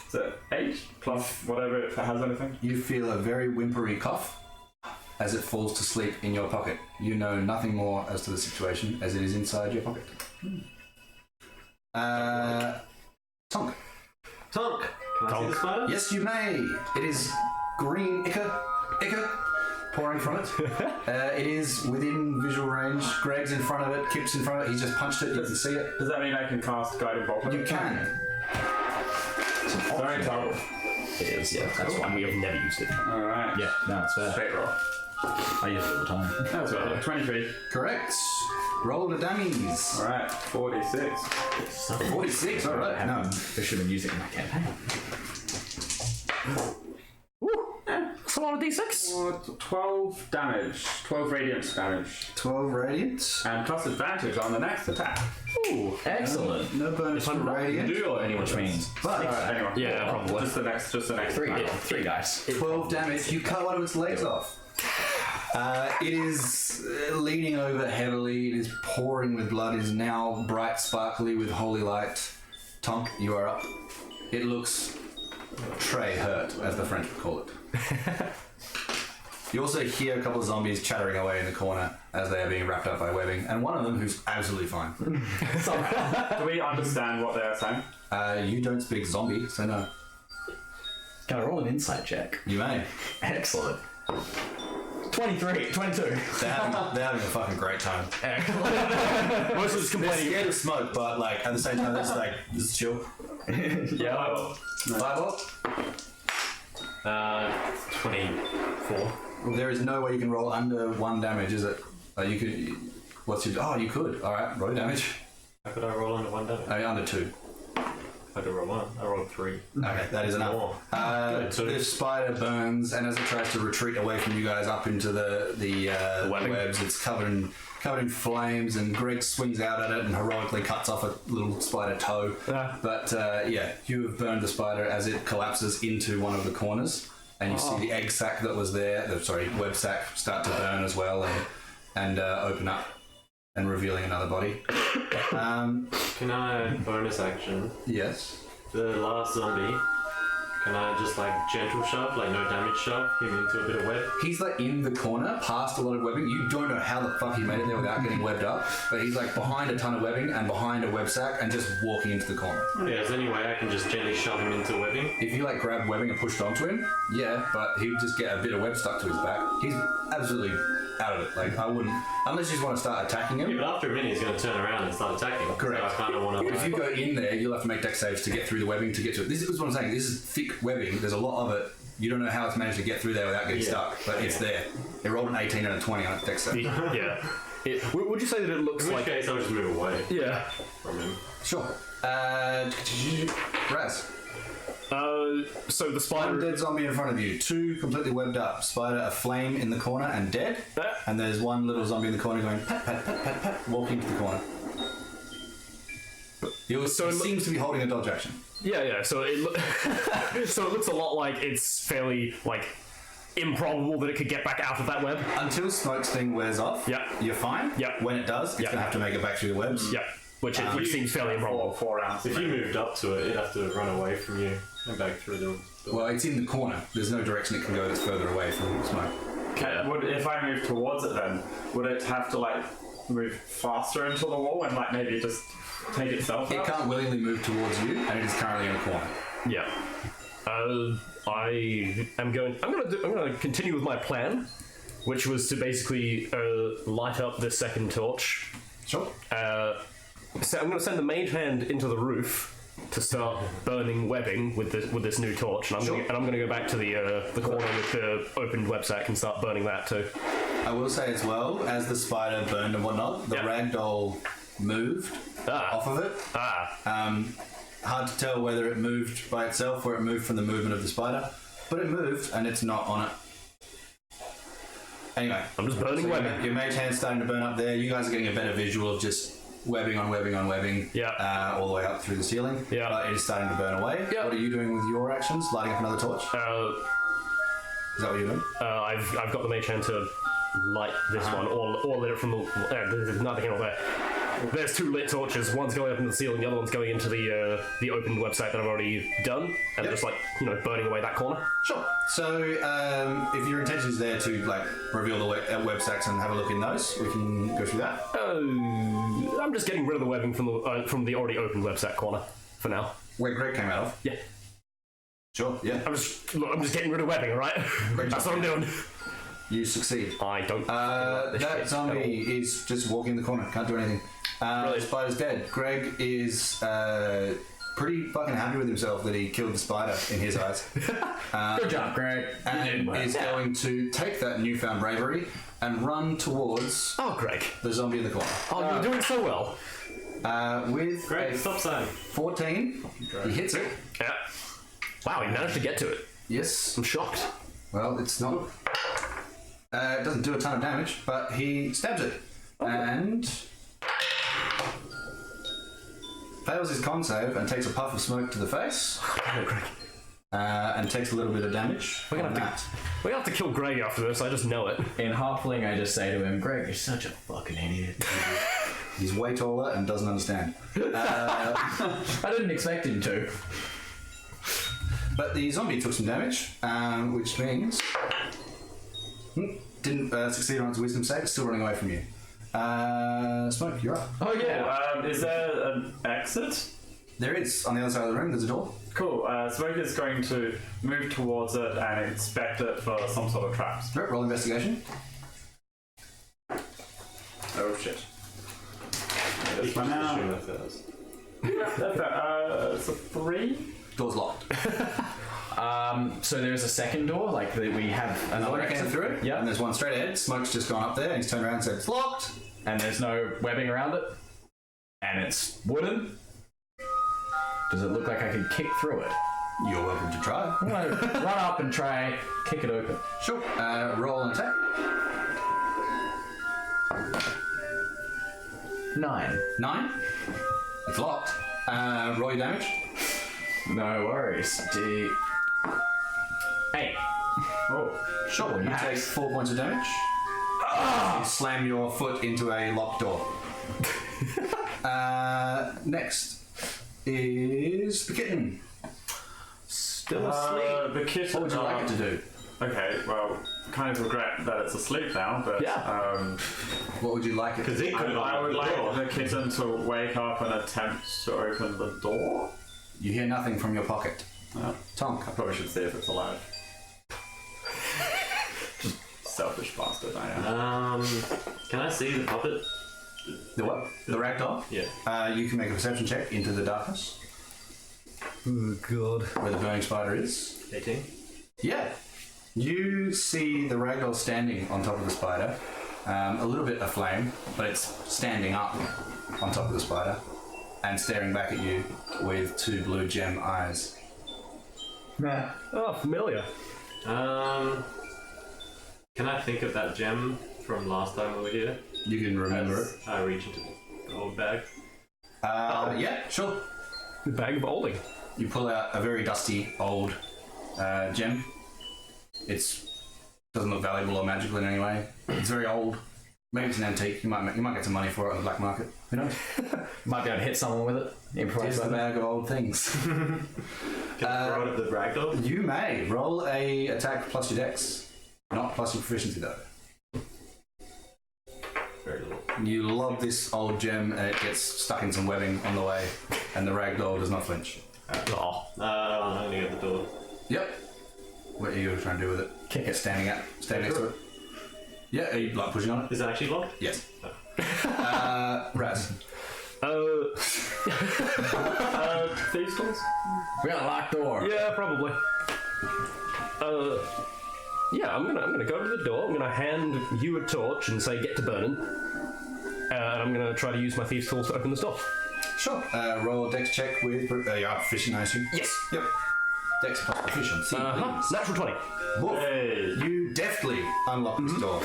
C: So 8 plus whatever if it has anything.
B: You feel a very whimpery cough as it falls to sleep in your pocket. You know nothing more as to the situation as it is inside your pocket. Tonk.
D: Tonk, can I see the spider?
B: Yes, you may. It is green ichor pouring from it. It is within visual range. Greg's in front of it. Kip's in front of it. He's just punched it. You can see it.
C: Does that mean I can cast Guided Bolt?
B: You can.
C: Sorry, Tom.
E: It is, yeah. That's why we have never used it.
C: Alright.
A: Yeah, no, it's fair.
C: Straight roll.
A: I use it all the time.
C: That's right. 23.
B: Correct. Roll the dummies.
C: Alright, 46.
B: 46. All right. No.
A: They should have been using it in my campaign.
E: That's a lot of d6.
C: 12 damage. 12 radiant damage.
B: 12 radiant.
C: And plus advantage on the next attack.
A: Ooh, excellent.
B: No bonus for radiant.
A: Do or anyone, which means
B: But
C: Anyway.
E: Yeah, probably.
C: Just the next
A: three,
C: attack.
A: three dice.
B: 12 damage. You cut one of its legs off. It is leaning over heavily. It is pouring with blood. It is now bright, sparkly with holy light. Tonk, you are up. It looks très hurt, as the French would call it. You also hear a couple of zombies chattering away in the corner as they are being wrapped up by webbing, and one of them who's absolutely fine.
C: Do we understand what they are saying?
B: You don't speak zombie, so no.
A: Can I roll an insight check?
B: You may.
A: Excellent. 23, 22.
B: They're having a fucking great time.
E: Most of it's
B: They're
E: complaining.
B: scared of smoke, but like at the same time, it's like this is chill.
E: Yeah.
B: Fireball.
D: 24.
B: There is no way you can roll under 1 damage, is it? You could. What's your? Oh, you could. All right, roll your damage.
D: How could I roll under 1 damage?
B: Under 2.
D: I could roll 1. I rolled 3.
B: Okay, that is enough.
D: More. Good, so-
B: The spider burns, and as it tries to retreat away from you guys up into the
E: webbing.
B: webs, it's covered in flames. And Greg swings out at it and heroically cuts off a little spider toe.
E: Yeah.
B: But yeah, you have burned the spider as it collapses into one of the corners, and you see the egg sac that was there. Web sac start to burn as well and open up, and revealing another body.
D: Can I bonus action?
B: Yes.
D: The last zombie. Can I just like gentle shove, like no damage shove him into a bit of web?
B: He's like in the corner, past a lot of webbing. You don't know how the fuck he made it there without getting webbed up, but he's like behind a ton of webbing and behind a web sack and just walking into the corner.
D: Yeah, is there any way I can just gently shove him into webbing?
B: If you like grab webbing and pushed onto him, yeah, but he would just get a bit of web stuck to his back. He's absolutely out of it. Like I wouldn't, unless you just want to start attacking him.
D: Yeah, but after a minute he's going to turn around and start attacking.
B: Correct.
D: So I kind of want to.
B: If you go in there, you'll have to make dex saves to get through the webbing to get to it. This is what I'm saying. This is thick webbing. There's a lot of it. You don't know how it's managed to get through there without getting stuck, but it's there. It rolled an 18 and a 20 on its dex save.
E: Yeah. Would you say that it looks
D: In which
E: like?
D: case I'll just move away
E: Yeah.
D: from him.
B: Sure. Raz.
E: So the
B: One
E: spider.
B: dead zombie in front of you. 2 completely webbed up. Spider aflame in the corner and dead. And there's one little zombie in the corner going pat, pat, pat, pat, pat, walking to the corner. He seems to be holding a dodge action.
E: Yeah. So so it looks a lot like it's fairly like improbable that it could get back out of that web.
B: Until Smoke's thing wears off,
E: Yeah.
B: you're fine.
E: Yeah.
B: When it does, it's
E: Yeah.
B: going to have to make it back through the webs.
E: Yeah. Which seems fairly improbable.
C: 4 rounds.
D: If you moved up to it, it'd have to run away from you and back through the
B: Well, it's in the corner. There's no direction it can go that's further away from Smoke.
C: Okay, if I move towards it then, would it have to like move faster into the wall and like maybe just take itself
B: It
C: out?
B: can't willingly move towards you, and it is currently in a corner.
E: Yeah. I'm gonna continue with my plan, which was to basically light up this second torch.
B: Sure.
E: So I'm gonna send the mage hand into the roof to start burning webbing with this new torch, and I'm gonna go back to the corner with the opened web sack and start burning that too.
B: I will say as well, as the spider burned and whatnot, the ragdoll moved off of it. Hard to tell whether it moved by itself or it moved from the movement of the spider, but it moved and it's not on it. Anyway,
E: I'm just burning webbing.
B: Your mage hand's starting to burn up there. You guys are getting a better visual of just webbing on webbing on webbing, all the way up through the ceiling.
E: Yeah.
B: But it is starting to burn away.
E: Yeah.
B: What are you doing with your actions? Lighting up another torch? Is that what you're doing?
E: I've got the mage hand to light this one, or lit it from the. There's nothing in there. There's 2 lit torches. One's going up in the ceiling, the other one's going into the open website that I've already done, and just burning away that corner.
B: Sure. So, if your intention is there to reveal the web sacks and have a look in those, we can go through that.
E: I'm just getting rid of the webbing from the already open website corner for now.
B: Where Greg came out of.
E: Yeah.
B: Sure, yeah.
E: I'm just getting rid of webbing, alright? That's what I'm doing.
B: You succeed.
E: I don't.
B: That zombie is just walking in the corner, can't do anything. The spider's dead. Greg is pretty fucking happy with himself that he killed the spider in his eyes.
A: Good job, Greg.
B: And is going to take that newfound bravery and run towards
E: Oh, Greg.
B: the zombie in the corner.
E: Oh, you're doing so well.
B: With
D: Great,
B: a
D: stop sign.
B: 14, he hits it.
E: Yeah. Wow, he managed to get to it.
B: Yes.
E: I'm shocked.
B: Well, it's not. It doesn't do a ton of damage, but he stabs it. And fails his con save and takes a puff of smoke to the face.
E: Damn it, Greg.
B: And takes a little bit of damage.
E: We're gonna have to kill Greg after this, I just know it.
A: In Halfling, I just say to him, Greg, you're such a fucking idiot.
B: He's way taller and doesn't understand.
A: I didn't expect him to.
B: But the zombie took some damage, which means didn't succeed on its wisdom save. It's still running away from you. Smoke, you're up.
A: Oh, yeah.
C: Is there an exit?
B: There is. On the other side of the room, there's a door.
C: Cool. Smoke is going to move towards it and inspect it for some sort of traps.
B: Right, roll investigation.
C: Oh shit.
D: You can
C: now.
D: assume that first.
C: It's a 3.
B: Door's locked.
A: So there's a second door, like we have another
B: One
A: exit
B: came through it,
A: Yeah.
B: and there's one straight ahead. Smoke's just gone up there, and he's turned around and said, "It's locked."
A: And there's no webbing around it. And it's wooden. Does it look like I could kick through it?
B: You're welcome to try.
A: I'm gonna run up and try kick it open.
B: Sure. Roll an attack.
A: 9.
B: 9. It's locked. Roll your damage.
A: No worries. D. 8.
C: Oh.
B: Sure. You take 4 points of damage. You slam your foot into a locked door. Next is the kitten.
E: Still asleep.
C: The kitten.
B: What would you like it to do?
C: Okay, well, kind of regret that it's asleep now, but
E: Yeah.
B: What would you like it to
D: Because
B: do?
D: it could have
C: I would
D: opened the door.
C: like the kitten to wake up and attempt to open the door.
B: You hear nothing from your pocket. Tonk.
C: I probably should see if it's alive. Selfish bastard I am.
D: Can I see the puppet?
B: The what? The ragdoll?
D: Yeah.
B: You can make a perception check into the darkness
E: Oh, God.
B: where the burning spider is.
D: 18.
B: Yeah. You see the ragdoll standing on top of the spider, a little bit aflame, but it's standing up on top of the spider and staring back at you with 2 blue gem eyes.
E: Oh, familiar.
D: Can I think of that gem from last time we were here?
B: You can remember it.
D: I reach into the old bag.
B: Yeah, sure.
E: The bag of holding.
B: You pull out a very dusty old gem. It doesn't look valuable or magical in any way. It's very old. Maybe it's an antique. You might get some money for it on the black market. Who knows?
A: Might be able to hit someone with it. Improvise
B: It's the
A: weapon.
B: bag of old things.
D: Can I throw it at the ragdoll?
B: You may roll a attack plus your dex, not plus your proficiency though.
D: Very little.
B: You lob this old gem and it gets stuck in some webbing on the way, and the ragdoll does not flinch.
E: Oh.
D: I'm only at the door.
B: Yep. What are you going to try and do with it?
A: Kick it.
B: Standing next to it. Yeah, are you like pushing on it?
D: Is it actually locked?
B: Yes. Raz.
C: Thieves' tools?
A: We got a locked door.
E: Yeah, probably. Yeah, I'm gonna go to the door. I'm gonna hand you a torch and say, "Get to burning." And I'm gonna try to use my thieves' tools to open this door.
B: Sure. Roll a dex check with. You are proficient, I assume?
E: Yes.
B: Yep. Dex plus proficiency. please.
E: Natural 20.
B: Woof.
C: Hey.
B: You deftly unlock this door,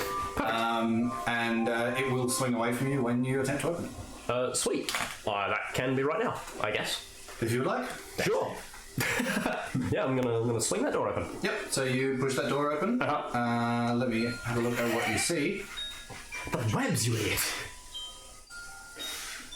B: and it will swing away from you when you attempt to open it.
E: Sweet. That can be right now, I guess.
B: If you would like.
E: Sure. Yeah, I'm gonna swing that door open.
B: Yep. So you push that door open. Let me have a look at what you see.
E: The webs, you idiot.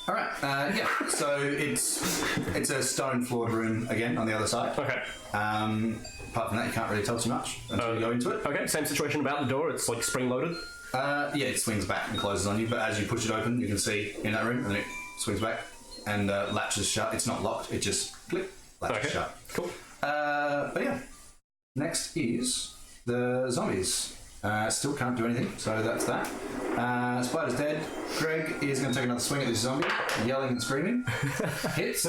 B: All right. Yeah. So it's a stone floored room again on the other side.
E: Okay.
B: Apart from that, you can't really tell too much until you go into it.
E: Okay. Same situation about the door. It's like spring loaded.
B: Yeah, it swings back and closes on you, but as you push it open, you can see in that room, and then it swings back and latches shut. It's not locked. It just click latches
E: Okay.
B: shut.
E: Cool.
B: But yeah, next is the zombies. Still can't do anything, so that's that. Spider's dead. Greg is going to take another swing at this zombie, yelling and screaming. Hits.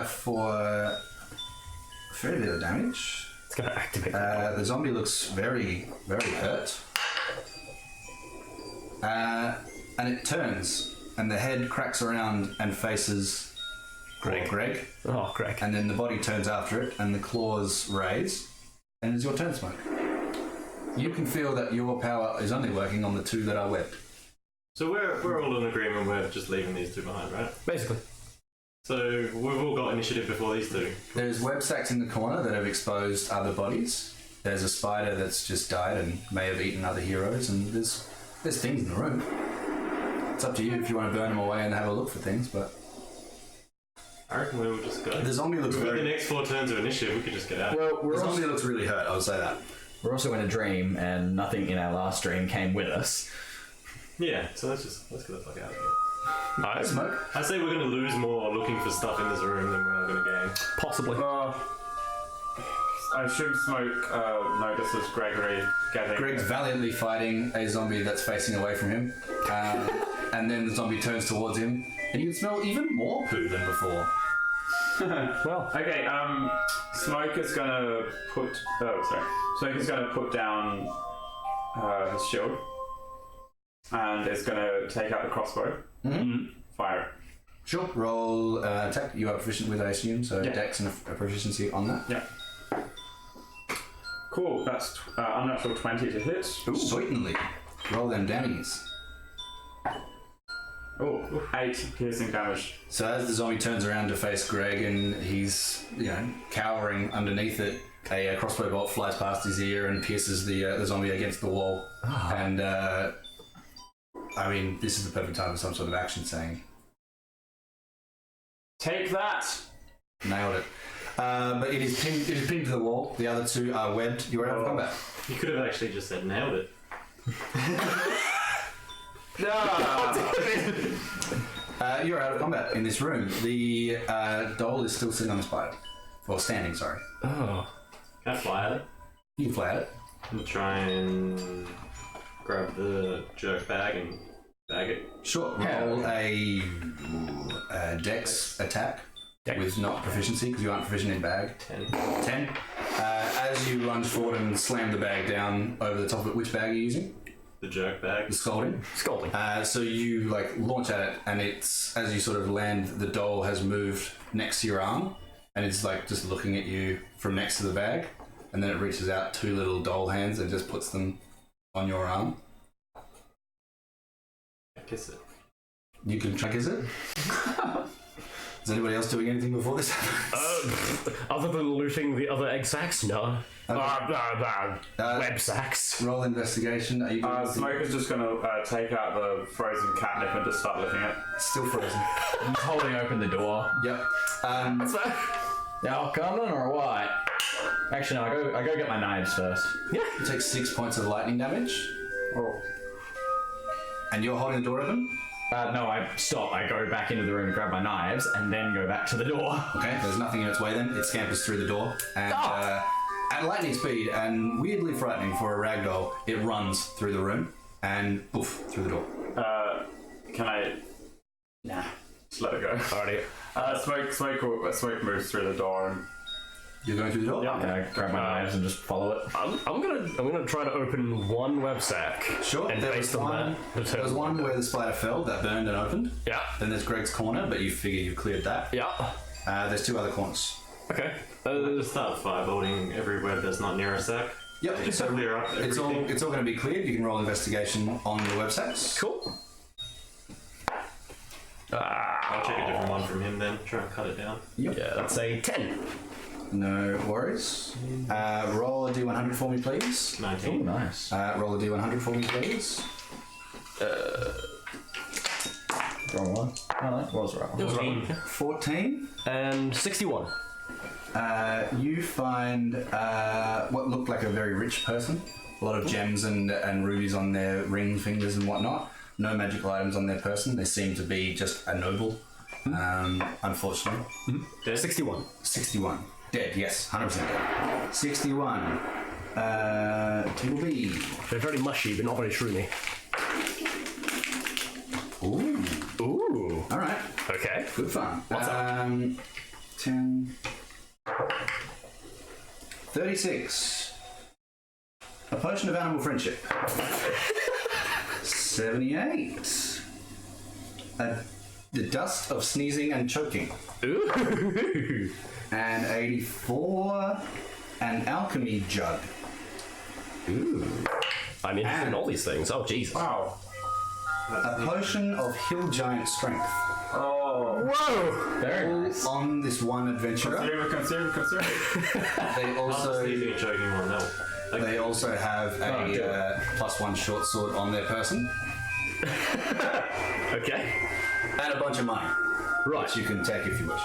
B: For a fair bit of damage.
E: It's going to activate.
B: The zombie looks very, very hurt. And it turns, and the head cracks around and faces Greg.
E: Oh, Greg.
B: And then the body turns after it, and the claws raise. And it's your turn, Smoke. You can feel that your power is only working on the two that are webbed.
D: So we're all in agreement. We're just leaving these two behind, right?
E: Basically.
D: So we've all got initiative before these two.
B: There's web sacks in the corner that have exposed other bodies. There's a spider that's just died and may have eaten other heroes, and there's things in the room. It's up to you if you want to burn them away and have a look for things, but...
D: I reckon we will just go.
B: The zombie looks
D: We've got
B: very...
D: the next 4 turns of initiative, we could just get out.
A: Well,
B: The zombie looks really hurt, I would say that.
A: we're also in a dream, and nothing in our last dream came with us.
D: Yeah, so let's get the fuck out of here.
E: Nice.
B: Smoke?
D: I say we're going to lose more looking for stuff in this room than we're going to gain.
E: Possibly.
C: I assume Smoke notices Gregory getting...
B: Greg's valiantly fighting a zombie that's facing away from him. And then the zombie turns towards him, and you can smell even more poo than before.
E: Well,
C: Okay, Smoke is gonna put... Oh, sorry. Smoke is gonna put down his shield. And is gonna take out the crossbow.
B: Mm-hmm.
C: Fire it.
B: Sure. Roll attack. You are proficient with, I assume, so
C: Yeah.
B: dex and a proficiency on that.
C: Yeah. Cool, that's unnatural 20 to hit.
B: Certainly. Roll them dammies.
C: Oh, 8 piercing damage.
B: So as the zombie turns around to face Greg and he's, cowering underneath it, a crossbow bolt flies past his ear and pierces the zombie against the wall. Oh. And, this is the perfect time for some sort of action saying,
C: Take that!
B: nailed it. But it is pinned to the wall. The other two are webbed. You are out of combat.
D: You could have actually just said nailed it.
B: You're out of combat in this room. The doll is still sitting on the spider. Or standing, sorry.
E: oh.
D: Can I fly at it?
B: You can fly at it.
D: And try and grab the jerk bag and bag it.
B: Sure. Roll a dex attack with not proficiency because you aren't proficient in bag. 10. As you lunge forward and slam the bag down over the top of it, which bag are you using?
D: The jerk bag.
B: The scalding.
E: Scalding.
B: So you launch at it, and it's as you sort of land, the doll has moved next to your arm, and it's just looking at you from next to the bag, and then it reaches out 2 little doll hands and just puts them on your arm.
D: Kiss it.
B: You can try kiss it. Is anybody else doing anything before this happens?
E: Other than looting the other egg sacs? No. Web sacs.
B: Roll investigation. Are you doing
C: Smoke is just gonna take out the frozen catnip and just start licking it.
B: still frozen?
A: I'm holding open the door.
B: Yep.
A: Y'all coming or what? Actually, no, I go get my knives first.
B: You take 6 points of lightning damage,
C: Oh.
B: and you're holding the door open.
A: No, I stop. I go back into the room, grab my knives, and then go back to the door.
B: Okay, there's nothing in its way then. It scampers through the door, and at lightning speed, and weirdly frightening for a ragdoll, it runs through the room, and poof, through the door.
C: Can I... Nah. Just let it go.
E: Alrighty.
C: Smoke moves through the door and...
B: You're going through the door?
C: Yeah.
A: Okay, I grab my knives and just follow it.
E: I'm gonna try to open one web sack.
B: Sure.
E: And
B: There was
E: based on
B: one,
E: that,
B: there was one where the spider fell, that burned and opened.
E: Yeah.
B: Then there's Greg's corner, but you figure you've cleared that.
E: Yeah.
B: There's 2 other corners.
E: Okay.
D: Just start firebolting every web that's not near a sack.
B: Yep.
D: Just
B: So
D: clear up
B: it's all
D: everything.
B: going to be cleared. You can roll investigation on the web sacks.
E: Cool.
D: I'll check a different one from him then. Try and cut it down.
E: Yeah, that's a 10.
B: No worries. Roll a d100 for me, please.
D: 19.
A: Oh, nice.
B: Roll a d100 for me, please.
A: Wrong one. Oh, no, what was the right one?
E: It was wrong.
B: 14.
E: And 61.
B: You find what looked like a very rich person. A lot of gems and rubies on their ring fingers and whatnot. No magical items on their person. They seem to be just a noble. Unfortunately.
E: 61.
B: 61. Dead, yes. 100% dead. 61. Tingle B.
E: They're very mushy, but not very shroomy.
B: Ooh.
E: Ooh.
B: Alright.
E: Okay.
B: Good fun.
E: What's up?
B: 10. 36. A potion of animal friendship. 78. The dust of sneezing and choking.
E: Ooh.
B: And 84. An alchemy jug.
E: Ooh. I'm interested in all these things. Oh, Jesus.
C: Wow.
B: A potion of hill giant strength.
C: Oh.
E: Whoa!
A: Very
B: All
A: nice.
B: on this one adventurer.
C: Consider.
B: They also
D: Sneezing and choking one, no.
B: they also have a +1 short sword on their person
E: Okay.
B: and a bunch of money,
E: Right.
B: which you can take if you wish.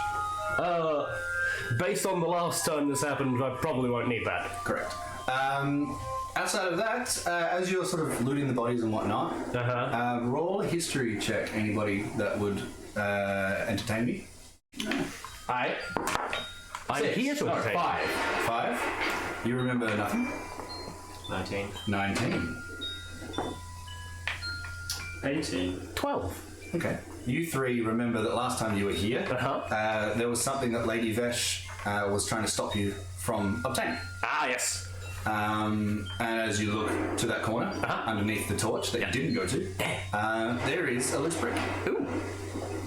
E: Based on the last time this happened, I probably won't need that.
B: Correct. Outside of that, as you're sort of looting the bodies and whatnot, roll a history check. Anybody that would entertain me?
A: Alright.
E: I'm here to entertain.
A: 5.
B: 5. You remember nothing.
D: 19.
B: 19.
C: 18.
E: 12.
B: Okay. You three remember that last time you were here,
E: Uh-huh.
B: there was something that Lady Vesh was trying to stop you from obtaining.
E: Ah, yes.
B: And as you look to that corner, underneath the torch that you didn't go to, there is a loose brick.
E: Ooh.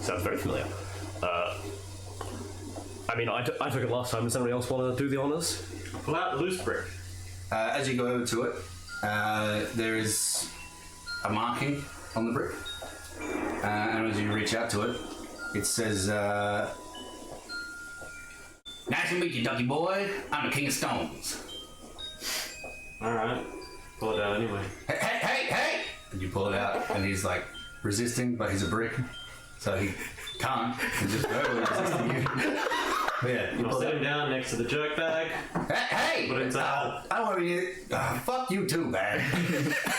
E: Sounds very familiar. I mean, I took it last time. Does anybody else want to do the honours?
D: Pull out the loose brick.
B: As you go over to it, there is a marking on the brick. And as you reach out to it, it says, "Nice to meet you, Ducky Boy. I'm the King of Stones."
D: Alright. Pull it out anyway.
B: Hey! And you pull it out, and he's like resisting, but he's a brick, so he can't. He's just verbally resisting you. But yeah, you
D: I'll
B: pull
D: sit
B: it
D: him down next to the jerk bag.
B: Hey!
D: Put it inside.
B: I don't want to be fuck you too, man.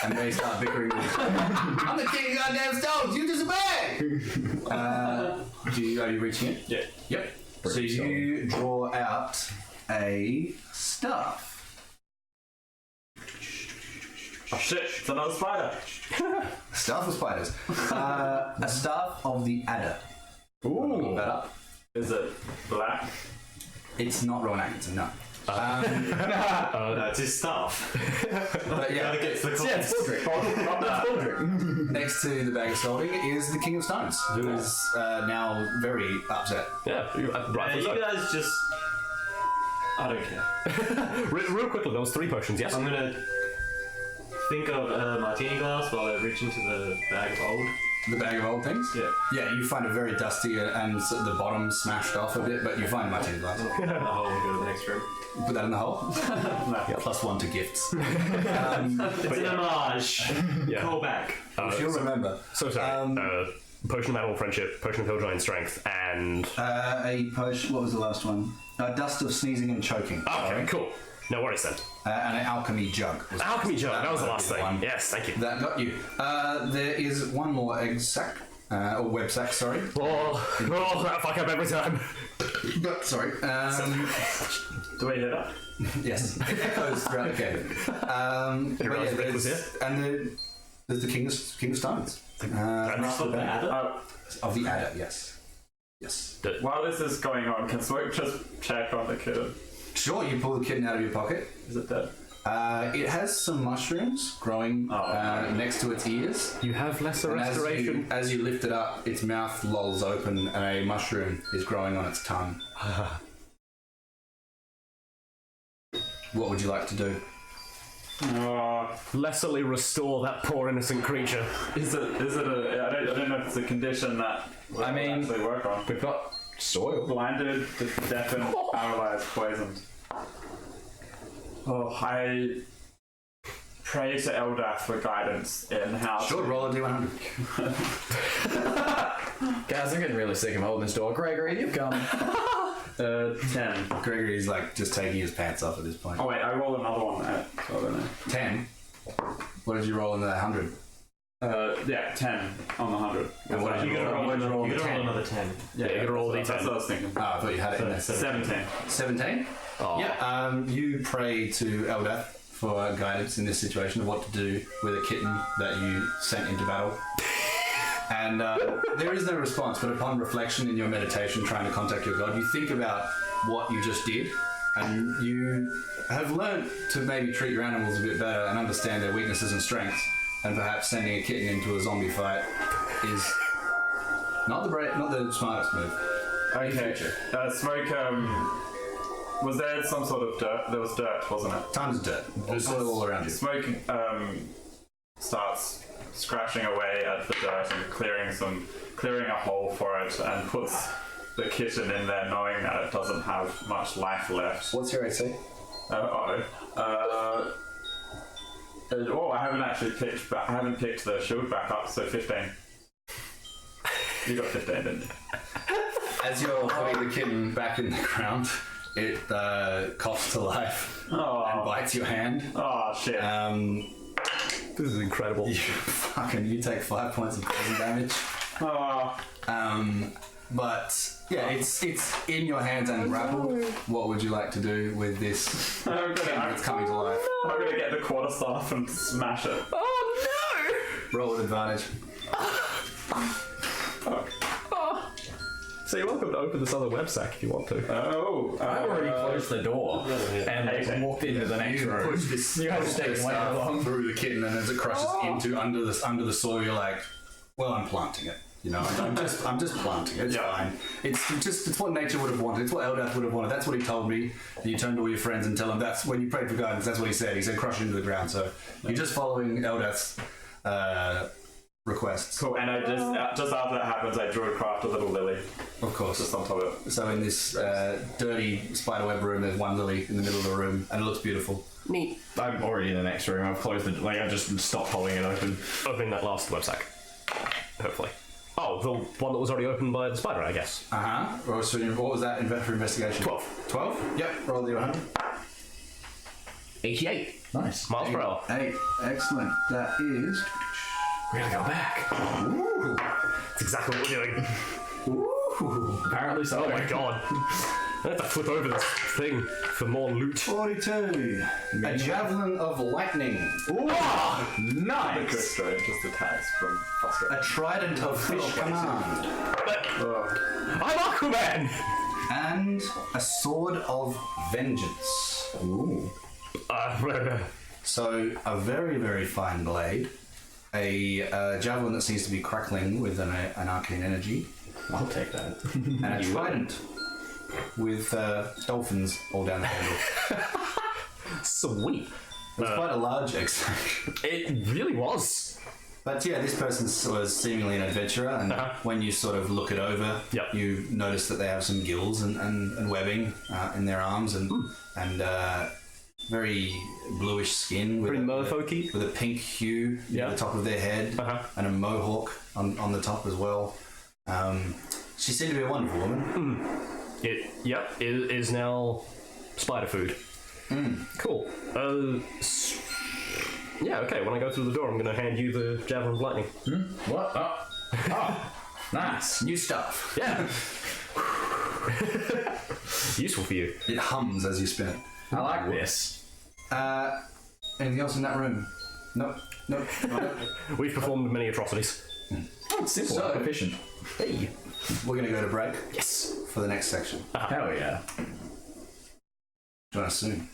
B: And they start bickering. I'm the king of goddamn stones. You just a bag. Are you reaching it?
D: Yeah.
B: Yep. So you draw out a staff.
C: Oh shit, it's another spider.
B: Staff of spiders. A staff of the adder. Ooh. That up.
C: Is it black?
B: It's not Rowan Atkinson, no.
D: No, it's his stuff.
B: But yeah, next to the bag of salting is the King of Stones, who is now very upset.
E: Yeah, right.
D: You guys just... I don't care.
E: Real quickly, there was 3 potions, yes?
D: I'm gonna think of a martini glass while I reach into the bag of old.
B: The bag of old things?
D: Yeah.
B: Yeah, you find it very dusty and the bottom smashed off a bit, but you find a martini glass.
D: Put that in the hole and go to the next room.
B: Put that in the hole? Yeah, +1 to gifts.
D: It's an homage.
E: Yeah.
D: Call back.
B: If you'll remember.
E: So sorry. Potion of animal friendship, potion of hill giant strength, and...
B: A potion, what was the last one? Dust of sneezing and choking.
E: Okay, cool. No worries then.
B: And an alchemy jug.
E: Alchemy jug, that was the last thing.
B: one.
E: Yes, thank you.
B: That got you. There is one more egg sack, or web sack, sorry.
E: Oh, that fuck up every time.
B: But, sorry.
C: Do we hit up?
B: Yes, it echoes throughout the cave. But
E: realised
B: yeah,
E: Rick was
B: there's the King of Stones.
C: Oh,
B: Of the adder, yes. Yes.
C: while this is going on, can Swoop just check on the kid?
B: Sure, you pull the kitten out of your pocket.
C: Is it dead?
B: It has some mushrooms growing next to its ears.
E: You have lesser
B: And
E: restoration.
B: as you lift it up, its mouth lolls open and a mushroom is growing on its tongue. What would you like to do?
E: Lesserly restore that poor innocent creature.
C: Is it a... I don't know if it's a condition that we'll actually work on.
A: We've got soil.
C: Blinded, deafened, paralyzed, poisoned. Oh, I pray to Eldath for guidance in how
B: Sure, roll a d100.
A: Guys, I'm getting really sick of holding this door. Gregory, you've come.
C: 10.
B: Gregory's like just taking his pants off at this point.
C: Oh wait, I roll another one. So I don't know.
B: 10? What did you roll in the 100?
C: Yeah, 10 on the 100.
B: And what did
D: You gotta roll, another 10.
C: Yeah,
E: you gotta roll
C: that's
E: D10.
C: what I was thinking.
B: Oh, I thought you had it in there.
C: 17.
B: 17?
E: Oh.
B: Yeah, you pray to Eldath for guidance in this situation of what to do with a kitten that you sent into battle. And there is no response, but upon reflection in your meditation trying to contact your god, you think about what you just did, and you have learned to maybe treat your animals a bit better and understand their weaknesses and strengths, and perhaps sending a kitten into a zombie fight is not the smartest move.
C: Okay. Smoke, was there some sort of dirt? There was dirt, wasn't it?
B: Tons of dirt. There's soil all around you.
C: Smoke starts scratching away at the dirt and clearing a hole for it, and puts the kitten in there, knowing that it doesn't have much life left.
B: What's your AC?
C: I haven't actually picked. I haven't picked the shield back up, so 15. You got 15, didn't you?
B: As you're putting the kitten back in the ground, it coughs to life and bites your hand.
C: Oh shit!
E: This is incredible.
B: You take 5 points of poison damage.
C: Oh.
B: But yeah, it's in your hands and grappled. What would you like to do with this kitten that's coming to life?
C: I'm gonna get the quarterstaff and smash it.
E: Oh
B: Roll with advantage.
C: Fuck.
E: no! So you're welcome to open this other web sack if you want to.
C: Oh.
A: I've already closed the door and walked into the next room.
B: Push this
A: You have to stay way
B: staff
A: along.
B: through the kitten, and as it crushes into under the soil, you're like, well, I'm planting it. You know, I'm just planting it. It's fine. It's what nature would have wanted. It's what Eldath would have wanted. That's what he told me. You turn to all your friends and tell them that's when you prayed for guidance. That's what he said. He said crush into the ground. So you're just following Eldath's requests.
C: Cool. And I just after that happens, I drew craft a little lily
B: Of course.
C: just on top of it.
B: So in this dirty spiderweb room, there's one lily in the middle of the room, and it looks beautiful.
E: Neat.
A: I'm already in the next room. I've closed the. I just stopped holding it open.
E: Opening that last web sack. Hopefully. Oh, the one that was already opened by the spider, I guess.
B: So what was that for investigation?
E: 12.
B: 12? Yep. Roll the 100.
E: 88
A: Nice.
E: miles per hour.
B: 8. Excellent. That is.
A: We gotta go back.
B: Ooh.
E: That's exactly what we're doing.
B: Ooh.
A: Apparently so.
E: Oh my god. I have to flip over this thing for more loot.
B: 42. A javelin of lightning.
A: Ooh,
C: The
A: nice.
C: Crystal just attacks from frustration.
B: A trident of fish command.
E: I'm Aquaman!
B: And a sword of vengeance.
A: Ooh.
B: So, a very, very fine blade. A javelin that seems to be crackling with an arcane energy.
A: I'll take that.
B: And a trident with dolphins all down the handle.
E: Sweet.
B: It's quite a large extract.
E: It really was.
B: But yeah, this person was seemingly an adventurer, and when you sort of look it over,
E: Yep.
B: you notice that they have some gills and webbing in their arms, and very bluish skin with
E: Pretty merfolky.
B: with a pink hue
E: Yeah.
B: at the top of their head, and a mohawk on the top as well. She seemed to be a wonderful woman.
E: It is now spider food. Cool. Yeah, okay, when I go through the door, I'm going to hand you the javelin of lightning.
A: What? Oh. Nice.
B: New stuff.
E: Yeah. Useful for you.
B: It hums as you spin it.
A: I like this.
B: Anything else in that room? Nope.
E: We've performed many atrocities.
A: Oh, it's simple.
B: So-
A: Efficient.
E: Hey.
B: We're going to go to break
E: Yes.
B: for the next section.
A: Hell yeah.
B: Join us soon.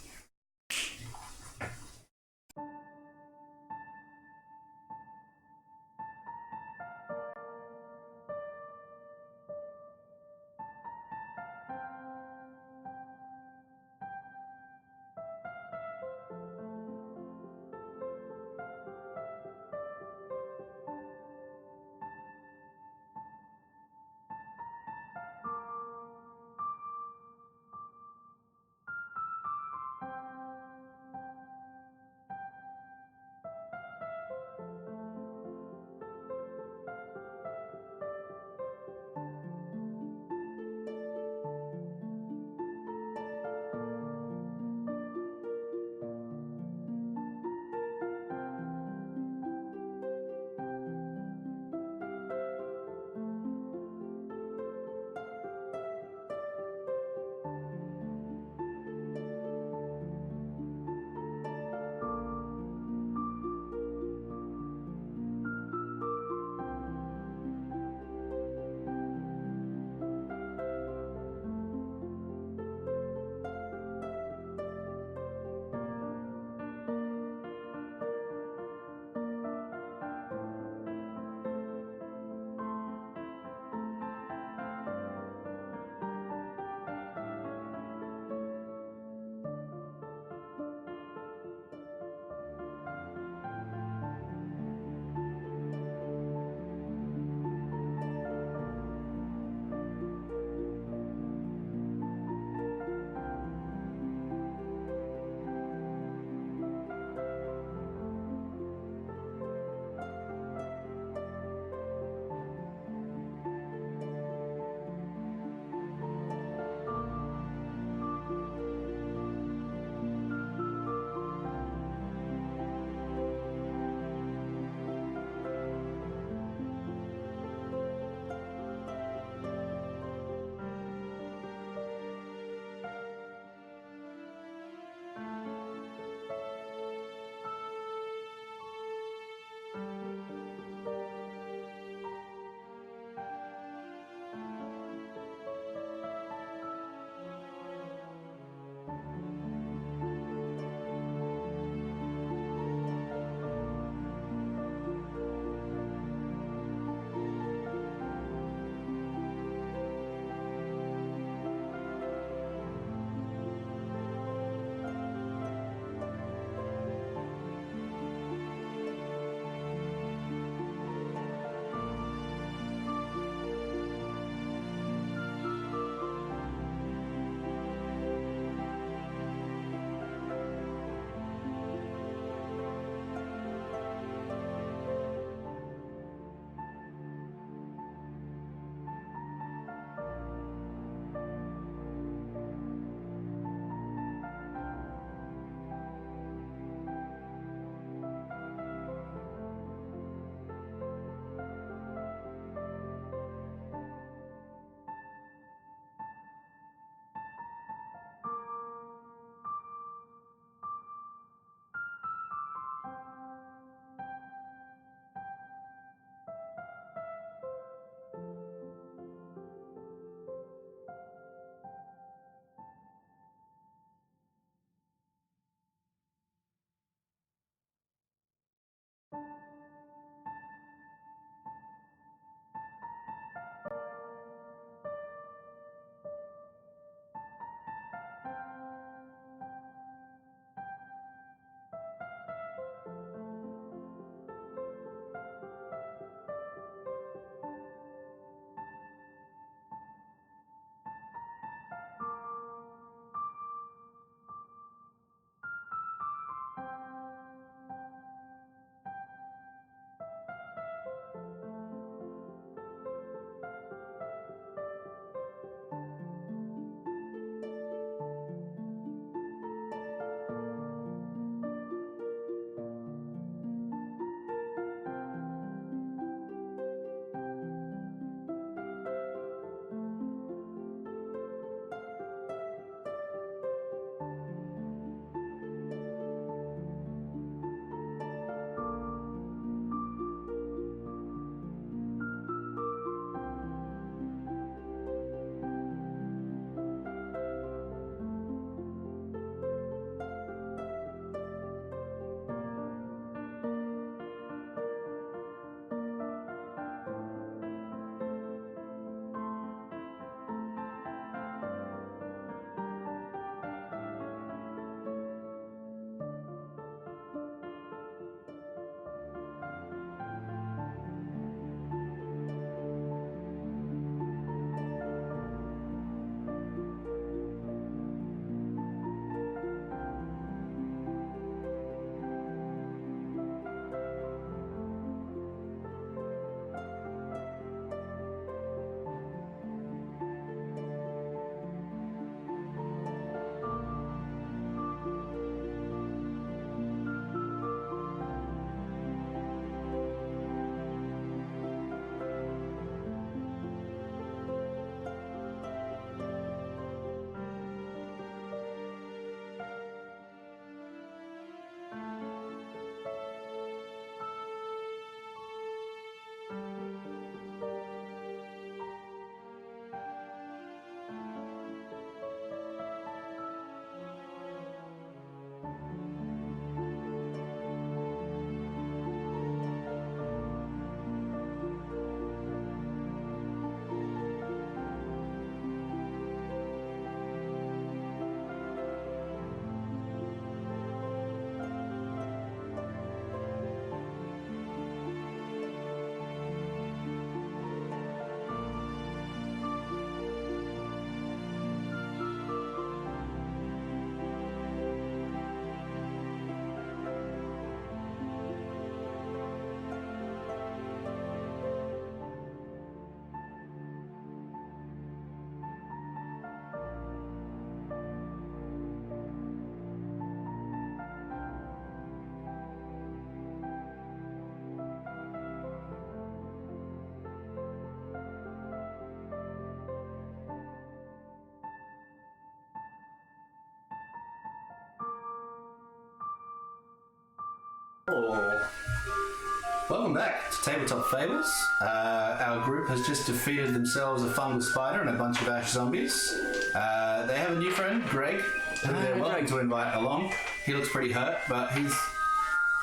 B: Welcome back to Tabletop Fables. Our group has just defeated themselves a fungal spider and a bunch of ash zombies. They have a new friend, Greg, who they're welcome to invite along. He looks pretty hurt, but he's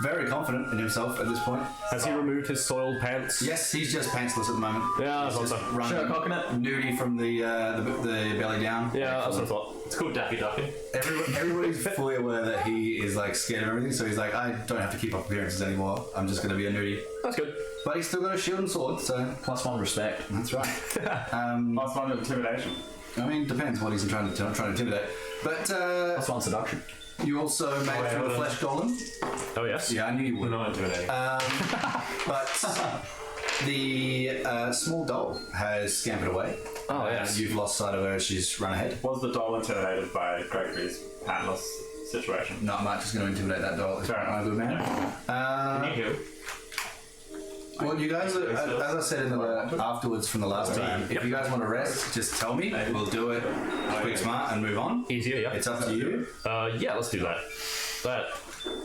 B: very confident in himself at this point.
E: Has he removed his soiled pants?
B: Yes, he's just pantsless at the moment.
E: Yeah, that's
B: He's
E: what I
B: just
E: thought.
B: running
A: Sure, coconut.
B: nudie from the belly down.
E: Yeah, that's what I thought.
D: It's called Daffy Ducky.
B: Everybody's fully aware that he is like scared of everything, so he's like, I don't have to keep up appearances anymore. I'm just going to be a nudie.
E: That's good.
B: But he's still got a shield and sword, so
A: +1 respect.
B: that's right.
C: +1 intimidation.
B: I mean, depends what he's trying to intimidate. But
A: +1 seduction.
B: you also made through the flesh golem.
E: Oh, yes?
B: Yeah, I knew you
D: We're
B: would.
D: not intimidating.
B: But the small doll has scampered away.
E: Oh, yes.
B: You've lost sight of her as she's run ahead.
C: Was the doll intimidated by Gregory's pantless situation?
B: Not much is going to intimidate that doll. It's
C: Fair
B: a good man.
D: Can you heal?
B: Well, you guys, as I said in the afterwards from the last time, if you guys want to rest, just tell me. We'll do it quick, smart, and move on.
E: Easier, yeah.
B: It's up to you.
E: Yeah, let's do that.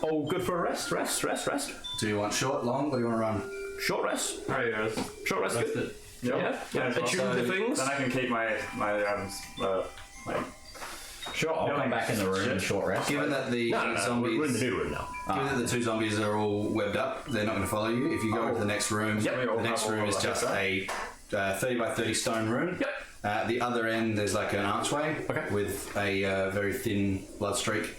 E: Oh, good for a rest.
B: Do you want short, long, or do you want to run?
E: Short rest.
D: Oh, yeah.
E: Short rest,
D: That's
E: good.
D: it.
E: Yeah. Attune to things.
C: Then I can keep my
A: Sure, I'll come back in the room in short rest.
B: Given that the
E: No, we're in the
B: zombies,
E: new room now.
B: given that the two zombies are all webbed up, they're not going to follow you. If you go into the next room,
E: Yep.
B: the next room is just a 30 by 30 stone room.
E: Yep.
B: At the other end, there's like an archway with a very thin blood streak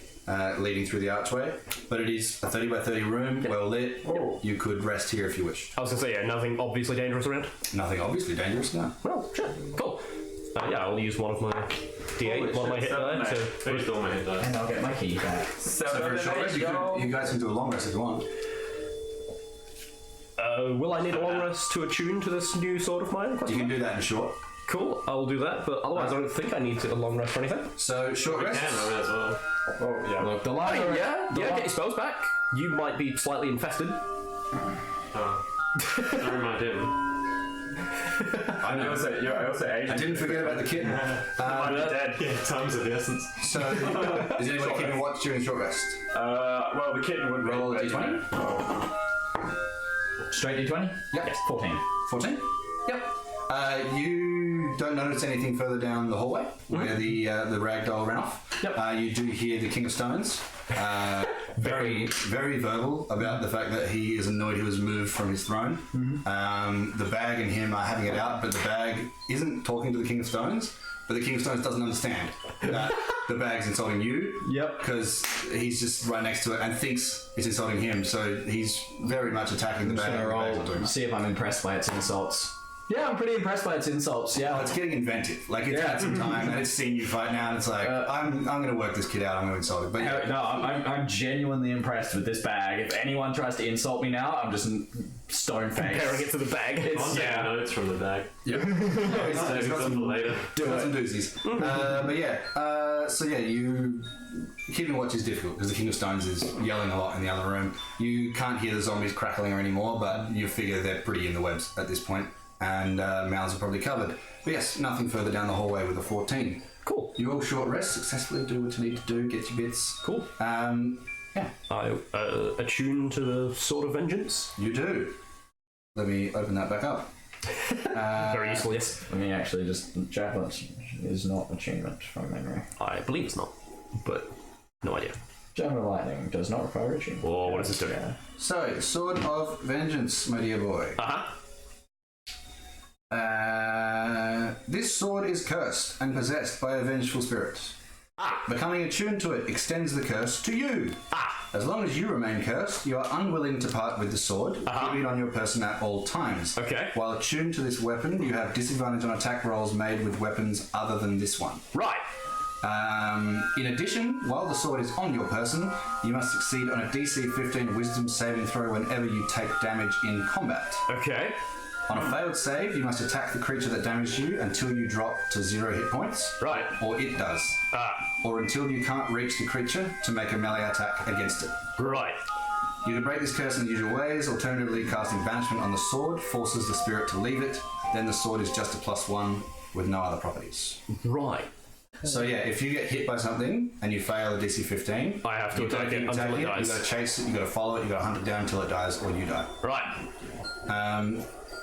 B: leading through the archway. But it is a 30 by 30 room, well lit. You could rest here if you wish.
E: I was going to say, yeah, nothing obviously dangerous around.
B: Nothing obviously dangerous, no.
E: Well, sure. Cool. Yeah, I'll use one of my D8, one of my hit die to...
D: Finished all my hit dice.
A: And I'll get my key back.
B: So for a short rest, you guys can do a long rest if you want.
E: Will I need a long rest to attune to this new sword of mine?
B: You can do that in short.
E: Cool, I'll do that, but otherwise I don't think I need a long rest or anything.
B: So short
D: We
B: rest.
D: can over as well.
C: Oh, yeah.
A: Look, the lighter.
E: Yeah, get your spells back. You might be slightly infested.
D: Oh. Don't remind him.
B: I know.
C: I also aged.
B: I didn't forget about the kitten.
C: I'm dead.
D: Yeah, time's of the essence.
B: So is anybody keeping watch during short rest?
C: Well, the kitten would
B: Roll a
C: be
B: d20.
A: Straight D20?
B: Yep.
A: Yes, 14.
B: 14? Yep. You don't notice anything further down the hallway where the ragdoll ran off.
E: Yep.
B: You do hear the King of Stones very verbal about the fact that he is annoyed he was moved from his throne. The bag and him are having it out, but the bag isn't talking to the King of Stones. But the King of Stones doesn't understand that the bag's insulting you.
A: Yep.
B: Because he's just right next to it and thinks it's insulting him. So he's very much attacking the bag.
A: Gonna
B: and the bag's not doing
A: roll,
B: that.
A: see if I'm impressed by its insults. Yeah, I'm pretty impressed by its insults. Yeah,
B: It's getting inventive. Like it's had some time and it's seen you fight now and it's like, I'm going to work this kid out. I'm going to insult him. But yeah,
A: No, I'm genuinely impressed with this bag. If anyone tries to insult me now, I'm just stone faced.
E: Comparing it to the bag.
D: I'm taking notes from the bag.
B: he's
D: Save
B: got
D: some
B: some,
D: for later.
B: got some doozies. But yeah, so yeah, you keeping watch is difficult because the King of Stones is yelling a lot in the other room. You can't hear the zombies crackling anymore, but you figure they're pretty in the webs at this point, and mouths are probably covered. But yes, nothing further down the hallway with a 14.
E: Cool.
B: You all short rest, successfully do what you need to do, get your bits.
E: Cool.
B: Yeah,
E: I attune to the Sword of Vengeance.
B: you do. Let me open that back up.
E: Very useful, yes.
A: Let me actually just javelin is not attunement from memory.
E: I believe it's not, but no idea.
A: Javelin lightning does not require attunement.
E: Oh, what does this do?
A: Yeah.
B: So, Sword of Vengeance, my dear boy.
E: Uh-huh.
B: This sword is cursed and possessed by a vengeful spirit. Becoming attuned to it extends the curse to you. As long as you remain cursed, you are unwilling to part with the sword, keeping it on your person at all times.
E: Okay.
B: While attuned to this weapon, you have disadvantage on attack rolls made with weapons other than this one.
E: Right.
B: In addition, while the sword is on your person, you must succeed on a DC 15 Wisdom saving throw whenever you take damage in combat.
E: Okay.
B: On a failed save, you must attack the creature that damaged you until you drop to 0 hit points.
E: Right.
B: Or it does. Or until you can't reach the creature to make a melee attack against it.
E: Right.
B: You can break this curse in the usual ways. Alternatively, casting banishment on the sword forces the spirit to leave it. Then the sword is just a +1 with no other properties.
E: Right.
B: So yeah, if you get hit by something and you fail a DC 15,
E: I have to attack it until it dies.
B: You gotta chase it, you gotta follow it, you gotta hunt it down until it dies, or you die.
E: Right.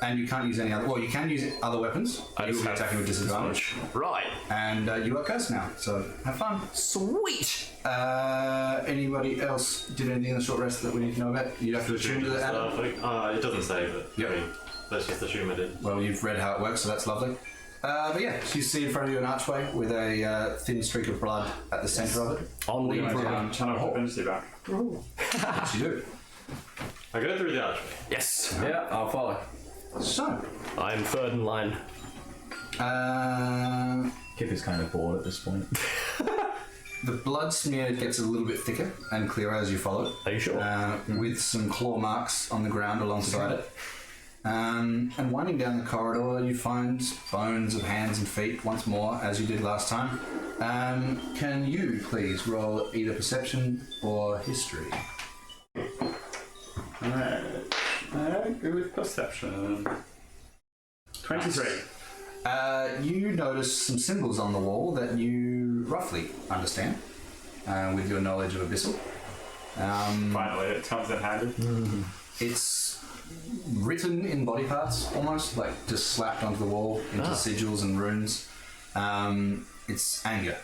B: And you can't use any other. Well, you can use other weapons.
E: I
B: You
E: just
B: will be
E: have
B: attacking with disadvantage.
E: Right.
B: And you are cursed now, so have fun.
E: Sweet.
B: Anybody else did anything in the short rest that we need to know about? You'd have to attune to that.
D: It doesn't say, but
B: Yep.
D: I mean, let's just assume it did.
B: Well, you've read how it works, so that's lovely. But yeah, so you see in front of you an archway with a thin streak of blood at the centre of it.
E: On the
B: Leading down
C: Channel Divinity back.
B: Yes, you do.
D: I go through the archway.
E: Yes.
A: Yeah, I'll follow.
B: So,
E: I'm third in line.
A: Kip is kind of bored at this point.
B: the blood smear gets a little bit thicker and clearer as you follow it.
E: Are you sure?
B: With some claw marks on the ground alongside it. And winding down the corridor, you find bones of hands and feet once more, as you did last time. Can you please roll either perception or history?
C: Alright. Go with perception. 23.
B: You notice some symbols on the wall that you roughly understand with your knowledge of Abyssal.
C: Finally, it comes in handy.
B: It's written in body parts, almost like just slapped onto the wall into sigils and runes. It's anger.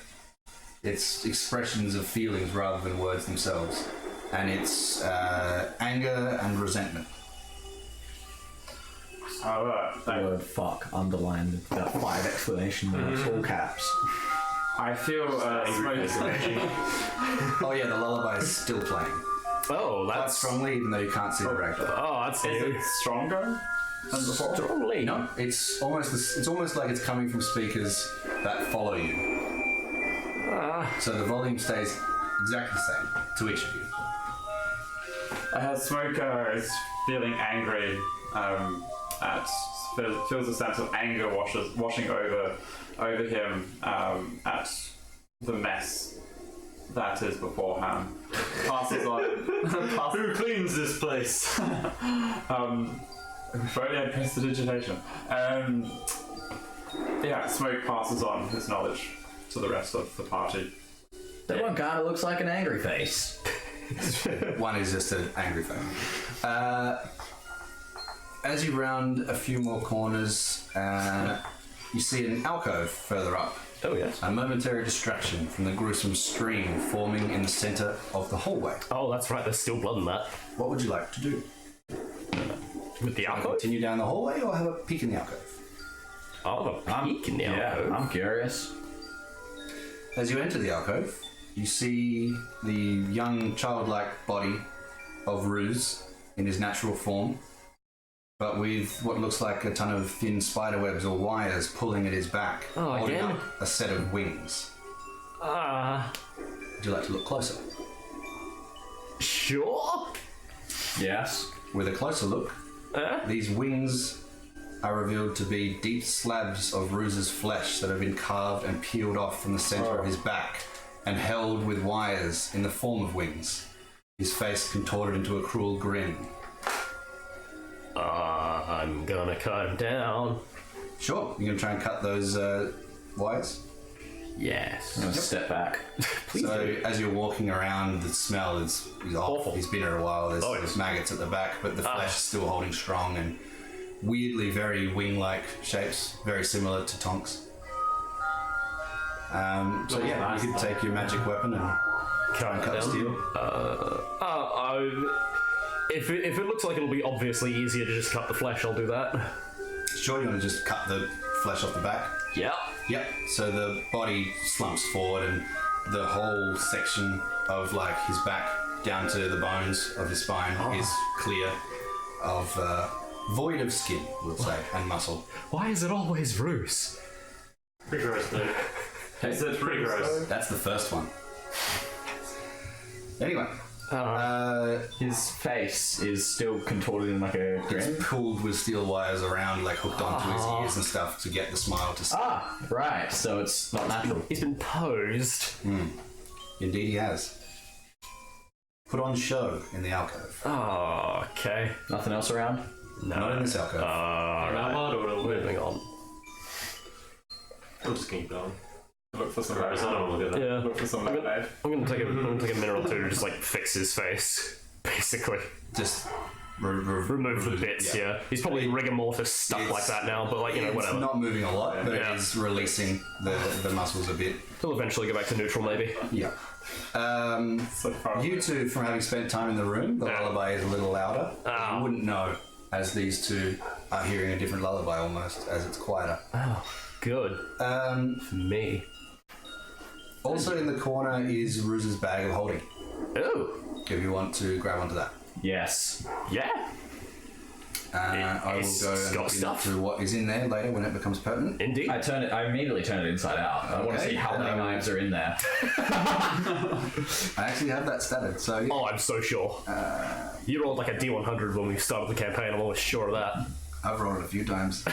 B: It's expressions of feelings rather than words themselves, and it's anger and resentment.
A: The word fuck underlined with that 5 exclamation marks, all caps.
C: I feel smoke.
B: Oh yeah, the lullaby is still playing
E: Oh,
B: quite
E: that's
B: strongly, even though you can't see the ragdoll.
E: Oh, that's
C: Is
E: new.
C: it stronger than before?
E: Strongly.
B: No, it's almost like it's coming from speakers that follow you. So the volume stays exactly the same to each of you.
C: Smoker is feeling angry. Feels a sense of anger washing over him at the mess that is beforehand. Passes on.
D: Who cleans this place?
C: We've already had prestidigitation. Smoke passes on his knowledge to the rest of the party.
A: That one kind of looks like an angry face.
B: One is just an angry face. As you round a few more corners, you see an alcove further up.
E: Oh, yes.
B: A momentary distraction from the gruesome stream forming in the centre of the hallway.
E: Oh, that's right. There's still blood in that.
B: What would you like to do?
E: With the alcove?
B: Continue down the hallway or have a peek in the alcove?
E: Oh, the peak in the alcove.
A: I'm curious.
B: As you enter the alcove, you see the young childlike body of Ruse in his natural form, but with what looks like a ton of thin spider webs or wires pulling at his back, holding
E: again?
B: up a set of wings. Would you like to look closer?
E: Sure.
A: Yes.
B: With a closer look, these wings are revealed to be deep slabs of Ruse's flesh that have been carved and peeled off from the centre of his back and held with wires in the form of wings, his face contorted into a cruel grin.
E: I'm gonna cut him down.
B: Sure, you're going to try and cut those wires?
E: Yes.
A: I'm gonna step back.
E: Please
B: So
E: do.
B: as you're walking around, the smell is
E: Awful.
B: He's been here a while. There's,
E: Oh, yes.
B: there's maggots at the back, but the flesh is still holding strong and weirdly very wing-like shapes, very similar to Tonks. So yeah, you could take your magic weapon and try and cut the steel.
E: If it looks like it'll be obviously easier to just cut the flesh, I'll do that.
B: Sure, you want to just cut the flesh off the back?
E: Yeah.
B: Yep. So the body slumps forward and the whole section of like his back down to the bones of his spine is clear of void of skin, we'll say, and muscle.
E: Why is it always Roos?
D: Pretty gross, dude.
C: Is it
D: Pretty gross.
B: That's the first one. Anyway,
A: His face is still contorted in like a grin.
B: it's pulled with steel wires around, like hooked onto his ears and stuff to get the smile to stay.
A: Ah, right. So it's not natural.
E: He's been posed.
B: Indeed, he has. Put on show in the alcove.
E: Oh, okay.
A: Nothing else around?
E: No.
B: Not in this alcove.
E: Alright.
D: Or
E: Moving on.
D: We'll just keep going.
C: Look for some
D: Right, so I don't want to look at that.
E: Yeah.
C: Look for some lemonade.
E: I'm gonna take a minute or two to just like fix his face, basically.
B: Just
E: Remove the bits, yeah. He's probably rigor mortis stuff like
B: It's-
E: that now, but like, you know,
B: It's
E: whatever.
B: not moving a lot, but
E: Yeah.
B: it is releasing the muscles a bit.
E: He'll eventually go back to neutral, maybe.
B: Yeah.
C: So far
B: You
C: away.
B: two, from having spent time in the room, the
E: Yeah.
B: lullaby is a little louder.
E: Ah.
B: You wouldn't know, as these two are hearing a different lullaby almost, as it's quieter.
E: Oh, good. For me.
B: Also in the corner is Ruse's bag of holding,
E: Oh,
B: if you want to grab onto that.
A: Yes.
E: yeah.
B: I will
E: It's
B: go
E: got
B: and look
E: stuff.
B: into what is in there later when it becomes pertinent.
E: Indeed.
A: I immediately turn it inside out. I want to
B: Okay,
A: see how many knives are in there.
B: I actually have that statted, so yeah.
E: Oh, I'm so sure. You rolled like a D100 when we started the campaign, I'm almost sure of that.
B: I've rolled it a few times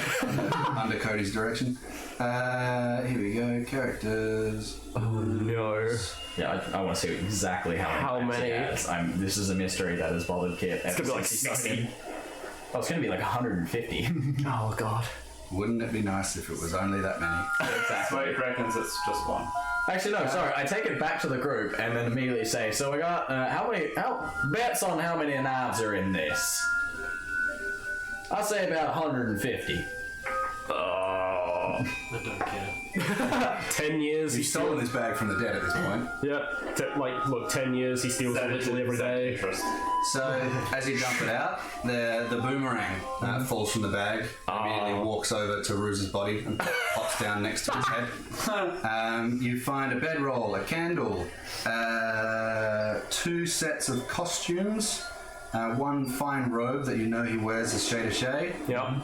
B: under Cody's direction. Here we go, characters.
E: Oh no.
A: Yeah, I want to see exactly how many. knives he has. This is a mystery that has bothered Kit.
E: It's gonna be like 60.
A: Oh, it's gonna be like 150.
E: Oh god.
B: Wouldn't it be nice if it was only that many?
A: Exactly.
C: Smoke reckons it's just one.
A: Actually, no. Sorry, I take it back to the group and then immediately say, "So we got how bets on how many knives are in this?" I'll say about 150.
E: Oh.
D: I don't care.
E: 10 years
B: He's stolen this bag from the dead at this point.
E: Yeah. Look, 10 years he steals it literally every day.
C: Interest.
B: So as you dump it out, the boomerang falls from the bag, immediately walks over to Ruse's body and pops down next to his head. You find a bedroll, a candle, 2 sets of costumes, 1 fine robe that you know he wears as Shay to Shay.
E: Yeah.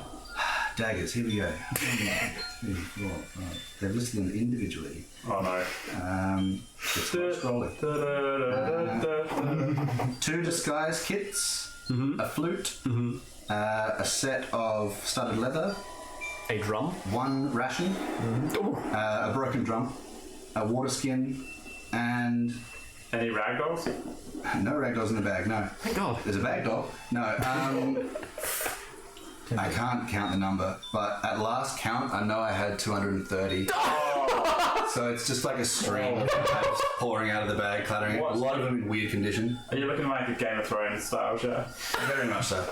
B: Daggers, here we go. 3, 4, 5. They're listed them individually.
C: Oh no.
B: It's scrolling. 2 disguise kits, a flute, a set of studded leather,
E: A drum.
B: 1 ration, a broken drum, a water skin, and
C: Any ragdolls?
B: no ragdolls in the bag, no.
E: Thank god.
B: There's a bag doll. No, I can't count the number, but at last count, I know I had 230. So it's just like a stream of knives pouring out of the bag, clattering.
C: What?
B: A lot of them in weird condition.
C: Are you looking like a Game of Thrones style show?
B: Very much so.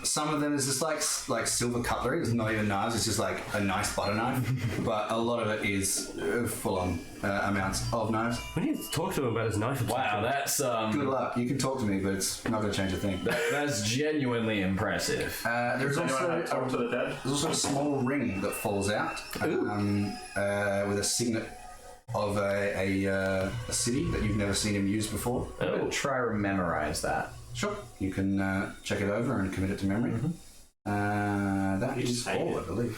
B: Some of them is just like silver cutlery. It's not even knives. It's just like a nice butter knife. But a lot of it is full-on amounts of knives.
E: We need to talk to him about his knife.
A: Wow, that's
B: Good luck. You can talk to me, but it's not going to change a thing.
A: that's genuinely impressive.
B: There's
C: Anyone talk to
B: also
C: the dead?
B: there's also a small ring that falls out with a signet of a city that you've never seen him use before.
A: I'm gonna try to memorize that.
B: Sure. You can check it over and commit it to memory. That
D: You
B: is
D: just take
B: all,
D: it.
B: I believe.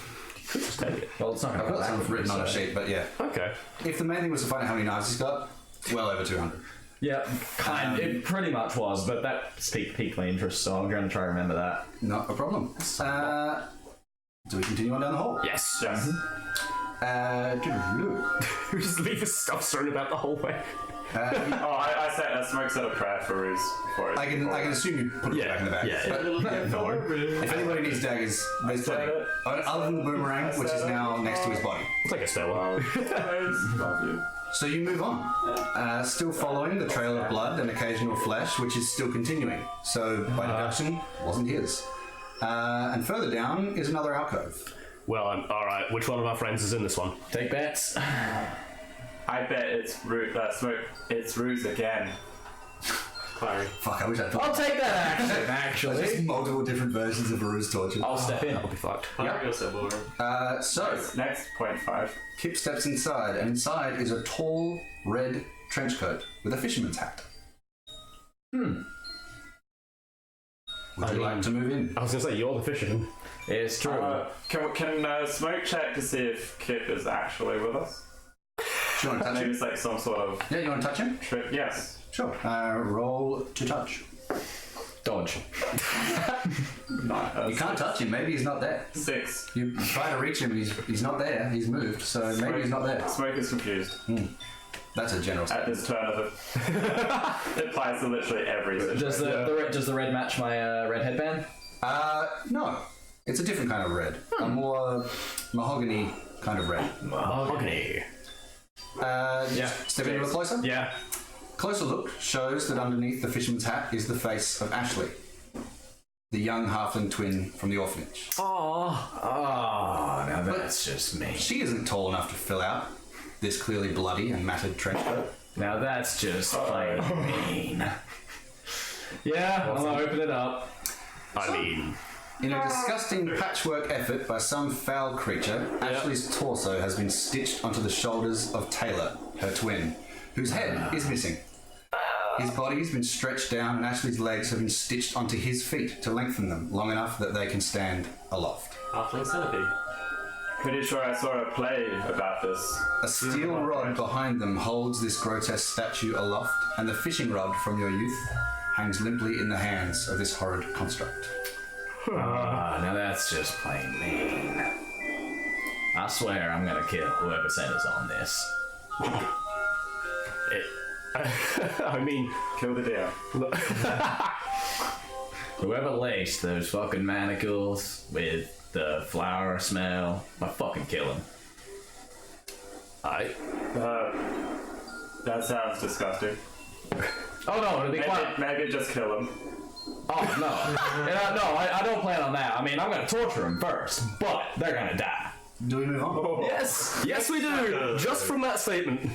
E: Just take it.
A: Well, it's not
B: I've
A: gonna
B: got some written on a sheet, but yeah.
E: Okay.
B: If the main thing was to find out how many knives he's got, well over 200.
A: Yeah, it pretty much was, but that piqued my interest, so I'm going to try to remember that.
B: Not a problem. Do we continue on down the hall?
E: Yes.
C: Yes.
E: We just leave his stuff strewn about the whole way.
C: Oh, I said Smoke said a prayer for Ruse before.
B: I can assume you put it back in the bag. But,
E: No worry.
B: if anybody needs daggers, there's plenty. Other than the boomerang, which is now next to his body.
E: I'll take a spare one.
C: Love you.
B: So you move on, still following the trail of blood and occasional flesh, which is still continuing. So by deduction, wasn't his. And further down is another alcove.
E: Well, alright. Which one of our friends is in this one?
A: Take bets.
C: I bet it's Smoke. It's Ruse again.
D: Clary.
B: Fuck, I wish I'd thought.
A: I'll take that action,
B: There's
A: actually.
B: just multiple different versions of Aru's torture.
A: I'll step in.
E: That'll be fucked.
D: Clary also boring.
B: So,
C: Next, 0.5.
B: Kip steps inside, and inside is a tall, red trench coat with a fisherman's hat. Would you like to move in?
E: I was gonna say, you're the fisherman.
A: It's true.
C: Can Smoke check to see if Kip is actually with us?
B: Do you want to touch
C: Maybe
B: him?
C: it's like some sort of
B: Yeah, you want to touch him?
C: trip. Yes.
B: Sure. Roll to touch.
A: Dodge.
C: No,
B: You can't touch him. Maybe he's not there.
C: 6.
B: You try to reach him, he's not there. He's moved, so maybe he's not there.
C: Smoke is confused
B: That's a general
C: at
B: statement.
C: this turn of it. It applies to literally every situation.
A: Does the red match my red headband?
B: No. It's a different kind of red. A more mahogany kind of red.
E: Mahogany.
B: Step in a little closer.
E: Yeah.
B: Closer look shows that underneath the fisherman's hat is the face of Ashley, the young halfling twin from the orphanage.
A: Oh, now that's just me.
B: She isn't tall enough to fill out this clearly bloody and matted trench coat.
A: Now that's just plain mean.
E: Yeah, I'll open it up.
B: In a disgusting patchwork effort by some foul creature, Ashley's torso has been stitched onto the shoulders of Taylor, her twin, whose head is missing. His body has been stretched down and Ashley's legs have been stitched onto his feet to lengthen them long enough that they can stand aloft.
D: Halfling centipede.
C: Pretty sure I saw a play about this.
B: A steel rod behind them holds this grotesque statue aloft, and the fishing rod from your youth hangs limply in the hands of this horrid construct.
A: Now that's just plain mean. I swear I'm gonna kill whoever sent us on this.
E: I mean,
C: Kill the deer.
A: Whoever laced those fucking manacles with the flower smell, I fucking kill him.
C: That sounds disgusting.
A: Oh no, to be quiet.
C: Maybe just kill him.
A: Oh no. I don't plan on that. I mean, I'm gonna torture them first, but they're gonna die.
B: Do we move on?
E: yes we do. Just from that statement.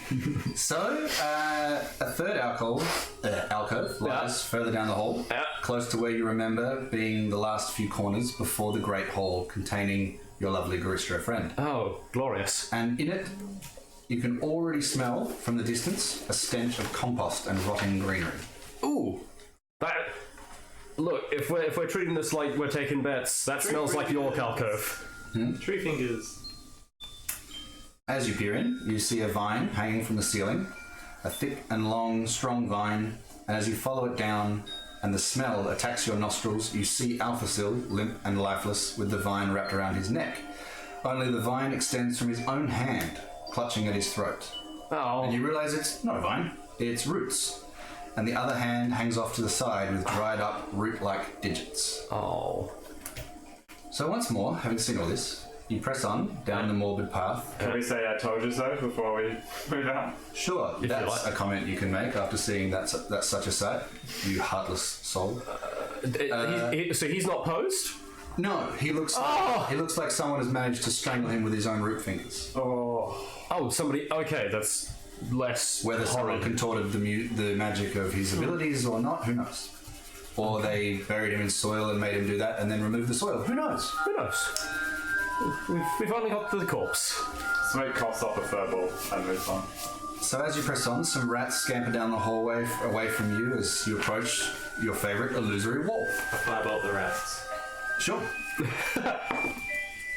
B: So, a third alcove lies further down the hall, close to where you remember being the last few corners before the great hall containing your lovely Garistro friend.
E: Oh, glorious.
B: And in it, you can already smell from the distance a stench of compost and rotting greenery.
E: Ooh. That. Look, if we're treating this like we're taking bets, that smells like York alcove.
D: Tree fingers.
B: As you peer in, you see a vine hanging from the ceiling, a thick and long, strong vine, and as you follow it down and the smell attacks your nostrils, you see Alphasil, limp and lifeless, with the vine wrapped around his neck. Only the vine extends from his own hand, clutching at his throat.
E: Oh.
B: And you realise it's not a vine, it's roots. And the other hand hangs off to the side with dried up, root-like digits.
E: Oh.
B: So once more, having seen all this, you press on down the morbid path.
C: Can we say I told you so before we move on?
B: Sure, that's a comment you can make after seeing that's such a sight, you heartless soul.
E: So he's not posed?
B: No, he looks like someone has managed to strangle him with his own root fingers.
E: Oh, somebody. Okay, that's less.
B: Whether someone
E: horrid.
B: contorted the magic of his abilities or not, who knows? Or they buried him in soil and made him do that and then removed the soil. Who knows?
E: Who knows? We've only got the corpse.
C: Smoke coughs off a furball and moves on.
B: So as you press on, some rats scamper down the hallway away from you as you approach your favourite illusory wall.
D: I firebolt the rats.
B: Sure.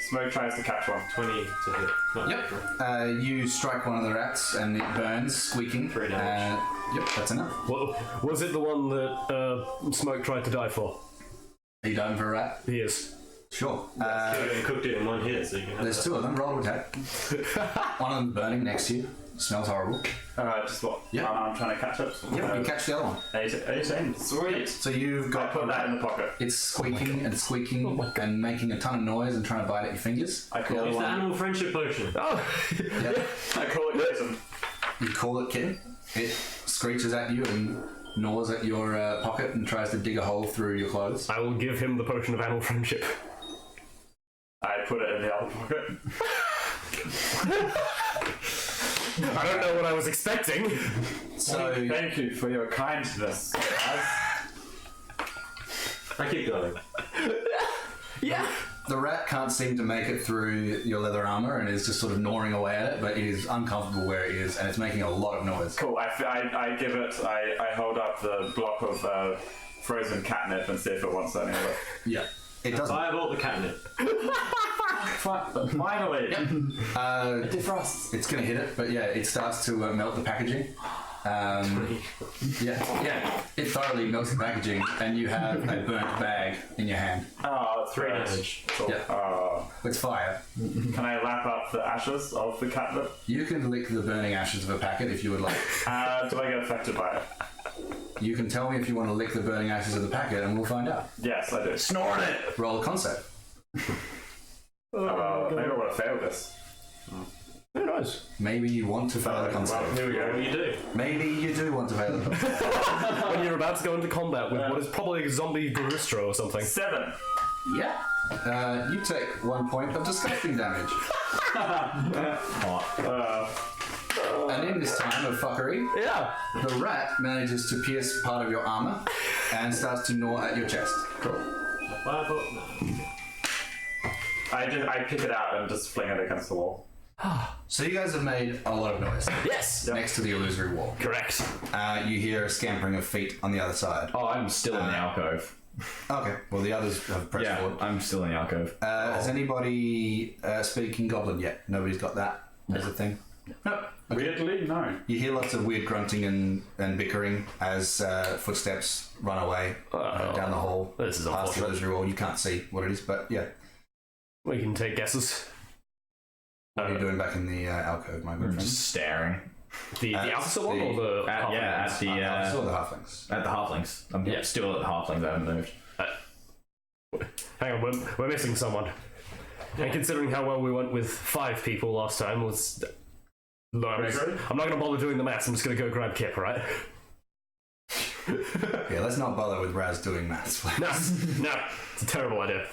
C: Smoke tries to catch one.
D: 20 to hit. Not natural.
B: You strike one of the rats and it burns, squeaking.
D: 3 damage.
B: Yep, that's enough.
E: Well, was it the one that Smoke tried to die for?
B: Are you done for a rat?
E: He is.
B: Sure.
D: I cooked it in one hit, so you can have
B: There's
D: that.
B: two of them. Roll to attack. One of them burning next to you. Smells horrible.
C: Just what?
B: Yeah.
C: I'm trying to catch it.
B: Yep, you catch the other one.
C: 18. Sweet.
B: So you've
C: I
B: got
C: put
B: a
C: that in
B: rat.
C: the pocket.
B: It's squeaking and squeaking and making a ton of noise and trying to bite at your fingers.
C: I call
B: The
C: it
D: Use the
B: other one,
D: animal friendship potion.
E: Oh.
B: yep.
C: I call it Jason.
B: You call it kitten. It screeches at you and gnaws at your pocket and tries to dig a hole through your clothes.
E: I will give him the potion of animal friendship.
C: I put it in the other pocket.
E: I don't know what I was expecting.
B: So
C: Thank you for your kindness.
D: I keep going.
E: Yeah.
B: the rat can't seem to make it through your leather armor and is just sort of gnawing away at it, but it is uncomfortable where it is and it's making a lot of noise.
C: Cool. I give it. I hold up the block of frozen catnip and see if it wants any of it.
B: Yeah. It doesn't.
D: Firebolt the catnip.
C: Finally.
B: It defrosts. It's going to hit it, but yeah, it starts to melt the packaging. Yeah. It thoroughly melts the packaging, and you have a burnt bag in your hand.
C: Oh,
D: 3 damage.
C: Cool.
B: Yeah. It's fire.
C: Can I lap up the ashes of the catnip?
B: You can lick the burning ashes of a packet if you would like.
C: Do I get affected by it?
B: You can tell me if you want to lick the burning ashes of the packet, and we'll find out.
C: Yes, I do.
A: Snort it!
B: Roll a con save.
C: Maybe I want to fail this.
E: Who knows?
B: Maybe you want to fail the
C: Well,
B: concept.
C: here we
D: What
C: go.
D: do you do?
B: Maybe you do want to fail the concept.
E: When you're about to go into combat with what is probably a zombie Garistro or something.
C: 7.
B: Yeah. You take 1 point of disgusting damage. And in this time of fuckery,
E: Yeah.
B: the rat manages to pierce part of your armor and starts to gnaw at your chest.
D: Firebolt? No.
C: I pick it out and just fling it against the wall.
B: So you guys have made a lot of noise
E: Yes.
B: next to the illusory wall.
E: Correct.
B: You hear a scampering of feet on the other side.
A: Oh, I'm still in the alcove.
B: Okay, well the others have pressed
A: Yeah,
B: forward.
A: I'm still in the alcove.
B: Has anybody speaking Goblin yet? Nobody's got that as a thing? No.
C: Weirdly, no.
B: You hear lots of weird grunting and bickering as footsteps run away down the hall.
E: This is
B: Past the
E: unfortunate.
B: illusory wall. You can't see what it is, but yeah.
E: We can take guesses.
B: What are you doing back in the alcove, my good friend?
A: Just staring.
E: The opposite one
B: the-
E: or the
A: At, yeah, at the
B: Still the halflings.
A: at the halflings. I'm still at the halflings. I haven't moved.
E: Hang on, we're missing someone. And considering how well we went with 5 people last time, let's. No, I'm not going to bother doing the maths. I'm just going to go grab Kip, right?
B: Yeah, let's not bother with Raz doing maths, please.
E: No, it's a terrible idea.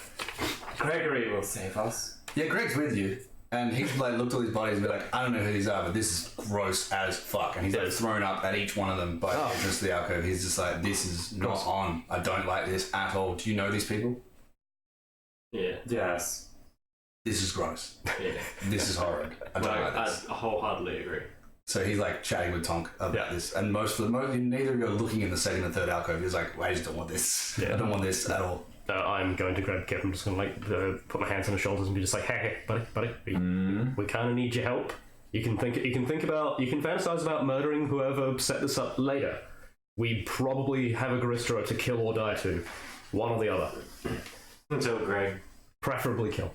C: Gregory will save us.
B: Yeah, Greg's with you. And he's like looked at all these bodies and be like, I don't know who these are, but this is gross as fuck. And he's like thrown up at each one of them by the entrance to the alcove. He's just like, this is not on. I don't like this at all. Do you know these people?
D: Yeah.
C: Yes.
B: This is gross.
D: Yeah.
B: This is horrid. I don't like this.
D: I wholeheartedly agree.
B: So he's like chatting with Tonk about this. And neither of you are looking in the second and third alcove. He's like, I just don't want this.
E: Yeah.
B: I don't want this at all.
E: I'm going to grab Kip. I'm just going to put my hands on his shoulders and be just like, hey, buddy, we kind of need your help. You can fantasize about murdering whoever set this up later. We probably have a Garistro to kill or die to, one or the other.
D: Until Greg.
E: Preferably kill.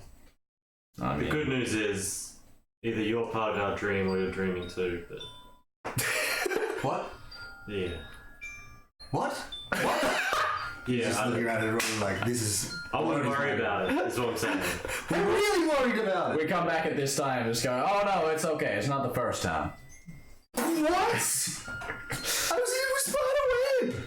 A: I mean,
D: The good news is either you're part of our dream or you're dreaming too. But
B: What?
D: yeah.
B: What?
D: Yeah.
B: Just looking around the room like, this is...
D: I wouldn't worry about it. That's what I'm saying.
B: I'm really worried about
A: we come back at this time and just go, oh no, it's okay. It's not the first time.
B: What? I was in with Spider-Web!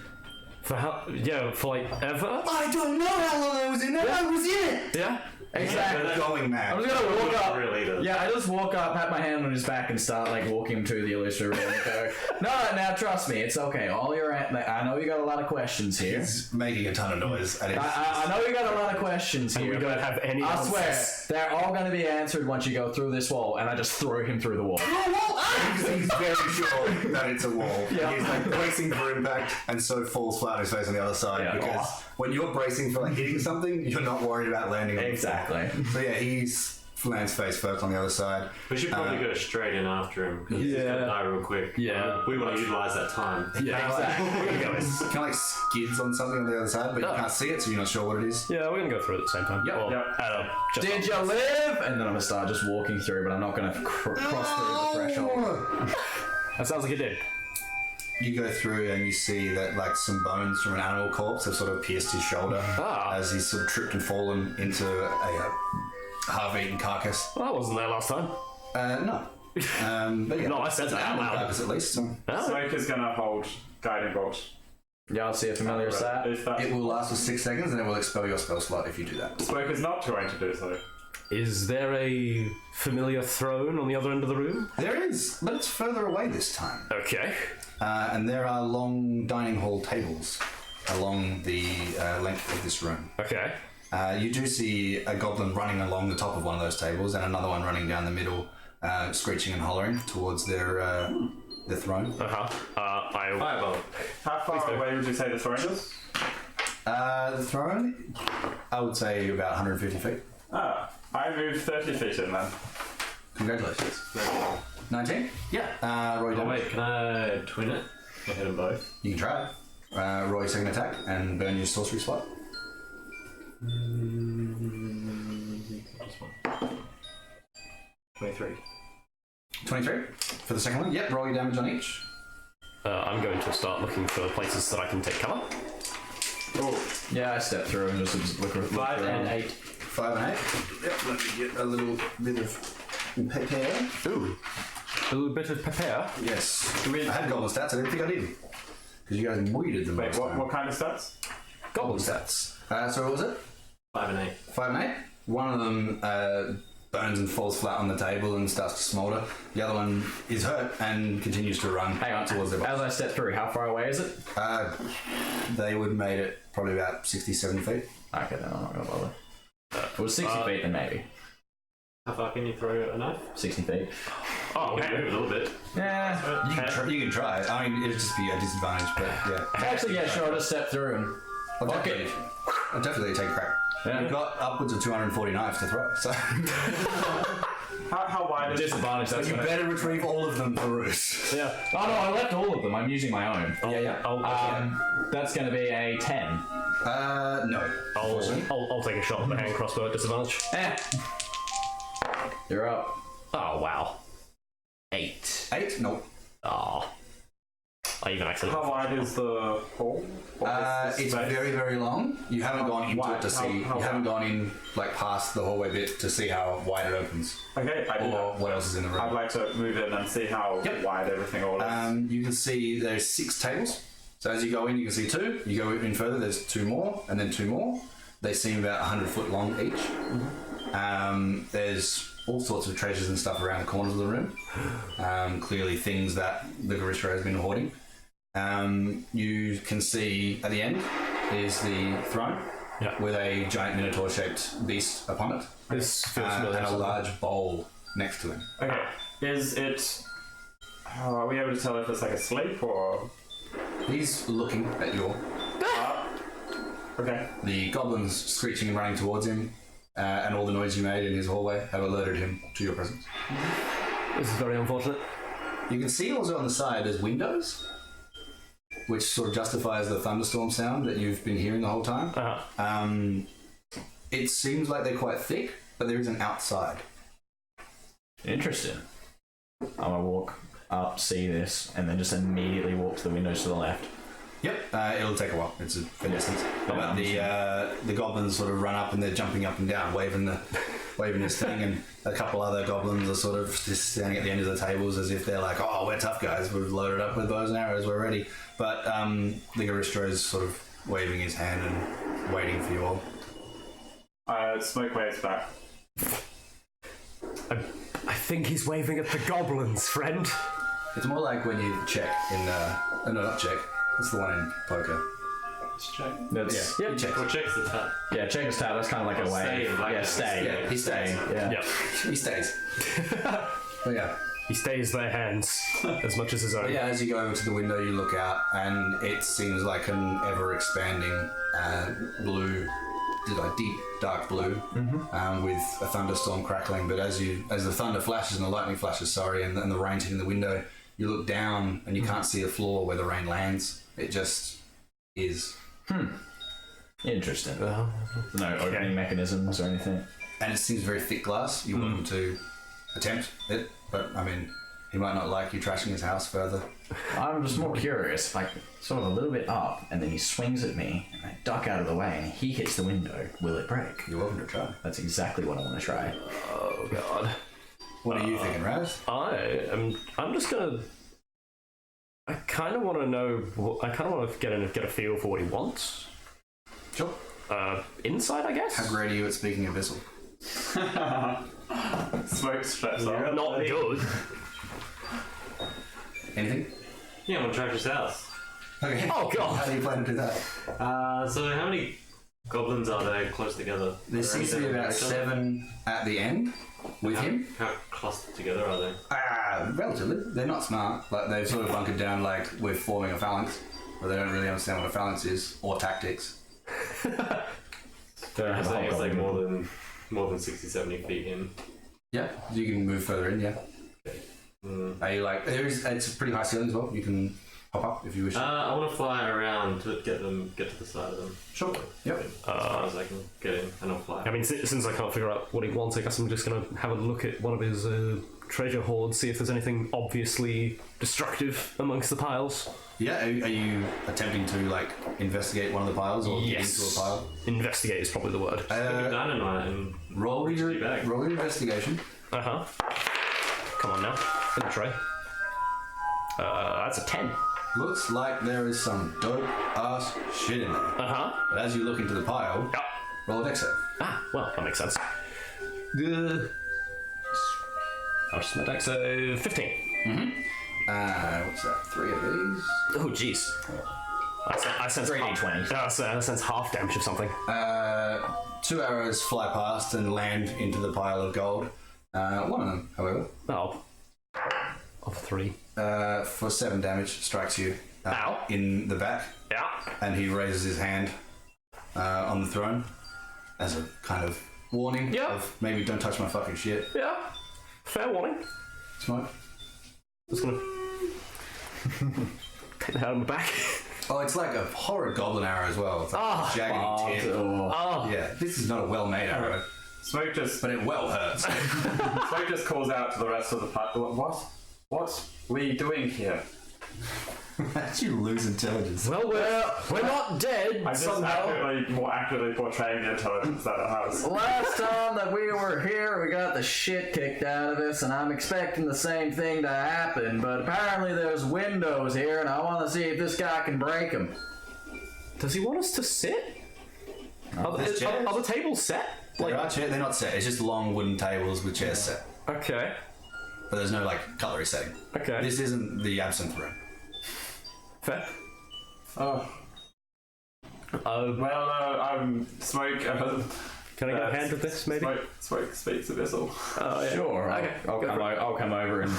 E: For how? Yeah, for like ever?
B: I don't know how long I was in there. I was in it!
E: Yeah?
A: Exactly.
B: Going mad.
A: I'm just gonna walk up.
D: Really, though.
A: Yeah, I just walk up, pat my hand on his back, and start like walking him to the illusory room. And go, no, now trust me, it's okay. All your I know you got a lot of questions here.
B: He's making a ton of noise. And
A: I know you got a lot of questions here.
E: We don't have any
A: I swear,
E: answers.
A: they're all going to be answered once you go through this wall. And I just throw him through the wall.
B: he's very sure that it's a wall.
A: Yeah.
B: He's like bracing for impact and so falls flat on his face on the other side
A: Yeah.
B: because when you're bracing for like hitting something, you're not worried about landing on the
A: Exactly.
B: floor. So yeah, he's lands face first on the other side.
D: We should probably go straight in after him because he's going to die real quick.
E: Yeah.
D: We want to utilise that time.
E: Yeah, exactly. We're gonna go.
B: Kind of like skids on something on the other side, but you can't see it, so you're not sure what it is.
E: Yeah, we're gonna go through it at the same time.
B: Yep.
E: Or,
C: Yep.
E: just
A: Did you live? And then I'm going to start just walking through, but I'm not going to cross through the threshold.
E: That sounds like it did.
B: You go through and you see that like some bones from an animal corpse have sort of pierced his shoulder as he's sort of tripped and fallen into a half-eaten carcass.
E: Well, I wasn't there last time.
B: No. But yeah,
E: No, I said
B: it's an
E: that out
B: animal
E: loud.
B: carcass at least. So
C: Smoker's gonna hold Guiding Bolt.
A: Y'all see a familiar sight?
C: If that
B: it will last for 6 seconds and it will expel your spell slot if you do that.
C: Smoker's not going to do so.
E: Is there a familiar throne on the other end of the room?
B: There is, but it's further away this time.
E: Okay.
B: And there are long dining hall tables along the length of this room.
E: Okay.
B: You do see a goblin running along the top of one of those tables and another one running down the middle, screeching and hollering towards their throne.
D: Fireball.
C: How far away would you say the throne is?
B: The throne, I would say about 150 feet.
C: I moved 30 feet in then.
B: Congratulations. 19? Yeah. Roy
D: Oh
B: damage.
D: wait, can I twin it? I hit them both.
B: You can try it. Roy second attack and burn your sorcery slot.
D: Just one. 23.
B: 23 for the second one. Yep, roll your damage on each.
E: I'm going to start looking for places that I can take cover.
A: Yeah, I stepped through and just look
D: 5
A: around.
D: and 8.
B: 5 and 8. Yep, let me get a little bit of Prepare.
E: Ooh. A little bit of prepare.
B: Yes. I had goblin stats. I didn't think I did. Because you guys muted them.
C: Wait, what kind of stats?
B: Goblin stats. So what was it?
D: 5 and 8.
B: 5 and 8. One of them burns and falls flat on the table and starts to smoulder. The other one is hurt and continues to run towards their boss.
A: As I step through, how far away is it?
B: They would have made it probably about 60, 70 feet.
A: Okay, then I'm not going to bother. If it was 60 feet, then maybe.
D: How far can you throw a knife?
A: 60 feet.
D: Oh, we can move a little bit.
A: Yeah.
B: You can try it. I mean, it'd just be a disadvantage, but yeah.
A: Actually, yeah, sure, I'll just step through and...
B: I'll definitely take a crack.
A: Yeah.
B: You've got upwards of 240 knives to throw, so...
C: How wide is
A: Disadvantage, that's
B: you
A: gonna...
B: better retrieve all of them, Bruce.
E: Yeah.
A: Oh no, I left all of them. I'm using my own. That's going to be a 10.
B: No.
E: I'll take a shot at the hand crossbow at disadvantage.
A: You're up.
E: Oh, wow. 8.
B: 8? No.
E: Oh. I even accidentally.
C: How wide is the hole?
B: It's very, very long. You haven't gone into it to see.
C: How
B: you haven't gone in like past the hallway bit to see how wide it opens,
C: Okay,
B: or what else is in the room.
C: I'd like to move in and see how wide everything all is.
B: You can see there's 6 tables. So as you go in, you can see 2. You go in further, there's 2 more, and then 2 more. They seem about 100 foot long each. There's all sorts of treasures and stuff around the corners of the room. Clearly things that the Garistro has been hoarding. You can see at the end is the throne with a giant minotaur-shaped beast upon it.
E: This feels familiar.
B: And a large bowl next to him.
C: Okay, is it... are we able to tell if it's like asleep or...
B: He's looking at you all.
C: Okay.
B: The goblins screeching and running towards him, and all the noise you made in his hallway have alerted him to your presence.
E: This is very unfortunate.
B: You can see also on the side there's windows, which sort of justifies the thunderstorm sound that you've been hearing the whole time. It seems like they're quite thick, but there is an outside.
A: Interesting. I'm going to walk up, see this, and then just immediately walk to the windows to the left.
B: Yep, it'll take a while. It's a distance. But the goblins sort of run up and they're jumping up and down, waving this thing, and a couple other goblins are sort of just standing at the end of the tables as if they're like, "Oh, we're tough guys. We've loaded up with bows and arrows. We're ready." But the Garistro is sort of waving his hand and waiting for you all.
C: Smoke waves back.
E: I think he's waving at the goblins, friend.
B: It's more like when you check in no, not check. It's the one in poker.
D: Let's check.
A: That's,
B: You check.
D: Well, check's the tab.
A: yeah, check his tab. That's kind of like a
D: Stay,
A: wave.
D: like
A: Yeah,
D: that.
A: stay.
B: Yeah, he stays.
A: Yeah.
E: Yep.
B: He stays. But yeah.
E: He stays their hands as much as his own.
B: But yeah, as you go over to the window, you look out, and it seems like an ever-expanding blue, like deep dark blue, with a thunderstorm crackling. But as the thunder flashes and the lightning flashes, and the rain hitting the window, you look down and you can't see a floor where the rain lands. It just is.
A: Interesting. No opening mechanisms or anything.
B: And it seems very thick glass. You're welcome to attempt it, but I mean, he might not like you trashing his house further.
A: I'm just more curious, like sort of a little bit up, and then he swings at me, and I duck out of the way, and he hits the window. Will it break?
B: You're welcome to try.
A: That's exactly what I want to try.
E: Oh god.
B: What are you thinking, Raz?
E: I'm just gonna. I kind of want to know. I kind of want to get a feel for what he wants.
B: Sure.
E: Insight, I guess.
B: How great are you at speaking Abyssal?
C: Smoke straps up.
E: Not good.
B: Anything?
D: Yeah, I want to track his house.
B: Okay.
E: Oh god.
B: How do you plan to do that?
D: So how many goblins are there close together?
B: There seems to be about 7 at the end with him.
D: How clustered together are they?
B: Relatively. They're not smart. Like they've sort of bunkered down like we're forming a phalanx, but they don't really understand what a phalanx is or tactics.
A: Don't have a
D: It's
A: whole
D: like
A: goblin.
D: more than 60, 70 feet in.
B: Yeah, you can move further in. Yeah. Are you like? It's a pretty high ceiling as well. You can hop up if you wish.
D: I want to fly around to get to the side of them.
B: Sure. Yep.
D: As far as I can get in, and I'll fly.
E: I mean, since I can't figure out what he wants, I guess I'm just gonna have a look at one of his treasure hoards, see if there's anything obviously destructive amongst the piles.
B: Yeah. Are you attempting to like investigate one of the piles or get into a pile?
E: Investigate is probably the word.
D: Dynamite and
B: Roll your
D: back.
B: investigation.
E: Uh-huh. Come on now. In the tray. That's a 10.
B: Looks like there is some dope ass shit in there.
E: Uh-huh.
B: But as you look into the pile,
E: Yeah.
B: roll a dex save.
E: Ah, well, that makes sense. I'll just my dex, so 15.
B: What's that? 3 of these.
E: Oh, jeez. I sense
A: 3d20.
E: I sense half damage or something.
B: 2 arrows fly past and land into the pile of gold. One of them, however,
E: Oh. Of 3.
B: for 7 damage, strikes you
E: Ow.
B: in the back,
E: Yeah.
B: and he raises his hand on the throne as a kind of warning
E: Yeah.
B: of maybe don't touch my fucking shit.
E: Yeah. Fair warning.
B: Smoke.
E: Just gonna take the hat on the back.
B: Oh, it's like a horrid goblin arrow as well. It's like a jaggedy tip.
E: Oh.
B: Yeah, this is not a well-made arrow,
C: Smoke just
B: but it well hurts.
C: Smoke just calls out to the rest of the party. What are you doing here?
B: How'd you lose intelligence?
E: Well, we're not dead
C: I'm just
E: somehow.
C: more accurately portraying the intelligence that it has.
A: Last time that we were here, we got the shit kicked out of us, and I'm expecting the same thing to happen, but apparently there's windows here, and I want to see if this guy can break them.
E: Does he want us to sit? Are
B: there's chairs.
E: the tables set?
B: They're not set. It's just long wooden tables with chairs set.
E: Okay.
B: But there's no, like, cutlery setting.
E: Okay.
B: This isn't the absinthe room.
E: Fair.
C: Oh. I'm Smoke.
E: Can I get a hand with this, maybe?
C: Smoke speaks Abyssal.
E: Oh, yeah.
A: Sure,
E: Okay.
A: I'll come over and...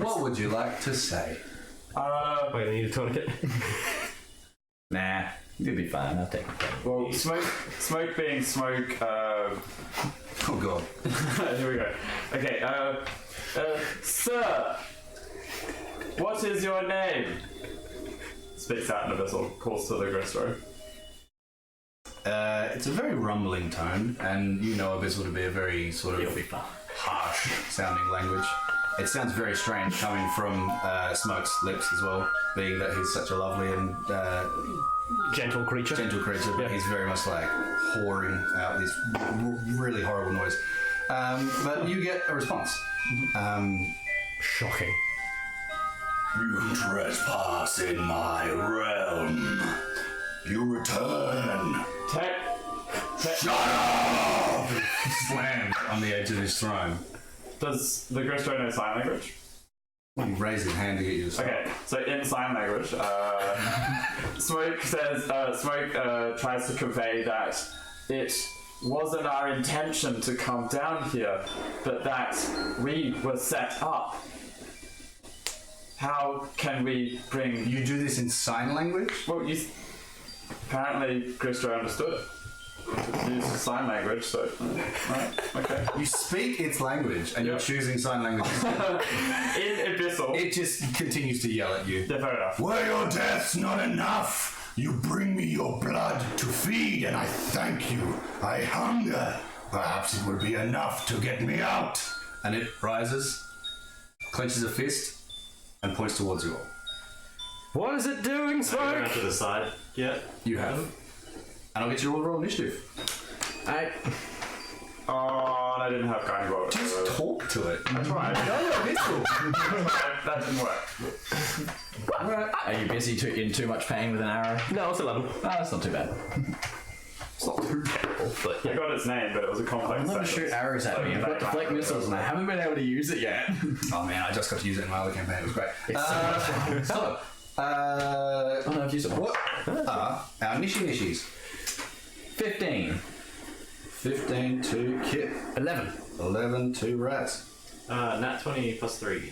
B: What would you like to say?
E: Wait, I need a tourniquet.
A: Nah, you'll be fine, I'll take it.
C: Well, Smoke being Smoke.
B: Oh god.
C: Here we go. Okay. Sir, what is your name? Speaks out in Abyssal, calls to the Gristro.
B: It's a very rumbling tone, and you know Abyssal to be a very sort of
A: You'll be fine.
B: harsh sounding language. It sounds very strange coming from Smoke's lips as well, being that he's such a lovely and
E: Gentle creature.
B: but
E: Yeah.
B: he's very much like whoring out this really horrible noise. But you get a response.
E: Shocking.
B: You trespass in my realm. You return. Shut up! Slammed on the edge of his throne.
C: Does the Gristro know sign language?
B: He raised his hand to get you to stop.
C: Okay, so in sign language, Smoke says, tries to convey that it wasn't our intention to come down here, but that we were set up. How can we bring...
B: You do this in sign language?
C: Well, apparently Gristro understood it. Use sign language, so... Right, okay.
B: You speak its language, and you're choosing sign language.
C: In Abyssal...
B: It just continues to yell at you.
C: Yeah, fair enough.
F: Were your deaths not enough? You bring me your blood to feed, and I thank you. I hunger. Perhaps it will be enough to get me out.
B: And it rises, clenches a fist, and points towards you all.
E: What is it doing,
D: Go around
E: Smoke?
D: to the side. Yeah.
B: You have. And I'll get you all to roll initiative.
C: Oh, and I didn't have guiding bolt.
B: Just talk to it.
C: I tried. That didn't work.
A: Are you busy in too much pain with an arrow?
E: No, it's 11.
A: Oh, that's not too bad.
E: It's not too terrible, but
C: I
E: yeah.
C: got its name, but it was a complex
A: I'm going to
C: sentence.
A: shoot arrows at me. I've got deflect missiles and I haven't been able to use it yet.
B: Oh man, I just got to use it in my other campaign. It was great. So,
A: Oh no, I've used it once.
B: what are our nishis?
A: 15.
B: 15 to Kit.
E: 11.
B: 11 to Raz.
D: Nat 20 plus 3.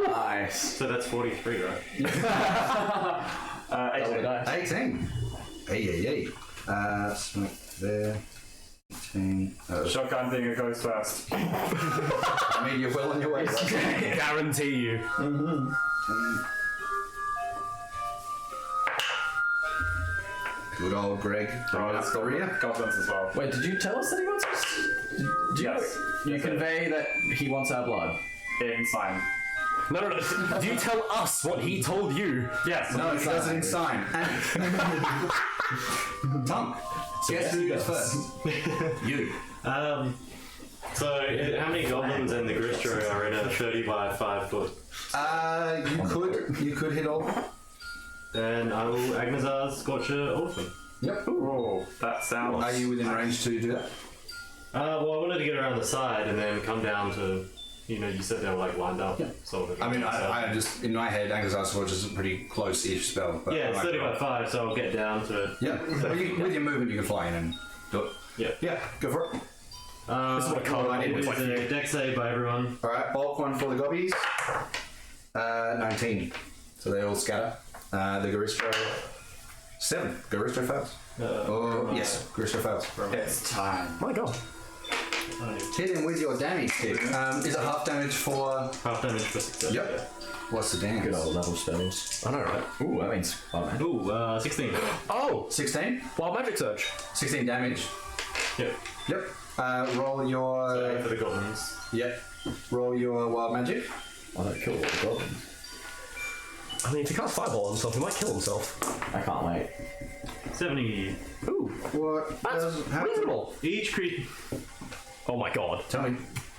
A: Nice.
D: So that's 43, right?
C: 18.
B: 18. Hey. Smoke there. 18.
C: Shotgun thing, it goes first.
B: I mean, you're well on your way. Right?
E: Guarantee you.
B: Good old Greg.
C: That's got goblins as well.
A: Wait, did you tell us that he wants us?
C: Yes.
A: You
C: Yes, I
A: convey that he wants our blood.
C: In sign.
E: No. Do you tell us what he told you?
C: Yes.
B: No, he does it in sign. Tom, guess who goes first? You.
D: So, how many goblins and the Gristro are in a 30 by 5 foot?
B: You could hit all.
D: Then I will Agnazar's Scorcher all of them.
B: Yep.
C: Oh, that sounds.
B: Are you within range to do that?
D: Well, I wanted to get around the side and then come down to, you said they were like lined up.
B: Yeah.
D: Sort of.
B: I mean, I just, in my head, Agnazar's Forge is a pretty close-ish spell. But
D: Yeah, it's 30 by 5, so I'll get down to.
B: Yeah. With your movement, you can fly in and do it.
D: Yeah.
B: Yeah, go for it.
E: This is what a card I need
D: It
E: with
D: is a deck save by everyone.
B: Alright, bulk one for the gobbies. 19. So they all scatter. The Garistro. 7. Garistro fails. Yes, Garistro fails.
C: It's time.
E: My god.
B: Hit him with your damage stick. Is it half damage for.
D: Half damage for success.
B: Yep. What's the damage?
A: Good old level spells.
E: I know, right?
A: Ooh, that means fun, man.
D: Ooh, 16.
E: Oh!
B: 16?
E: Wild Magic Surge.
B: 16 damage.
D: Yep.
B: Yep. Roll your.
D: So for the goblins.
B: Yep. Roll your wild magic.
A: I don't kill all the goblins.
E: I mean, if he casts Fireball on himself, he might kill himself.
A: I can't wait.
D: 70.
E: Ooh,
B: What?
E: that's reasonable.
D: Each creature.
E: Oh my god.
B: Tell me.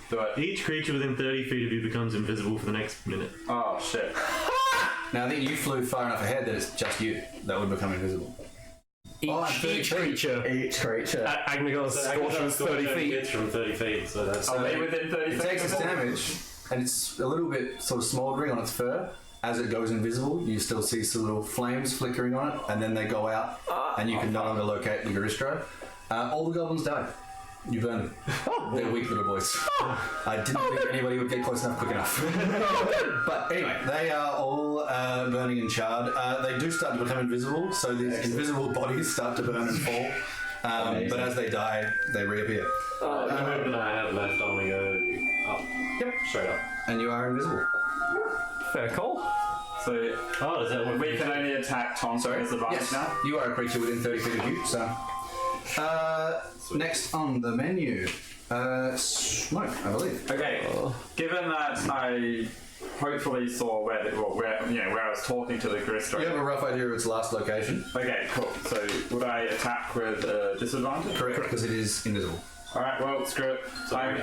C: Do it.
D: Each creature within 30 feet of you becomes invisible for the next minute.
C: Oh shit.
B: Now I think you flew far enough ahead that it's just you that would become invisible.
E: Each creature
A: Each creature.
E: at Agnigar's Scorcher is 30 feet.
D: It's from 30 feet, so that's.
C: Are they within 30
B: It
C: feet?
B: takes its damage, and it's a little bit sort of smouldering on its fur. As it goes invisible, you still see some little flames flickering on it, and then they go out, and you can no longer locate the Garistro. All the goblins die. You burn them. They're weak little boys. I didn't think anybody would get close enough quick enough. But anyway, they are all burning and charred. They do start to become invisible, so these invisible bodies start to burn and fall. But as they die, they reappear.
D: The movement I have left, I'm gonna go up.
B: Yep.
D: Straight up.
B: And you are invisible.
E: Fair call.
C: So
D: Oh, does that work?
C: we can only attack Tom as advantage
B: Yes,
C: now.
B: you are a creature within 30 feet of you, so. Next on the menu, smoke, I believe.
C: Okay. Given that I hopefully saw where I was talking to the Gristro.
B: You have a rough idea of its last location.
C: Okay, cool. So would I attack with disadvantage?
B: Correct, because it is invisible.
C: Alright, well, screw it. I'm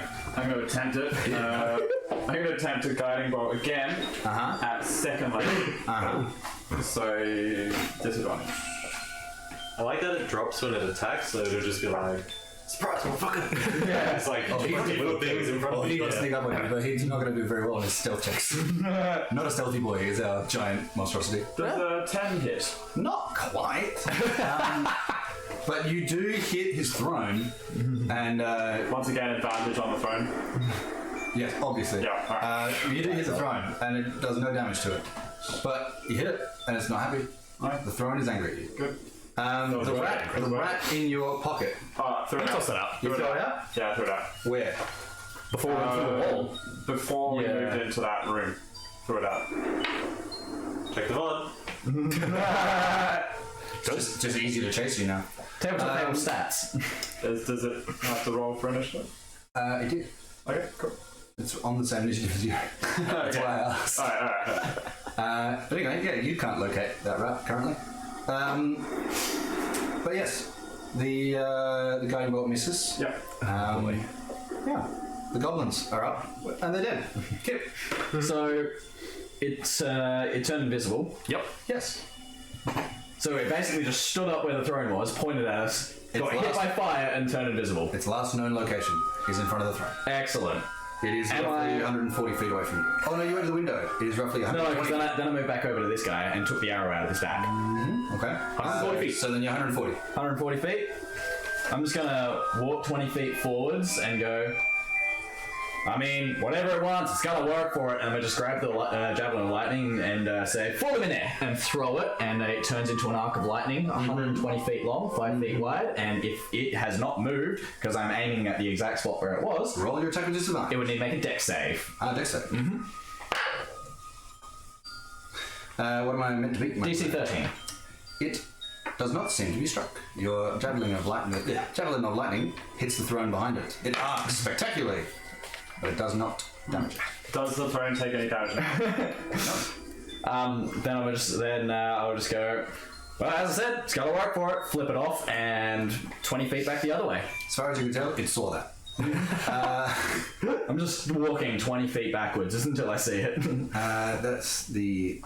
C: going to attempt it. I'm going to attempt a guiding bolt again at second level. So, disadvantage.
D: I like that it drops when it attacks, so it'll just be like, surprise, motherfucker! Yeah, it's like 20 little things in front of
B: He
D: you.
B: got to sneak up on you, but he's not going to do very well on his stealth checks. Not a stealthy boy, he's our giant monstrosity.
C: Does a 10 hit?
B: Not quite. But you do hit his throne, and
C: Once again, advantage on the phone.
B: yes, obviously.
C: Yeah, alright.
B: You do hit the throne, and it does no damage to it. But you hit it, and it's not happy.
C: Alright.
B: The throne is angry at you.
C: Good.
B: The rat in your pocket.
C: Throw it
E: Toss
C: out.
E: that out.
B: You throw it out?
C: Yeah, throw it out.
B: Where?
E: Before we went through the wall.
C: Before we moved into that room. Throw it out.
D: Check the VOD.
B: Just easy to chase you now.
A: Tabletop table stats.
C: Does it have to roll for initiative?
B: It did.
C: Okay, cool.
B: It's on the same initiative as you. That's why I asked.
C: Alright.
B: But anyway, yeah, you can't locate that rat currently. But yes, the guiding bolt misses.
C: Yep.
B: Yeah, the goblins are up and they're dead. Kip.
A: So it turned invisible.
E: Yep.
B: Yes.
A: So it basically just stood up where the throne was, pointed at us, got hit
B: last-
A: by fire, and turned invisible.
B: Its last known location is in front of the throne.
A: Excellent.
B: It is
A: Am
B: roughly
A: I-
B: 140 feet away from you. Oh no, you went to the window. It is roughly
A: No,
B: 120.
A: because then I moved back over to this guy and took the arrow out of his back.
B: Okay.
A: 140 feet.
B: So then you're 140.
A: 140 feet. I'm just gonna walk 20 feet forwards and go. I mean, whatever it wants, it's gotta work for it. And I'm gonna just grab the javelin of lightning and say, "Fall him in there," and throw it, and it turns into an arc of lightning, 120 feet long, 5 feet wide. And if it has not moved, because I'm aiming at the exact spot where it was,
B: Roll your attack with disadvantage.
A: it would need to make a dex save.
B: Dex save. What am I meant to beat?
A: DC 13.
B: It does not seem to be struck. Your javelin of lightning hits the throne behind it. It arcs spectacularly, but it does not damage it.
C: Does the throne take any damage?
A: Then I'll just go. Well, as I said, it's gotta work for it. Flip it off and 20 feet back the other way.
B: As far as you can tell, it saw that.
A: I'm just walking 20 feet backwards until I see it.
B: That's the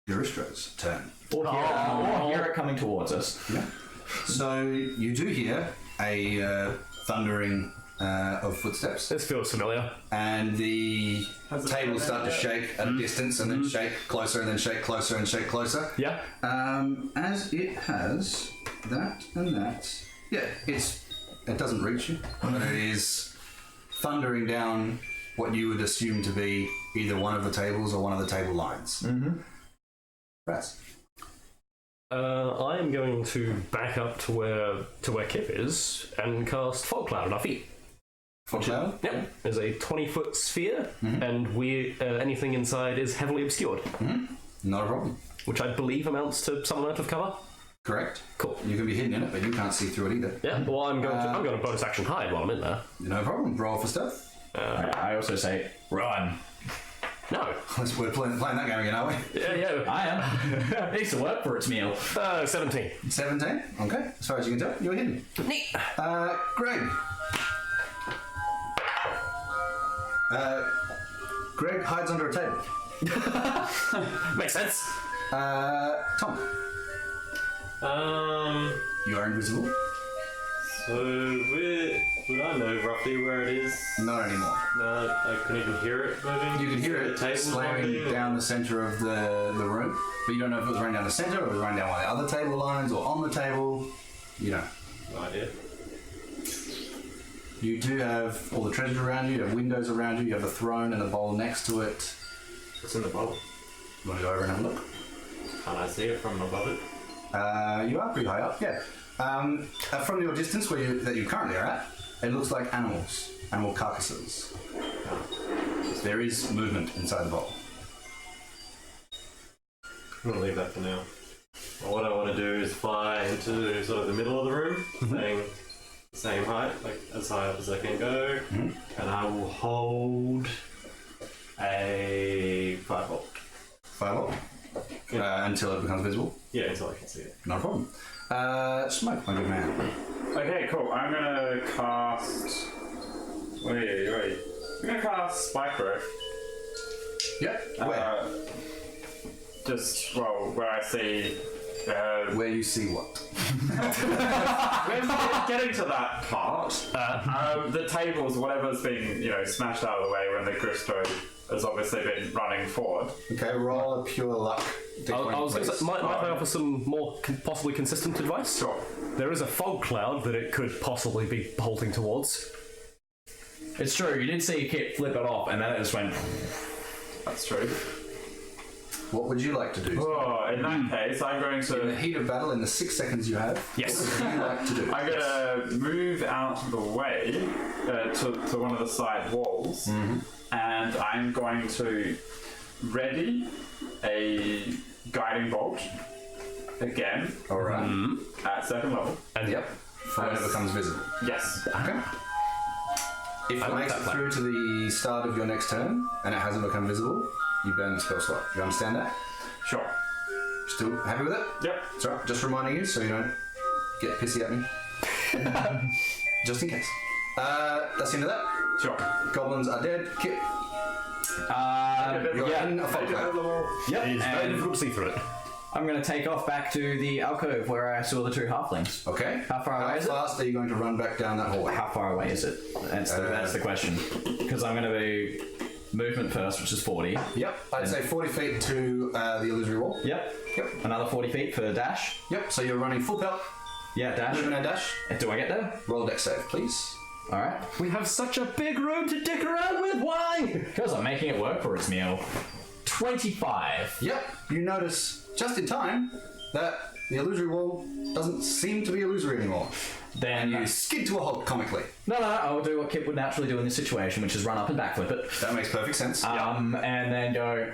B: Euristro's turn.
A: Or hear it coming towards us.
B: Yeah. So you do hear a thundering of footsteps,
E: This feels familiar.
B: and the tables start to shake at a distance, and then shake closer, and then shake closer, and shake closer.
E: Yeah.
B: As it has that and that. Yeah, it doesn't reach you, but it is thundering down what you would assume to be either one of the tables or one of the table lines. Raz.
E: I am going to back up to where Kip is and cast Fog Cloud on our feet.
B: Fog cloud?
E: Yep. There's a 20-foot sphere, and anything inside is heavily obscured,
B: Not a problem.
E: which I believe amounts to some amount of cover.
B: Correct.
E: Cool.
B: You can be hidden in it, but you can't see through it either.
E: Yeah. Well, I'm going to bonus action hide while I'm in there.
B: No problem. Roll for stealth.
A: I also say, run.
E: No.
B: We're playing that game again, aren't we?
E: Yeah.
A: I am. It needs to work for its meal.
E: 17.
B: 17. Okay. As far as you can tell, you're hidden.
E: Neat.
B: Greg. Greg hides under a table.
E: Makes sense.
B: Tom. You are invisible.
D: So would I know roughly where it is?
B: Not anymore.
D: No, I couldn't even hear it moving.
B: You could hear
D: The
B: it
D: tables
B: slamming
D: moving?
B: down the center of the room, but you don't know if it was running down the center or it was running down one of the other table lines or on the table. You know.
D: No idea.
B: You do have all the treasure around you. You have windows around you. You have the throne and the bowl next to it.
D: What's in the bowl?
B: You want to go over and have a look?
D: Can't I see it from above it?
B: You are pretty high up, yeah. From your distance that you currently are at, it looks like animal carcasses. There is movement inside the bowl.
D: I'm gonna leave that for now. Well, what I want to do is fly into sort of the middle of the room, staying the same height, like as high up as I can go, and I will hold a 5-volt.
B: 5-volt? Until it becomes visible?
D: Yeah, until I can see it.
B: No problem. Smoke, my good man.
C: Okay, cool. I'm gonna cast. Wait. I'm gonna cast Spike Growth.
B: Yep. Where?
C: Where I see.
B: Where you see what?
C: We're getting to that part. The tables, whatever's been, smashed out of the way when the Gristo has obviously been running forward.
B: Okay, roll a pure luck.
E: I was going to say, might I offer some more possibly consistent advice?
C: Sure.
E: There is a fog cloud that it could possibly be bolting towards.
A: It's true, you did see Kip flip it off and then it just went.
C: That's true.
B: What would you like to do?
C: Oh, in that case, I'm going
B: In the
C: to.
B: heat of battle, in the 6 seconds you have,
E: Yes.
B: what would you like to do?
C: I'm gonna move out of the way to one of the side walls, and I'm going to ready a guiding bolt again
B: Alright.
C: at 2nd level.
E: And
B: Yep. For when it becomes visible.
C: Yes.
B: Okay. If it makes it through to the start of your next turn and it hasn't become visible, you burn the spell slot. You understand that?
C: Sure.
B: Still happy with it?
C: Yep.
B: It's alright. Just reminding you so you don't get pissy at me. Just in case. That's the end of that.
C: Sure.
B: Goblins are dead. Kip, you're in a fog cloud.
A: Yep.
E: it is very
A: And
E: difficult to see through it.
A: I'm going to take off back to the alcove where I saw the two halflings.
B: Okay.
A: How far away is it?
B: How fast are you going to run back down that hallway?
A: How far away is it? That's the question. Because I'm going to be movement first, which is 40.
B: Yep. I'd say 40 feet to the illusory wall.
A: Yep.
B: Yep.
A: Another 40 feet for dash.
B: Yep. So you're running full pelt.
A: Yeah, dash.
B: Movement and dash.
A: Do I get there?
B: Roll a dex save, please.
A: Alright.
E: We have such a big room to dick around with. Why?
A: Because I'm making it work for its meal. 25.
B: Yep. You notice just in time that the illusory wall doesn't seem to be illusory anymore.
A: Then
B: You skid to a halt comically.
A: No, I'll do what Kip would naturally do in this situation, which is run up and backflip it.
B: That makes perfect sense.
A: And then go,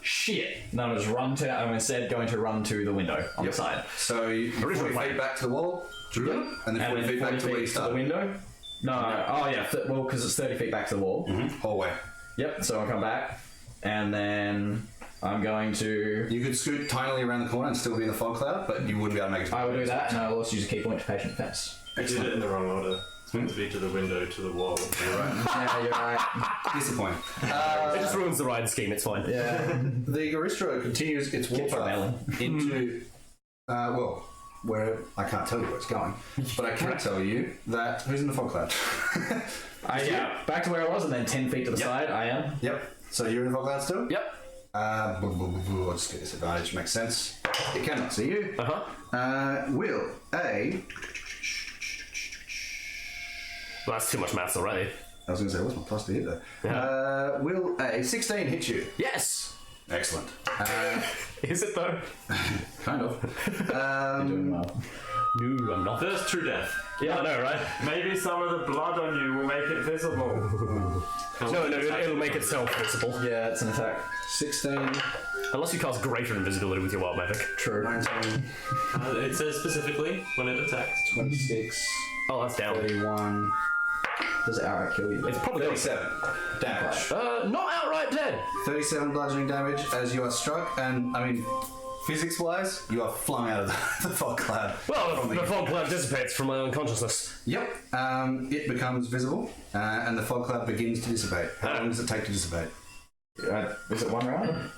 A: shit. And then I'll just I'm instead going to run to the window on the side.
B: So you 40 feet back to the wall, and then 40 feet back to where you
A: the
B: started.
A: window. No. Oh, yeah. Well, because it's 30 feet back to the wall.
B: Hallway.
A: Yep, so I'll come back. And then I'm going to...
B: You could scoot tinily around the corner and still be in the fog cloud, but you wouldn't be able to make it.
A: I will do that, and I will also use a key point to patient defense.
D: I did it in the wrong order. supposed to be to the window, to the wall.
B: You're right.
A: Yeah, you're right.
B: Disappointing.
E: It just ruins the ride scheme, it's fine.
A: Yeah.
B: The Garistro continues its
A: Keeps
B: warpath
A: rebelling.
B: into, where I can't tell you where it's going, but I can tell you that who's in the fog cloud.
A: Yeah. Back to where I was, and then 10 feet to the side. I am.
B: Yep. So you're in the fog cloud still?
E: Yep.
B: I'll just get disadvantage. Makes sense. It cannot see you. Will a.
E: Well, that's too much maths already.
B: I was going to say, what's my plus to hit there?
E: Yeah.
B: Will a 16 hit you?
E: Yes!
B: Excellent.
E: Is it though?
B: Kind of.
A: You're doing well.
E: No, I'm not.
D: First true death.
E: Yeah, I know, right?
C: Maybe some of the blood on you will make it visible.
E: No, it'll make itself visible.
A: Yeah, it's an attack.
B: 16.
E: Unless you cast greater invisibility with your wild magic.
A: True.
B: 19.
D: It says specifically when it attacks.
B: 26.
E: Oh, that's down.
B: 31.
A: Does it outright kill you?
E: It's probably
B: 37 damage.
E: not outright dead.
B: 37 bludgeoning damage as you are struck, and I mean, physics-wise, you are flung out of the fog cloud.
E: Well, the fog cloud dissipates from my unconsciousness.
B: Yep. It becomes visible, and the fog cloud begins to dissipate. How long does it take to dissipate?
A: Is it one round?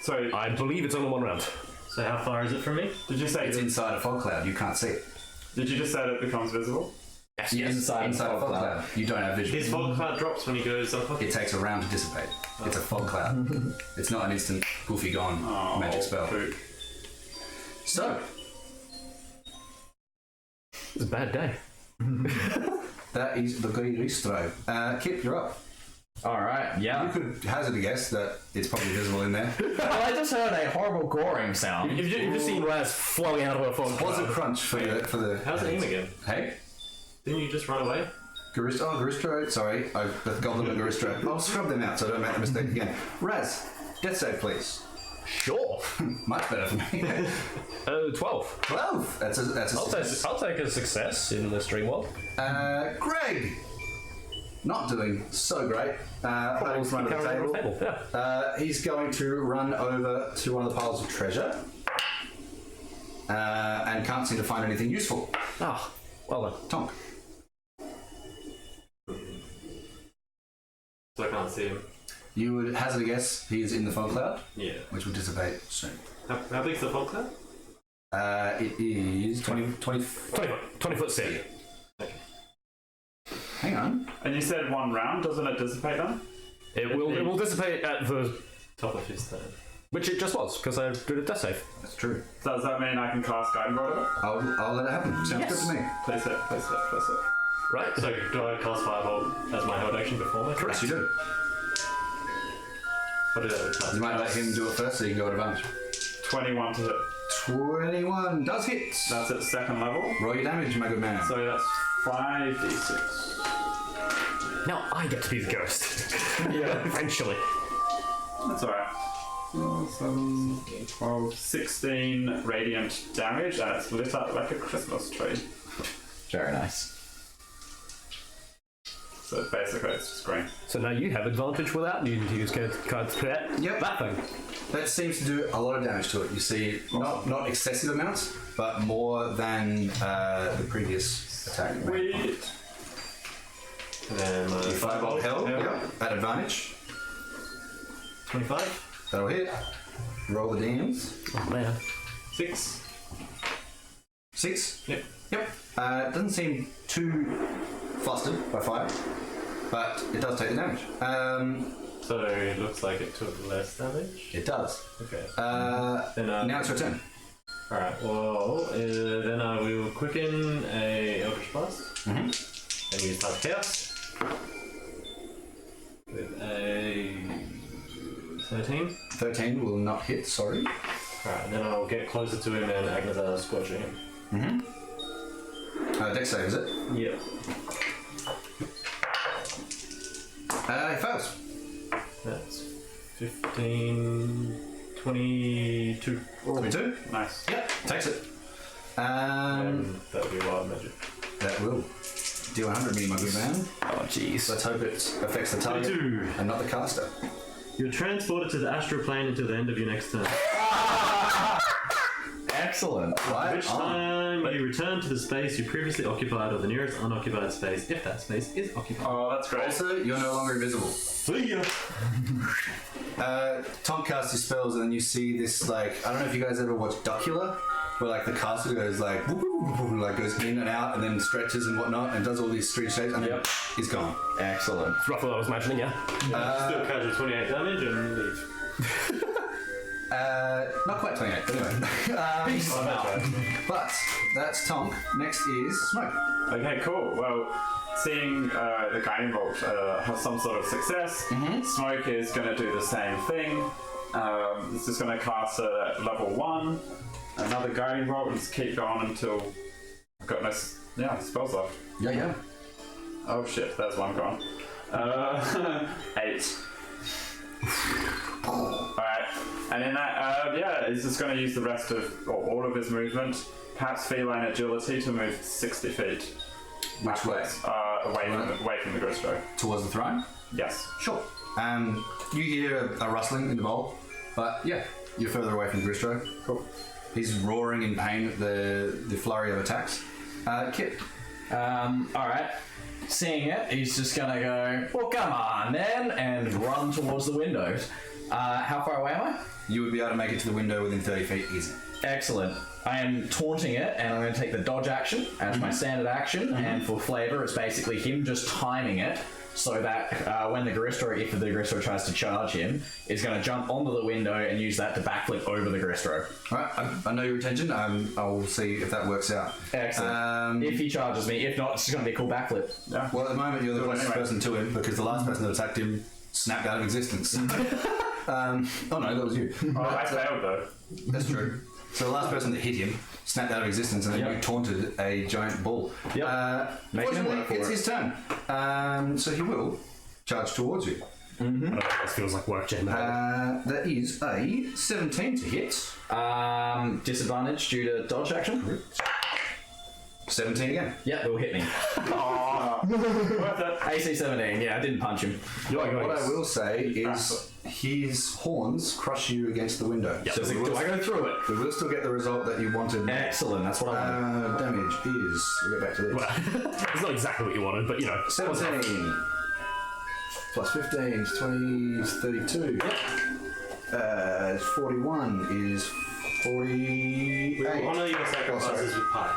C: So,
E: I believe it's only one round.
D: So how far is it from me?
C: did you say?
B: It's inside a fog cloud. You can't see it.
C: Did you just say that it becomes visible?
E: Yes.
A: Inside
B: a fog cloud. You don't have vision.
D: His fog cloud drops when he goes up.
B: It takes a round to dissipate. It's a fog cloud. It's not an instant goofy gone magic spell.
C: Poop.
B: So,
E: It's a bad day.
B: that is the Garistro. Kip, you're up.
A: Alright,
B: You
A: yeah.
B: could hazard a guess that it's probably visible in there.
A: Well, I just heard a horrible goring sound.
E: You've just seen Raz flowing out of a fog
B: Was a
E: cloud.
B: crunch for the.
D: How's it aim again?
B: Hey,
D: Didn't you just run away?
B: Garistro. Sorry, I've got them at Garistro. I'll scrub them out so I don't make the mistake again. Raz, death save, please.
E: Sure.
B: Much better for me.
E: 12.
B: 12. That's a success.
E: I'll take a success in this Dreamworld.
B: Greg, not doing so great. Hiding in front of the table.
E: Yeah.
B: He's going to run over to one of the piles of treasure. And can't seem to find anything useful.
E: Ah, well done.
B: Tonk.
D: So I can't see him.
B: You would hazard a guess he is in the fog cloud,
D: Yeah.
B: which will dissipate soon.
D: How big's the fog cloud?
B: It is 20
E: 20 foot stick.
B: Hang on.
C: And you said one round, doesn't it dissipate then?
E: It will dissipate at the...
D: Top of his turn.
E: Which it just was, because I did a death save.
B: That's true.
C: Does that mean I can cast Guiding Rod of it?
B: I'll let it happen. Sounds
E: Yes.
B: good to me.
C: Place it, place it, place it.
E: Right?
D: So do I cast Firebolt as my held action before that?
B: Yes, you do.
D: I'll do that with cast.
B: You might let him do it first so you can go at advantage.
C: 21 to hit.
B: 21 does hit.
C: That's at second level.
B: Roll your damage, my good man.
C: So that's 5d6.
E: Now I get to be the ghost. Yeah. Eventually.
C: That's alright. 7, 12, 16 radiant damage, and it's lit up like a Christmas tree.
A: Very nice.
C: So basically, it's just green.
E: So now you have advantage without needing to use cards for that.
B: Yep.
E: That thing.
B: That seems to do a lot of damage to it. You see, not excessive amounts, but more than the previous attack.
C: Sweet.
D: And then
B: You firebolt hell
C: Yeah.
B: at advantage.
D: 25.
B: That'll hit. Roll the DMs.
E: Oh man.
D: 6.
B: 6.
D: Yep.
B: Yep. It doesn't seem too flustered by fire, but it does take the damage.
D: So it looks like it took less damage.
B: It does.
D: Okay.
B: Then, now it's your turn.
D: Alright, well, then I will quicken a Eldritch Blast and use Touch Chaos with a 13.
B: 13 will not hit, sorry.
D: Alright, and then I'll get closer to him and Agnazar scorching him.
B: Dex save, is it?
D: Yep.
B: It fails.
D: That's 15, 22.
B: 22?
C: Nice.
B: Yep, takes it.
D: And that'll be wild magic.
B: That will. D100 me, my good man.
E: Oh jeez.
B: Let's hope it affects the target
D: 22.
B: and not the caster.
D: You're transported to the astral plane until the end of your next turn.
A: Excellent.
B: Right.
D: Which time you return to the space you previously occupied or the nearest unoccupied space if that space is occupied.
C: Oh, that's great.
B: Also, you're no longer invisible.
D: See ya!
B: Tom casts his spells, and then you see this, like, I don't know if you guys ever watched Duckula, where, like, the castle goes, like, whoop, whoop, whoop, like, goes in and out, and then stretches and whatnot, and does all these strange shapes, and then he's gone.
A: Excellent.
E: It's roughly what I was imagining, yeah.
D: Still casual 28 damage and leave.
B: Not quite 28, but anyway. But that's Tonk. Next is Smoke.
C: Okay, cool. Well, seeing the guiding bolt have some sort of success, Smoke is going to do the same thing. It's just going to cast a level 1, another guiding bolt, and just keep going until I've got no spells left.
B: Yeah.
C: Oh shit, there's one gone. 8. Alright, and in that, he's just going to use the rest of, or all of his movement, perhaps feline agility, to move 60 feet.
B: Which way?
C: Away from the Gristro.
B: Towards the throne?
C: Yes.
B: Sure. You hear a rustling in the bowl, but yeah, you're further away from Gristro.
C: Cool.
B: He's roaring in pain at the flurry of attacks. Kit.
A: Alright. Seeing it, he's just gonna go, well, come on then, and run towards the windows. How far away am I?
B: You would be able to make it to the window within 30 feet easy.
A: Excellent. I am taunting it, and I'm going to take the dodge action as my standard action, and for flavour, it's basically him just timing it so that when the Garistro, if the Garistro tries to charge him, is going to jump onto the window and use that to backflip over the Garistro.
B: Alright, I know your intention. I'll see if that works out.
A: Excellent. If he charges me, if not, it's just going to be a cool backflip.
C: Yeah.
B: Well, at the moment, you're the closest
C: anyway.
B: person to him because the last person that attacked him snapped out of existence. Oh no, that was you.
C: Oh, I failed though.
B: That's true. So the last person that hit him snapped out of existence, and then you taunted a giant bull.
A: Yep. Making him
B: Fortunately,
A: work for
B: it's
A: it.
B: his turn. So he will charge towards you.
E: I don't know if this feels like work, Jane.
B: That is a 17 to hit.
A: Disadvantage due to dodge action.
B: 17 again.
A: Yeah, it will hit me.
C: Worth it.
A: AC 17, yeah, I didn't punch him.
B: What I will say is his horns crush you against the window.
A: So do I go through it?
B: We will still get the result that you wanted.
A: Excellent, that's what I wanted.
B: Damage is... We'll get back to this.
E: Well, it's not exactly what you wanted, but you know.
B: 17 plus 15 is 20 is 32. Yep. 41 is 48.
D: We will honour your sacrifices with pie.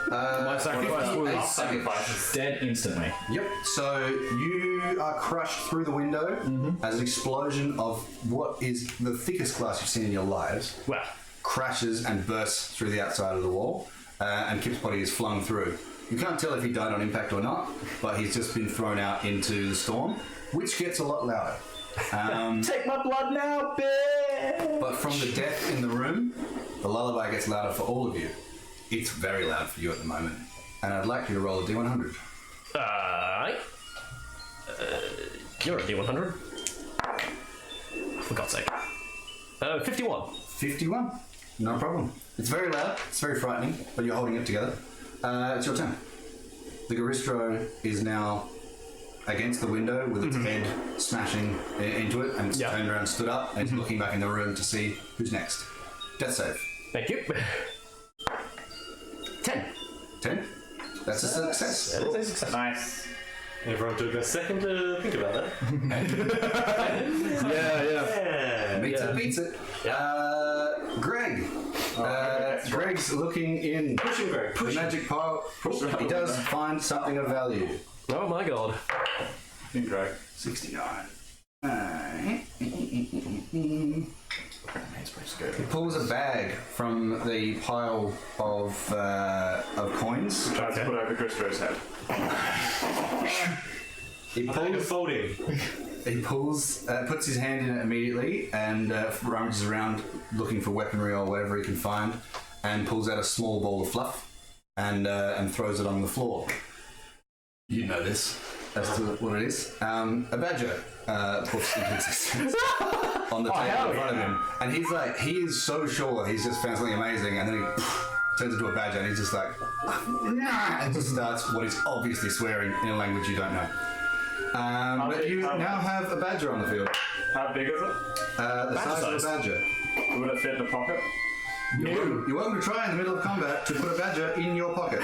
E: My sacrifice will not sacrifice.
A: Dead instantly.
B: Yep. So you are crushed through the window as an explosion of what is the thickest glass you've seen in your lives.
E: Well,
B: Crashes and bursts through the outside of the wall, and Kip's body is flung through. You can't tell if he died on impact or not, but he's just been thrown out into the storm, which gets a lot louder.
A: Take my blood now, bitch!
B: But from the death in the room, the lullaby gets louder for all of you. It's very loud for you at the moment. And I'd like you to roll a D100.
E: you're a D100. For God's sake. 51.
B: 51. No problem. It's very loud, it's very frightening, but you're holding it together. It's your turn. The Garistro is now against the window with its head smashing into it, and it's turned around, stood up, and it's looking back in the room to see who's next. Death save.
E: Thank you. 10.
B: 10. That's a success.
E: That is a success.
C: Nice.
D: Everyone took a second to think about that.
E: Yeah.
B: Beats it, beats it. Greg. Greg's looking in
D: Pushing Greg.
B: the magic pile. He does find something of value.
E: Oh my god.
C: Greg.
B: 69. He pulls a bag from the pile of coins.
C: Tries to put over Gristro's head.
B: He
D: Pulling
B: pulls,
D: folding.
B: puts his hand in it immediately and rummages around looking for weaponry or whatever he can find, and pulls out a small ball of fluff and throws it on the floor. You know this as to what it is. A badger puts into existence on the table in front of him, and he is so sure he's just found something amazing, and then he turns into a badger, and he's just like, and just starts what is obviously swearing in a language you don't know. But you now have a badger on the field.
C: How big is it?
B: The size of a badger.
C: Would it fit in the pocket?
B: You're welcome to try in the middle of combat to put a badger in your pocket.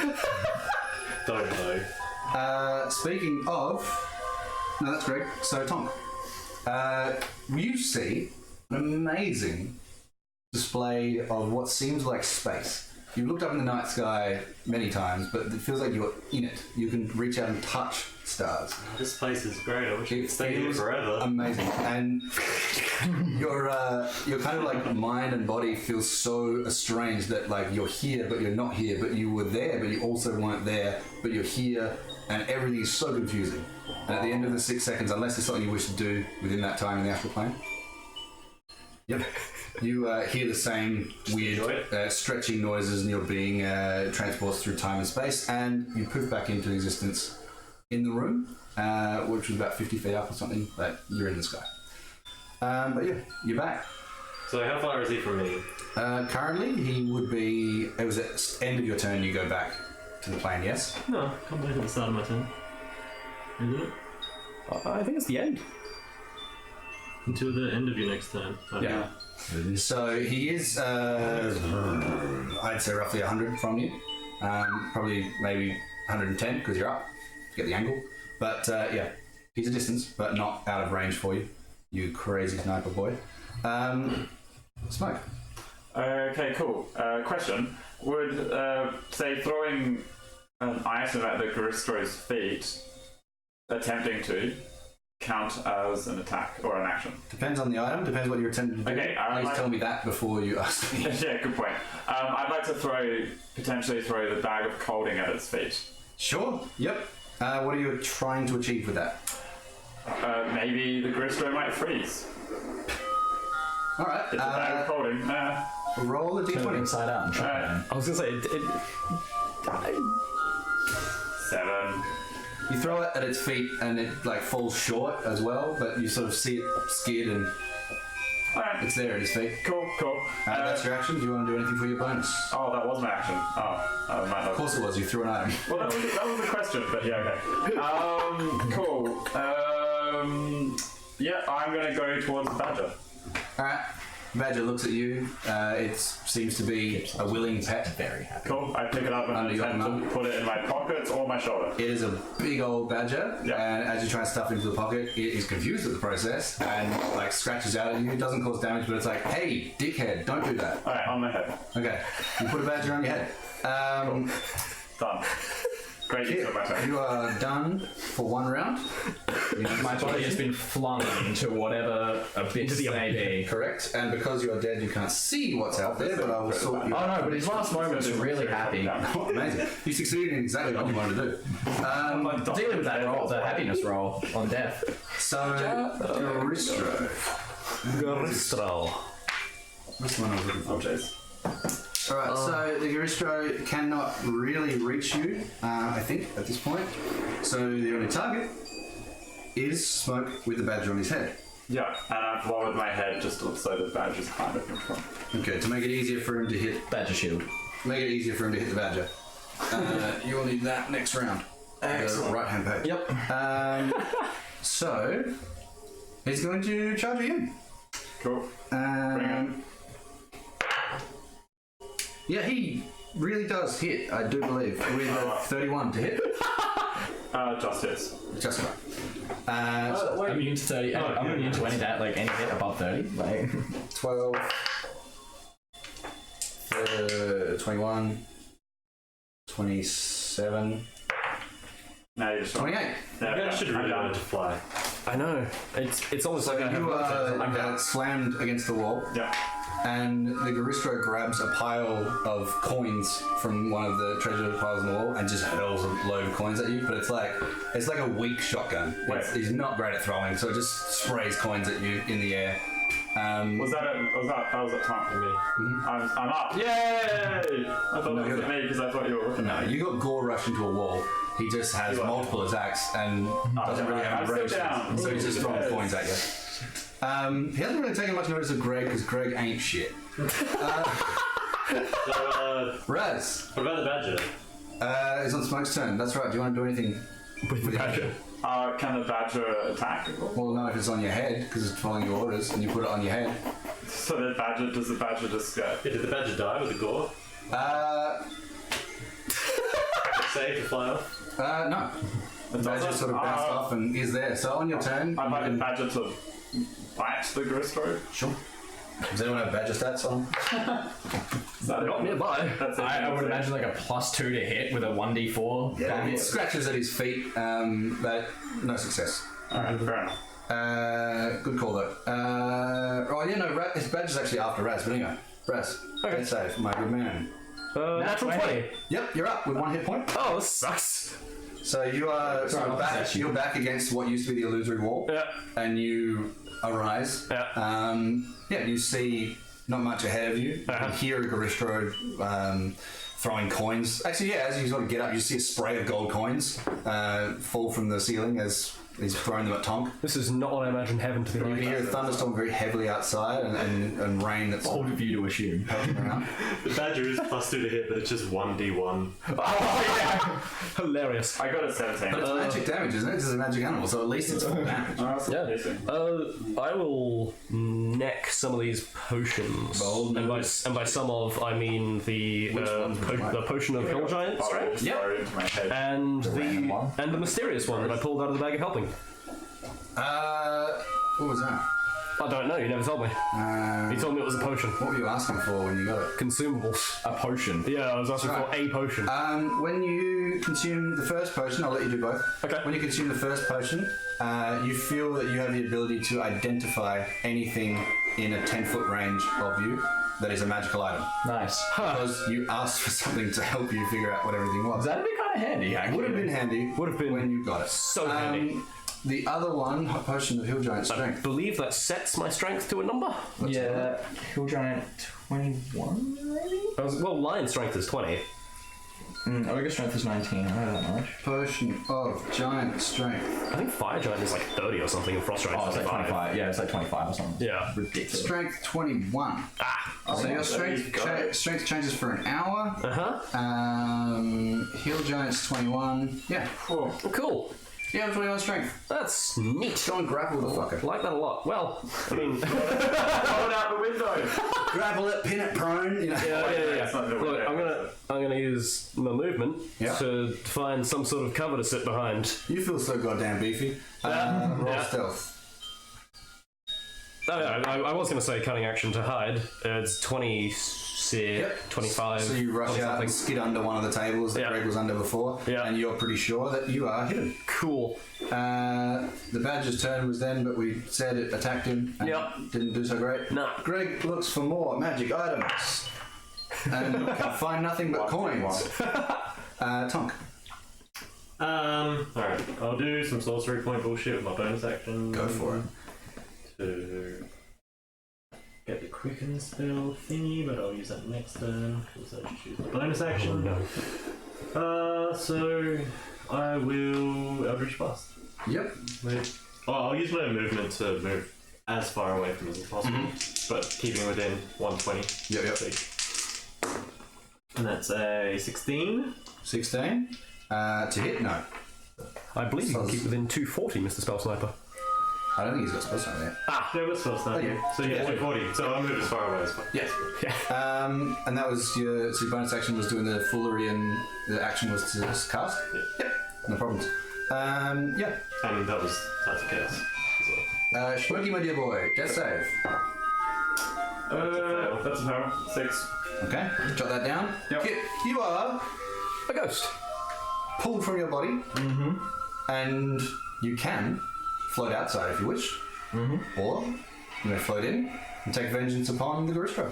D: Don't know.
B: Speaking of... No, that's great. So, Tom, you see an amazing display of what seems like space. You've looked up in the night sky many times, but it feels like you're in it. You can reach out and touch stars.
D: This place is great. I wish I
B: It
D: could stay here
B: feels
D: forever.
B: amazing, and your kind of like mind and body feels so estranged that like you're here, but you're not here, but you were there, but you also weren't there, but you're here, and everything is so confusing. And at the end of the 6 seconds, unless there's something you wish to do within that time in the astral plane, yep, you hear the same weird stretching noises, and you're being transported through time and space, and you poof back into existence in the room, which was about 50 feet up or something, but you're in the sky. But yeah, you're back.
D: So how far is he from me?
B: Currently, he would be... It was at the end of your turn you go back to the plane, yes?
D: No, come back at the start of my turn. Isn't it?
E: I think it's the end.
D: Until the end of your next turn. Okay.
B: Yeah. So he is, I'd say roughly 100 from you. Probably maybe 110 because you're up to get the angle. But yeah, he's a distance, but not out of range for you. You crazy sniper boy. Smoke.
C: Okay, cool. Question. Would, say, throwing an item at the Garistro's feet, attempting to, count as an attack or an action?
B: Depends on the item, depends what you're attempting to do.
C: Okay,
B: Please tell me that before you ask me.
C: Yeah, good point. I'd like to potentially throw the bag of colding at its feet.
B: Sure, yep. What are you trying to achieve with that?
C: Maybe the Garistro might freeze.
B: Alright,
C: It's a bag of colding.
B: roll a
A: Turn it
B: d20.
A: inside out and try
C: Alright.
A: it.
E: I was gonna say,
C: 7.
B: You throw it at its feet and it like falls short as well, but you sort of see it skid and
C: Alright.
B: it's there at his feet.
C: Cool.
B: That's your action. Do you want to do anything for your bonus?
C: Oh, that was my action. Oh, I might not.
B: Of course it was. You threw an item.
C: Well, that was the question, but yeah, okay. Cool. Yeah, I'm gonna go towards the badger.
B: Alright. Badger looks at you. It seems to be a willing pet.
A: Very happy.
C: Cool. I pick it up and
B: Under your
C: attempt to
B: arm.
C: put it in my pockets or my shoulder.
B: It is a big old badger,
C: Yeah.
B: and as you try and stuff it into the pocket, it is confused with the process and like scratches out at you. It doesn't cause damage, but it's like, hey, dickhead, don't do that.
C: Alright, on my head.
B: Okay, you put a badger on your head.
C: Done. Great use of my turn.
B: You are done for one round.
A: My body has been flung into whatever abyss may be.
B: Correct, and because you are dead, you can't see what's out there, but I will sort you
A: Oh no, but his last moments were really happy.
B: Oh, amazing. You succeeded in exactly what you wanted to do.
A: Dealing with that roll, the happiness roll on death.
B: So, Garistro.
E: Garistro.
B: That's the one I was looking for.
C: Oh, jeez.
B: Alright, so the Garistro cannot really reach you, I think, at this point. So the only target is Smoke with the badger on his head.
C: Yeah, and I've lowered my head just so the badge is kind of in front.
B: Okay, to make it easier for him to hit,
A: Badger shield.
B: the badger, you will need that next round. The right-hand page.
A: Yep.
B: So, he's going to charge you.
C: Cool. Bring it.
B: Yeah, he really does hit, I do believe, with a 31 to hit.
C: Just hits.
B: Just right. So
A: I'm immune to 30. I'm immune to any that, like any hit above 30. Like
B: 12, 21, 27,
C: Now you just
B: 28.
C: There we
D: I
C: go.
D: should really
C: I'm
D: learn to fly.
E: I know. It's almost like I have
B: You are slammed against the wall,
C: Yeah.
B: and the Garistro grabs a pile of coins from one of the treasure piles on the wall and just hurls a load of coins at you. But it's like a weak shotgun. He's not great at throwing, so it just sprays coins at you in the air.
C: Was that at top for me? I'm up. Yay! I thought that was at me because I thought you were looking
B: No,
C: at me.
B: you got gore rushed into a wall. He just has multiple attacks and doesn't really have any
C: I'm
B: range,
C: still down.
B: so he's just throwing coins at you. He hasn't really taken much notice of Greg because Greg ain't shit.
D: So,
B: Raz,
D: what about the badger?
B: it's on Smoke's turn. That's right. Do you want to do anything
E: with the badger.
C: Can the badger attack?
B: Well, no, if it's on your head because it's following your orders and you put it on your head.
C: So does the badger just go?
D: Yeah, did the badger die with the gore? Save to fly off?
B: No. The badger sort of bounced off and is there. So on your turn,
C: I'd like the badger to bite the Gristro.
B: Sure. Does anyone have badger stats on?
E: Not nearby.
A: I would imagine like a +2 to hit with a 1d4.
B: Yeah. It scratches at his feet, but no success.
C: Alright, fair enough.
B: Good call though. His badger's actually after Raz, but anyway. Raz,
E: Okay.
B: get safe, my good man.
E: Natural 20.
B: Yep, you're up with 1 hit point.
E: Oh, this sucks.
B: So you are you're back against what used to be the illusory wall.
E: Yeah.
B: And you arise.
E: Yeah.
B: You see not much ahead of you. You can hear a Garistro throwing coins. Actually, yeah, as you sort of get up, you see a spray of gold coins fall from the ceiling as he's throwing them at Tonk.
E: This is not what I imagined heaven to be
B: You
E: like.
B: can hear a thunderstorm very heavily outside and rain that's
A: Bold of you to assume.
B: pelting around.
D: The badger is +2 to hit, but it's just 1d1.
A: Oh yeah.
E: Hilarious.
C: I got a 17.
B: But it's magic damage, isn't it? This is a magic animal, so at least it's full damage.
E: Yeah. I will neck some of these potions.
B: Bold
E: and by
B: move.
E: some of, I mean the
B: ones would you like?
E: the potion of Hill Giant strength.
A: Yep.
E: And
A: random one.
E: the mysterious one that I pulled out of the bag of helping.
B: What was that?
E: I don't know. You never told me. You told me it was a potion.
B: What were you asking for when you got it?
E: Consumables.
A: A potion.
E: Yeah, I was asking
B: Right.
E: for a potion.
B: When you consume the first potion, I'll let you do both.
E: Okay.
B: When you consume the first potion, you feel that you have the ability to identify anything in a 10-foot range of you that is a magical item.
A: Nice.
B: Because you asked for something to help you figure out what everything was.
A: That'd be kind of handy, actually.
B: Would have been handy.
E: Would have been
B: when you got it.
E: so handy.
B: The other one, Potion of Hill Giant
E: I
B: Strength.
E: believe that sets my strength to a number.
A: Yeah. Hill Giant 21, maybe?
E: Well, lion strength is 20.
A: Ogre strength is 19. I don't know that much.
B: Potion of Giant Strength.
E: I think fire giant is like 30 or something, and frost giant
A: Oh,
E: is
A: it's like
E: 25.
A: 25. Yeah, it's like 25 or something.
E: Yeah.
A: Ridiculous.
B: Strength 21. So your strength changes for an hour. Hill Giant's 21. Yeah.
E: Cool.
B: Yeah, 21 strength.
E: That's neat.
B: Go and grapple the fucker.
E: Like that a lot. Well, I mean,
C: Throw it out the window.
B: Grapple it, pin it prone. You know.
E: yeah.
C: It's not the
E: Look,
C: window.
E: I'm gonna use my movement
B: Yeah.
E: to find some sort of cover to sit behind.
B: You feel so goddamn beefy. Roll
E: Yeah.
B: stealth.
E: Oh, yeah, I was gonna say cunning action to hide. It's 26, 25.
B: So you rush
E: 20
B: out and
E: something.
B: skid under one of the tables that
E: Yeah.
B: Greg was under before,
E: Yeah.
B: and you're pretty sure that you are hidden.
E: Cool.
B: The badger's turn was then, but we said it attacked him and
E: Yep.
B: didn't do so great.
E: No.
B: Greg looks for more magic items and can find nothing but coins. Tonk.
D: Alright, I'll do some sorcery point bullshit with my bonus action.
B: Go for it.
D: To get the quicken spell thingy, but I'll use that next turn because I just use the bonus action. So I will Eldritch Blast.
B: Yep.
D: I'll use my movement to move as far away from it as possible, but keeping within 120
B: Yep.
D: feet. And that's a 16.
B: 16. To hit? No.
E: I believe you can keep within 240, Mr. Spell Sniper.
B: I don't think he's got spell stone yet.
D: Yeah, that's first time.
B: yeah.
D: So yeah, 240. So I'll move as far away as possible.
B: Yes. And that was your bonus action was doing the foolery, and the action was to cast.
D: Yeah.
B: No problems. Yeah.
D: And that was Tides of Chaos as well.
B: Shmoky, my dear boy, death save.
C: That's a power. 6.
B: Okay, jot that down.
C: Yep.
B: Kit, you are
E: A ghost.
B: pulled from your body, and you can float outside if you wish, or you may float in and take vengeance upon the Garistro.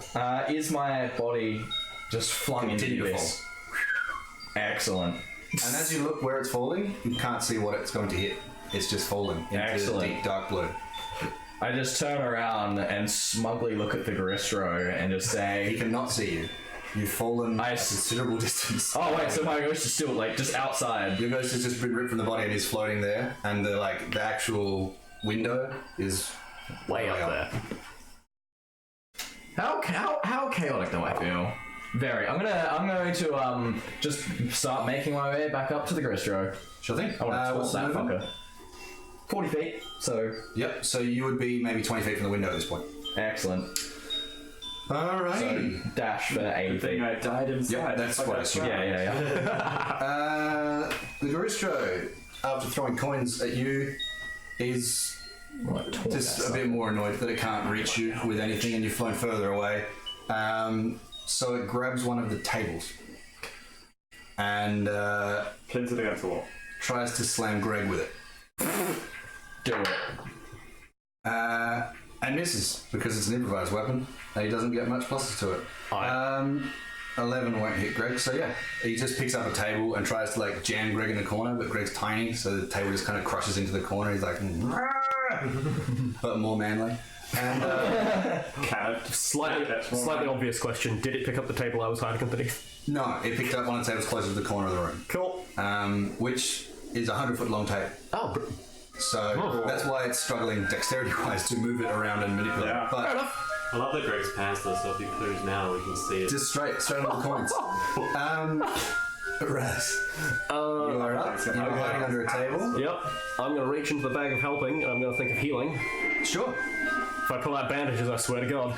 A: Is my body just flung into
B: Continue to
A: this? Excellent.
B: And as you look where it's falling, you can't see what it's going to hit. It's just fallen into
A: Excellent.
B: deep dark blue.
A: I just turn around and smugly look at the Garistro and just
B: He
A: say,
B: cannot see you. You've fallen a considerable distance.
A: "Oh wait, so my ghost is still like just outside."
B: Your ghost has just been ripped from the body and is floating there, and the actual window is
E: Way up there.
A: How chaotic do I feel? Very. I'm going to just start making my way back up to the Garistro.
B: Sure thing.
A: I want to
B: what's
A: toss
B: the
A: that
B: movement?
A: fucker. 40 feet. So
B: Yep. So you would be maybe 20 feet from the window at this point.
A: excellent.
B: Alrighty.
A: So dash for 80
C: I think
A: feet.
C: I died inside.
B: Yep, that's what I assumed.
A: Yeah.
B: The Garistro, after throwing coins at you, is
A: Right,
B: just a bit more annoyed that it can't reach you with anything and you've flown further away. So it grabs one of the tables and
C: Pins it against the wall.
B: tries to slam Greg with it.
A: Do it.
B: And misses because it's an improvised weapon and he doesn't get much pluses to it. 11 won't hit Greg, so yeah. He just picks up a table and tries to like jam Greg in the corner, but Greg's tiny, so the table just kind of crushes into the corner. He's like, but more manly. And
E: Slightly obvious question. Did it pick up the table I was hiding underneath?
B: no, it picked up one of the tables closer to the corner of the room,
E: Cool.
B: which is a 100-foot long table.
E: Oh,
B: So that's why it's struggling dexterity-wise to move it around and manipulate.
C: Yeah.
B: But
E: fair enough.
D: I love that Greg's pants though, so if he poos now, we can see it.
B: just straight on the coins. Raz, you are up. You're hiding under a table.
E: Yep. I'm going to reach into the bag of helping and I'm going to think of healing.
B: Sure.
E: If I pull out bandages, I swear to God.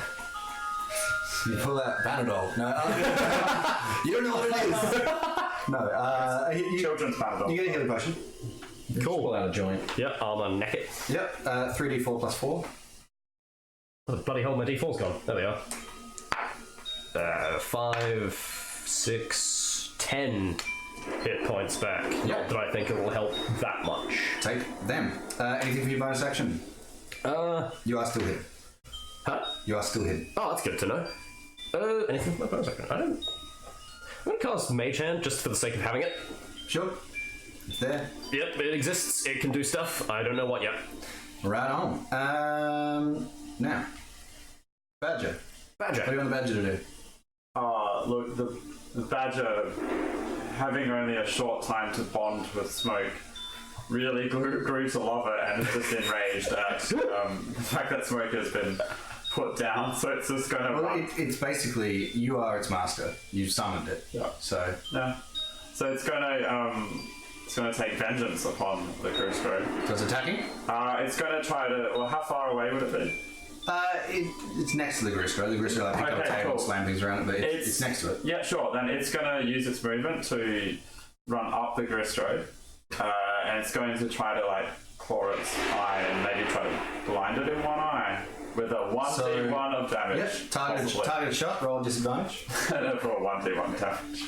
B: You pull out Panadol. No, you don't know what it is. No, you
C: Children's Panadol.
B: get a healing potion.
A: Cool. Pull out a joint.
E: Yep, armor neck it.
B: Yep, 3d4 plus 4.
E: Oh, bloody hell, my d4's gone. There we are. 5, 6, 10 hit points back. Not that I think it will help that much.
B: Take them. Anything for your bonus action? You are still hit.
E: Huh?
B: You are still hit.
E: Oh, that's good to know. Anything for my bonus action? I don't. I'm going to cast Mage Hand just for the sake of having it.
B: Sure. It's there.
E: Yep, it exists. It can do stuff. I don't know what yet.
B: Right on. Now, Badger. What do
E: Badger.
B: you want the Badger to do?
C: Look, the badger, having only a short time to bond with Smoke, really grew to love it and is just enraged at the fact that Smoke has been put down. So it's just going to
B: Well, it's basically, you are its master. You've summoned it.
C: Yeah.
B: So,
C: So it's going to take vengeance upon the Gristro.
B: so it's attacking?
C: It's going to try to. Well, how far away would it be?
B: It's next to the Gristro. The Gristro like pick up a
C: Okay,
B: table and
C: cool.
B: slam things around it, but it's next to it.
C: Yeah, sure. Then it's going to use its movement to run up the Gristro, and it's going to try to like claw its eye and maybe try to blind it in one eye with a 1d1 of damage.
B: Yep, targeted shot, roll disadvantage.
C: For a 1d1 damage.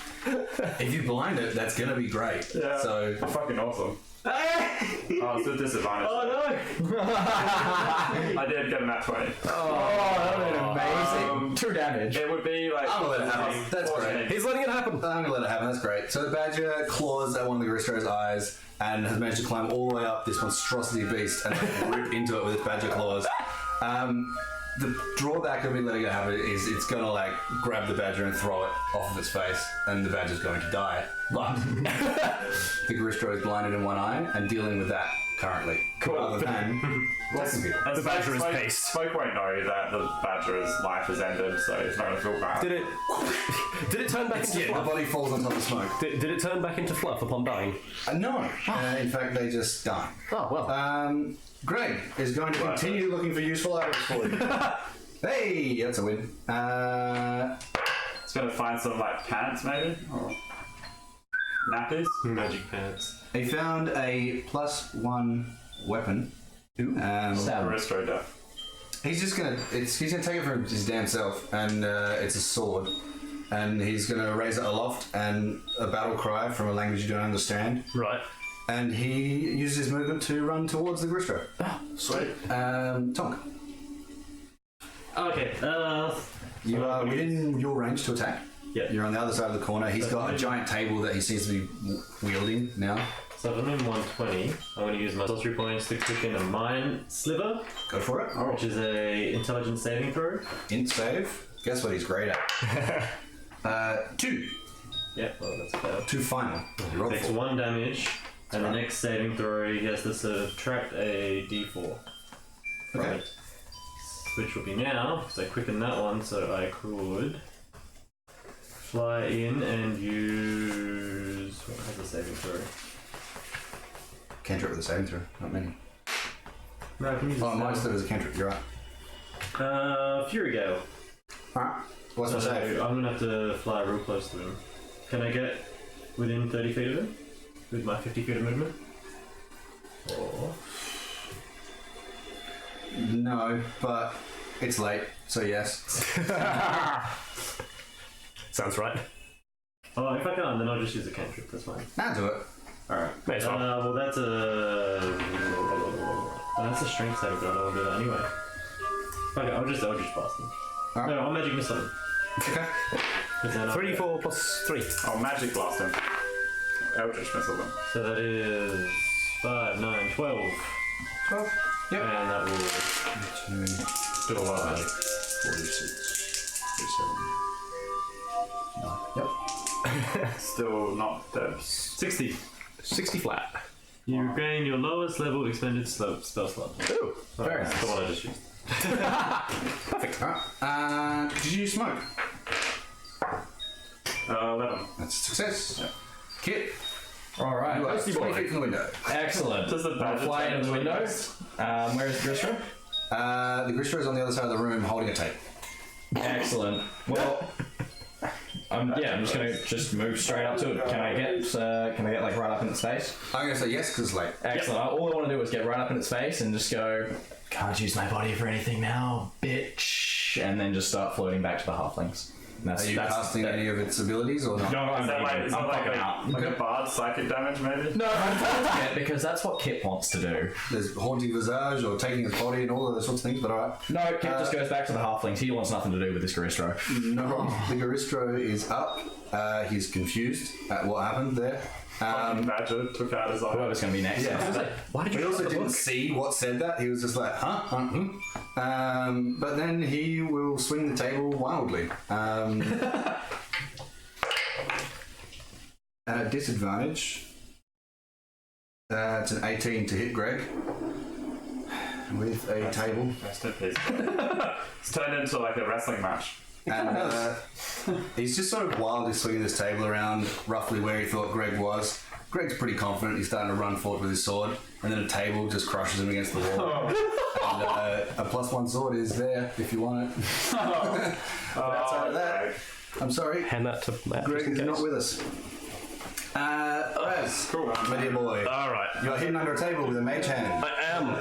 B: If you blind it, that's gonna be great.
C: Yeah.
B: So,
C: Fucking awesome. Oh, it's a disadvantage.
E: no!
C: I did get a nat 20.
A: Oh, that would have been amazing. 2 damage.
C: It would be like.
B: I'm gonna let it happen. That's great.
E: He's letting it happen.
B: I'm gonna let it happen, that's great. So the Badger claws at one of the Gristro's eyes and has managed to climb all the way up this monstrosity beast and like, rip into it with its Badger claws. The drawback of me letting it happen is it's gonna like grab the Badger and throw it off of its face and the Badger's going to die. But the Gristro is blinded in one eye and dealing with that currently.
C: Cool.
B: Other than that's good.
C: And
E: The Badger is paced.
C: Smoke won't know that the Badger's life has ended, so it's not going to feel bad.
E: Did it turn back into
B: Yeah, the
E: fluff?
B: body falls on top of smoke.
E: Did it turn back into fluff upon dying?
B: No. In fact, they just die.
E: Oh, well.
B: Greg is going to continue looking for useful items for you. Hey, that's a win.
C: It's going to find some like pants maybe, or nappies.
D: Magic pants.
B: He found a +1 weapon.
C: Aristro death.
B: He's just gonna he's gonna take it from his damn self, and it's a sword. And he's gonna raise it aloft and a battle cry from a language you don't understand.
E: Right.
B: And he uses his movement to run towards the Gristro.
E: Sweet.
B: Tonk.
D: Okay.
B: You are within your range to attack.
D: Yeah.
B: You're on the other side of the corner. He's got a giant table that he seems to be wielding now.
D: So if I'm in 120, I'm going to use my sorcery points to click in a Mind Sliver,
B: Go for it.
D: which is a intelligence saving throw.
B: Int save. Guess what he's great at? 2.
D: Yeah, well, that's fair.
B: 2 final. You roll
D: Takes
B: 4.
D: 1 damage, and the next saving throw, he has to subtract a d4.
B: Okay.
D: Right. Which will be now, because I quickened that one, so I could fly in and use. What has the saving throw?
B: Cantrip with a saving throw. Not many.
D: No, I can use
B: Oh, mine still is a cantrip. You're right.
D: Fury Gale.
B: Alright. What's my
D: So
B: save?
D: I'm gonna have to fly real close to him. Can I get within 30 feet of him with my 50 feet of movement? Or
B: No, but it's late, so yes.
E: Sounds right.
D: oh, if I can't, then I'll just use a cantrip. That's fine.
B: Now do it.
D: All right.
E: May as well.
D: Well, that's a strength save, but I don't want to do that anyway. Okay, I'll just blast him.
B: Alright.
D: No, I'll magic missile him.
B: Okay.
D: 'Cause then I'll-
E: 3d4 plus 3.
C: Oh, magic blast him. Eldritch missile them.
D: So that is 5, 9, 12.
B: 12. Yep.
D: And that will
F: 2,
D: do a lot of magic.
F: 46, 47.
B: Yep.
C: Still not dead.
D: 60.
E: 60 flat.
D: You gain your lowest level expended spell slot.
E: Ooh.
B: Very
D: That's
B: nice.
D: the one I just used.
E: Perfect.
B: Alright. Did you smoke?
C: 11.
B: That's a success. Kit,
A: All right.
B: you are
E: Ghosty
B: 20
E: boy.
B: feet from the window.
A: Excellent.
C: Does the
A: I'll
C: badger
A: fly
C: turn
A: into the
C: into a
A: window.
C: ghost?
A: Where is Gristro?
B: The Gristro is on the other side of the room holding a tape.
A: Excellent. Well, I'm just gonna move straight up to it. Can I get like right up in its face?
B: I'm going to say yes because, like,
A: Excellent. All I want to do is get right up in its face and just go, can't use my body for anything now, bitch. And then just start floating back to the halflings. And
B: are you casting any of its abilities or not?
A: No, I'm
C: Is that like, is that like
A: fucking out.
C: a bard psychic damage maybe?
A: No, I'm taunting it because that's what Kit wants to do.
B: There's haunting visage or taking his body and all of those sorts of things, but alright.
A: No, Kit just goes back to the halflings. He wants nothing to do with this Garistro.
B: No problem. The Garistro is up. He's confused at what happened there.
C: Badger took out his eye.
A: Whoever's going to be next.
B: Yeah.
E: Why did
B: He
E: you
B: also
E: shut the
B: didn't
E: book?
B: see what said that. He was just like, huh? But then he will swing the table wildly. At a disadvantage. It's an 18 to hit Greg. With a table.
C: Rest in peace. It's turned into like a wrestling match.
B: And he's just sort of wildly swinging this table around roughly where he thought Greg was. Greg's pretty confident. He's starting to run forward with his sword. And then a table just crushes him against the wall. And a +1 sword is there if you want it. That's all that. I'm sorry.
E: Hand that to Matt.
B: Greg
E: just in
B: is
E: case.
B: not with us. Raz,
C: Cool.
B: my dear boy.
E: Alright.
B: You are hidden under a table with a mage hand.
E: I am.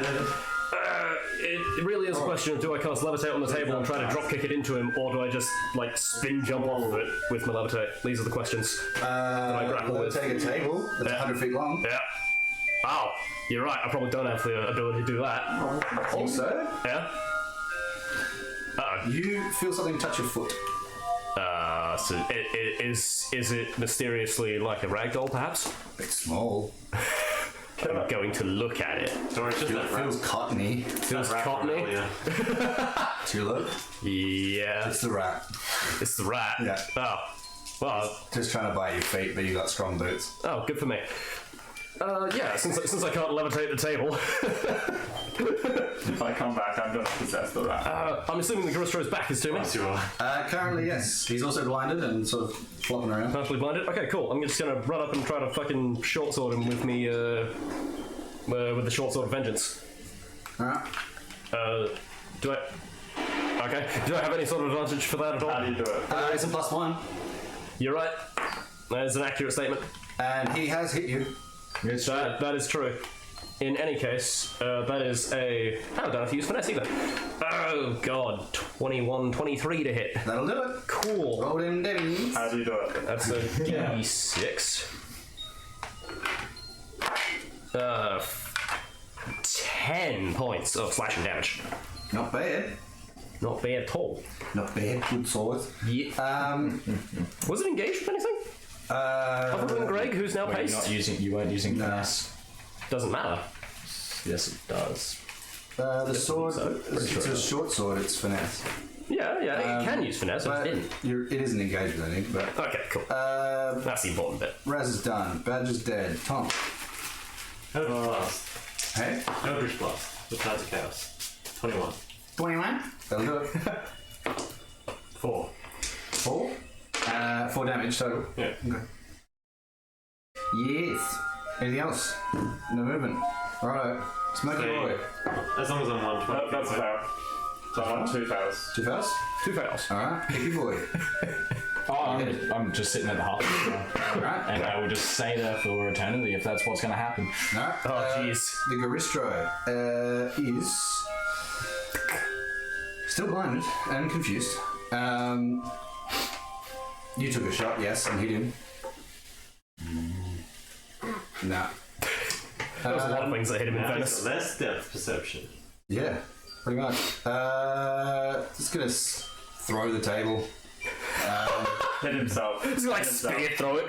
E: It really is a question of do I cast levitate on the table and try to drop kick it into him, or do I just like spin jump off of it with my levitate? These are the questions. I grapple with.
B: Take a table that's 100 feet long.
E: Yeah. Oh, you're right. I probably don't have the ability to do that.
B: Also,
E: Yeah.
B: you feel something touch your foot.
E: So is it mysteriously like a ragdoll, perhaps?
B: It's small.
E: I'm going to look at it.
D: Or it's just
B: It
D: that rat.
B: feels cottony.
E: Feels
D: rat from
E: cottony.
D: earlier.
B: Tulip.
E: Yeah,
B: It's the rat.
E: it's the rat.
B: Yeah.
E: Oh, well.
B: Just trying to bite your feet, but you got strong boots.
E: Oh, good for me. Yeah, since I can't levitate the table,
C: If I come back, I'm gonna possess the rat.
E: I'm assuming the Garistro's back is to me.
D: Yes, you are.
B: Currently, yes. He's also blinded and sort of flopping around.
E: Partially blinded. Okay, cool. I'm just gonna run up and try to fucking short sword him with me, with the short sword of vengeance.
B: Alright.
E: Do I? Okay. Do I have any sort of advantage for that at all?
C: How do you do it?
B: It's a +1.
E: You're right. That is an accurate statement.
B: And he has hit you.
E: That is true. In any case, that is a... I don't have to use finesse either. Oh, God. 21, 23 to hit.
B: That'll do it.
E: Cool.
B: Roll in Debbie.
C: How do you do it?
E: That's a D6. 10 points of slashing damage.
B: Not bad.
E: Not bad at all.
B: Not bad. Good sword.
E: Yeah. Was it engaged with anything? Other than Greg, who's now
A: Wait,
E: paced?
A: you weren't using finesse.
E: Doesn't matter.
A: Yes, it does.
B: The sword,
A: Pretty
B: it's
A: sure
B: a
A: it
B: short sword, it's finesse.
E: Yeah, it can use finesse, I just
B: But
E: didn't.
B: it isn't engaged with anything, but...
E: Okay, cool. That's the important bit.
B: Raz is done. Badger's dead. Tom.
D: Eldritch Blast.
B: Hey?
D: Eldritch Blast. With Tides of Chaos. 21.
B: 21. That'll do it.
D: 4.
B: 4. 4 damage total.
D: Yeah.
B: Okay. Yes. Anything else? No movement. Alright. Smoky
D: Stay.
B: boy.
D: As long as I'm 120.
C: That's fair. So I want 2 fails.
B: 2 fails?
E: 2 fails.
B: Alright, picky boy.
A: I'm just sitting at the half
B: Alright.
A: and I will just stay there for eternity if that's what's going to happen.
B: No.
E: Oh, jeez.
B: The Garistro is still blinded and confused. You took a shot, yes, and hit him. No.
E: There was a lot of things that hit him in
D: Now
E: fairness.
D: it's less depth perception.
B: Yeah, pretty much. Just gonna throw the table.
C: Hit himself.
E: He's like spear throw it.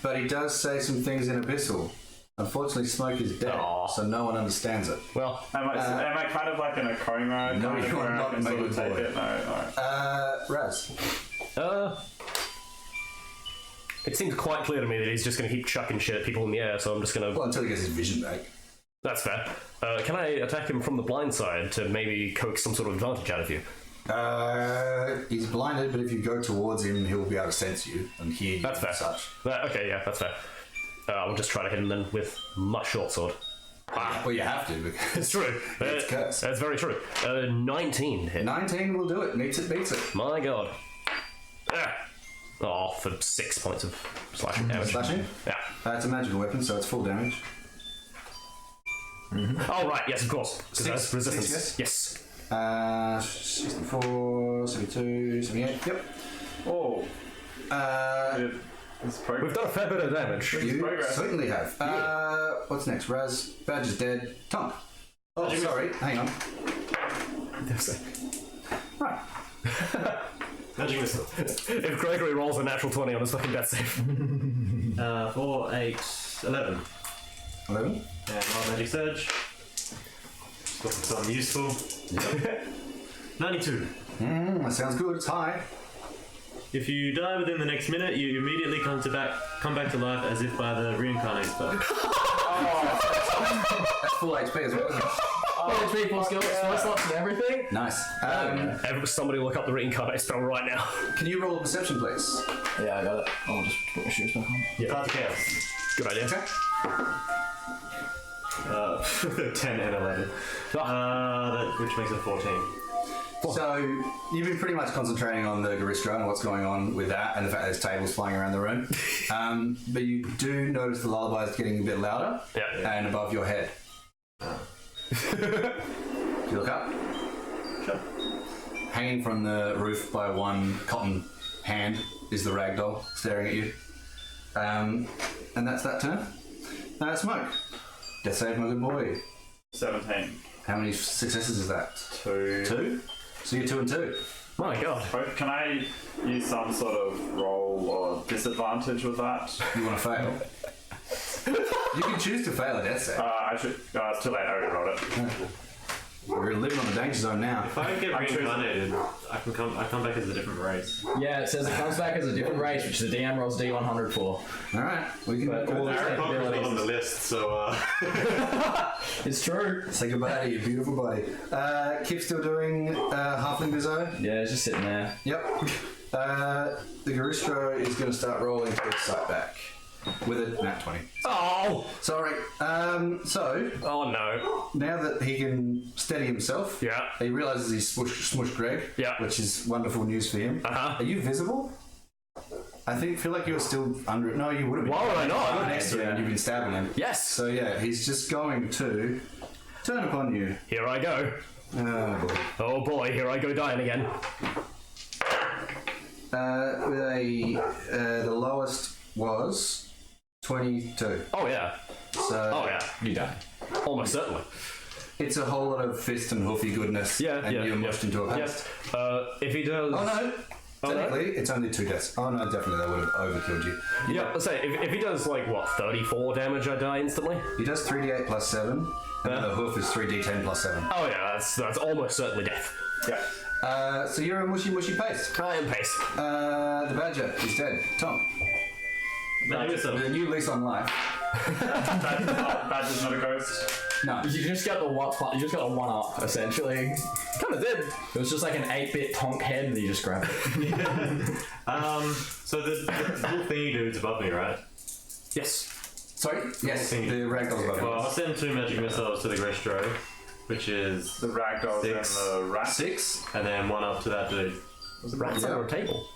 B: But he does say some things in Abyssal. Unfortunately, Smoke is dead,
E: Aw.
B: so no one understands it.
E: Well,
C: Am I kind of like in a coma?
B: No,
C: kind of
B: you're
C: where I
B: not,
C: can sort of
B: mate,
C: take
B: boy.
C: it? No.
B: Raz.
E: it seems quite clear to me that he's just going to keep chucking shit at people in the air, so I'm just going to...
B: Well, until he gets his vision back.
E: That's fair. Can I attack him from the blind side to maybe coax some sort of advantage out of you?
B: He's blinded, but if you go towards him, he'll be able to sense you and hear you.
E: That's fair.
B: And such.
E: Okay, yeah, that's fair. I'll just try to hit him then with my short sword. Ah,
B: Well, you have to, because
E: it's true.
B: It's cursed.
E: That's very true. 19 hit.
B: 19 will do it. Meets it, beats it.
E: My god. Oh, for 6 points of slashing damage.
B: Slashing?
E: Yeah.
B: It's a magical weapon, so it's full damage.
E: Oh, right, yes, of course. Because
B: Six-
E: that's resistance.
B: six,
E: Yes.
B: 64, 72, 78. Yep.
C: Oh. It's progress.
E: We've done a fair bit of damage.
B: You
C: progress.
B: certainly have. What's next? Raz. Badge is dead. Tonk. Oh, sorry. Hang on. Right.
D: Magic missile.
E: If Gregory rolls a natural 20 on his fucking death save.
D: 4, 8, 11.
B: 11.
D: And my magic surge. Got something useful. 92.
B: That sounds good. It's high.
D: If you die within the next minute, you immediately come back to life as if by the reincarnate spell.
B: That's full HP as well, isn't it?
A: HP plus skill, spell slots and everything.
B: Nice.
E: Somebody look up the reincarnate spell right now.
B: Can you roll a perception, please?
A: Yeah, I got it. I'll just put my shoes back on.
D: Path of Chaos.
E: Good idea.
B: Okay.
D: 10 and 11. Which makes it 14.
B: So you've been pretty much concentrating on the Garistro and what's going on with that, and the fact that there's tables flying around the room. But you do notice the lullaby is getting a bit louder,
E: Yeah.
B: and above your head. You look up.
D: Sure.
B: Hanging from the roof by one cotton hand is the ragdoll staring at you. And that's that turn. Smoke. Death save, my good boy.
C: 17.
B: How many successes is that?
C: 2.
B: 2? So you're 2 and 2.
E: My god.
C: Can I use some sort of roll or disadvantage with that?
B: You want to fail? You can choose to fail a death save.
C: I should. It's too late. I already rolled it.
B: We're living on the danger zone now.
D: If I get reincarnated, I come back as a different race.
A: Yeah, it says it comes back as a different race, which the DM rolls D100 for.
B: Alright, we can all
D: Aaron Parker's not on the list, so
A: It's true.
B: say goodbye to your beautiful body. Kip's still doing Halfling Bizzo.
A: Yeah, it's just sitting there.
B: Yep. The Garistro is going to start rolling to its sight back with a nat 20.
E: Oh!
B: Sorry. So,
E: Oh no.
B: now that he can steady himself,
E: Yeah.
B: he realises he's smushed Greg,
E: Yeah.
B: which is wonderful news for him.
E: Uh-huh.
B: Are you visible? I feel like you're still under it. No, you would have been.
E: Why would I not?
B: Right next to him, you've been stabbing him.
E: Yes!
B: So yeah, he's just going to turn upon you.
E: Here I go.
B: Oh boy.
E: Oh boy, here I go dying again.
B: With the lowest was 22.
E: Oh yeah.
B: So
E: Oh yeah.
A: You die.
E: Almost certainly.
B: it's a whole lot of fist and hoofy goodness.
E: Yeah,
B: and
E: yeah,
B: you're
E: yeah.
B: mushed into a
E: Yes.
B: paste.
E: If he does...
B: Oh no.
E: Oh, no?
B: Technically, it's only 2 deaths. Oh no, definitely that would have overkilled you.
E: Yeah, let's say, if he does, like, what, 34 damage, I die instantly?
B: He does 3d8 plus 7, and
E: Yeah.
B: the hoof is 3d10 plus 7.
E: Oh yeah, that's almost certainly death.
C: Yeah.
B: So you're a mushy paste.
E: I am pace.
B: The badger is dead. Tom, with a new lease on life.
C: Badger's not a ghost.
B: No.
A: You just got the one. You just got a one up essentially.
E: Kind of did.
A: It was just like an 8-bit tonk head, and you just grabbed it.
D: So the little thingy dude's above me, right?
E: Yes.
B: Sorry? Yes, the ragdoll's above
D: Well, I'll
B: us.
D: send 2 magic missiles to the Grestro. which is
C: The ragdolls and
D: 6.
C: the rats.
B: 6.
D: And then one up to that dude,
E: Was the rats under a table?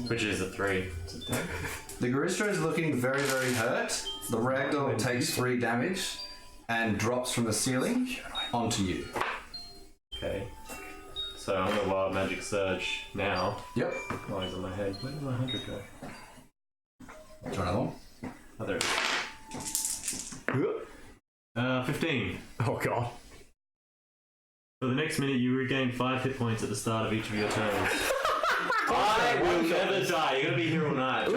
D: which is a 3.
B: The Garistro is looking very, very hurt. The ragdoll takes 3 damage and drops from the ceiling onto you.
D: Okay. So I'm gonna wild magic surge now.
B: Yep.
D: Oh, he's on my head. Where did my 100 go?
B: Do you want another one?
D: Oh, there it is. 15.
E: Oh god.
D: For the next minute, you regain 5 hit points at the start of each of your turns. I will never die. You're gonna be here all night.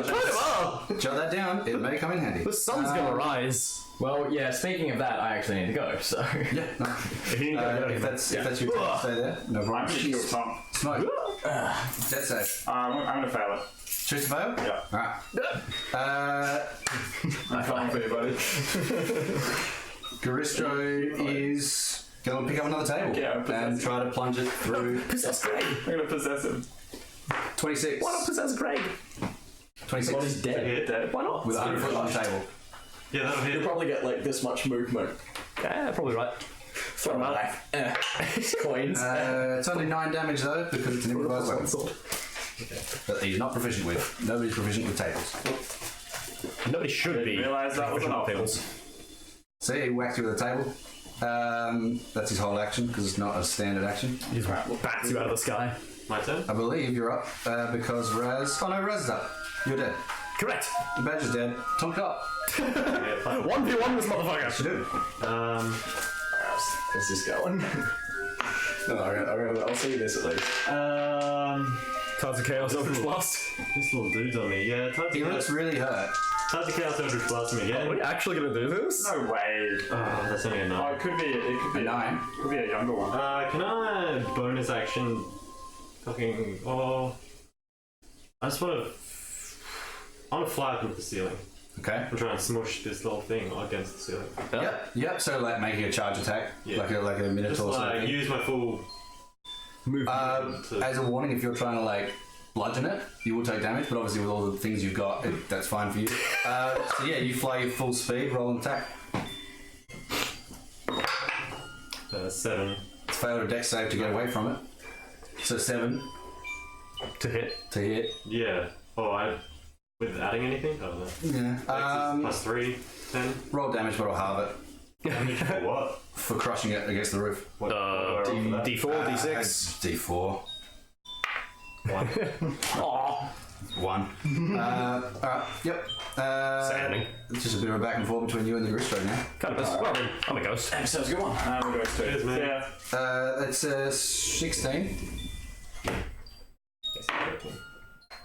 B: Jot that down. It may come in handy.
E: The sun's gonna rise.
A: Well, yeah, speaking of that, I actually need to go, so...
B: Yeah, no.
E: If you need to go,
B: If that's your turn, stay there. No
C: I'm
B: problem.
C: gonna kill Tom.
B: Smoke. Death save.
C: I'm gonna fail it.
B: Choose to fail?
C: Yeah.
B: Alright.
C: I'm falling for you, buddy.
B: Garistro is going to pick up another table
C: Yeah,
B: and try to plunge it through.
E: Possess Greg.
C: I'm gonna possess him.
B: 26.
E: Why not possess Greg?
B: 26.
A: Body's dead.
C: Dead.
E: Why not?
B: With a 100-foot long table.
D: Yeah, that'll hit.
A: You'll probably get like this much movement.
E: Yeah, probably right.
A: Throw back. Coins.
B: It's only 9 damage though, because it's an improvised weapon.
E: Sword.
B: That he's not proficient with. Nobody's proficient with tables.
E: Nobody should be.
C: Realise that was an option.
E: tables.
B: See, he whacked you with a table. That's his whole action, because it's not a standard action.
E: He just bats you out of the sky.
D: My turn?
B: I believe you're up, because Raz... Oh no, Raz is up. You're dead.
E: Correct.
B: The badge is dead. Tonk up.
E: 1v1 this motherfucker.
B: You do.
A: How's this going? No, I'll see this at least.
E: Cards of Chaos Eldritch Blast.
D: This little dude's on me. Yeah, Tides
B: He
D: of
B: looks really hurt.
D: Chaos Eldritch Blast me
E: Are
D: again.
E: we actually gonna do this?
C: No way.
D: Oh, that's only a 9.
C: Oh, it could be
B: A 9.
C: Could be a younger one.
D: Can I bonus action fucking... Oh... I just want to... I want to fly up into the ceiling.
B: Okay.
D: I'm trying to smush this little thing against the ceiling.
B: Yep. So like making a charge attack,
D: Yeah.
B: like a
D: Just
B: minotaur sort of
D: like
B: thing.
D: use my full...
E: Move.
B: As a warning, if you're trying to like bludgeon it, you will take damage. But obviously, with all the things you've got, that's fine for you. So yeah, you fly your full speed, roll an attack.
D: 7.
B: It's failed a dex save to get away from it. So 7
E: to hit.
B: to hit.
D: Yeah. Oh, I... With adding anything? I don't know.
B: Yeah.
D: Plus 3, 10.
B: Roll damage, but I'll halve it
D: Damage for what?
B: for crushing it against the roof.
D: What do I roll for that?
E: D4, D6.
B: D4.
D: 1.
E: Aww.
B: 1. Alright. Yep.
E: Saddening.
B: It's just a bit of a back and forth between you and the Garistro now.
E: Kind of. Well, I mean, I'm a ghost.
A: Episode's a good one.
C: We'll go straight.
D: Cheers, man.
C: Yeah.
B: That's 16.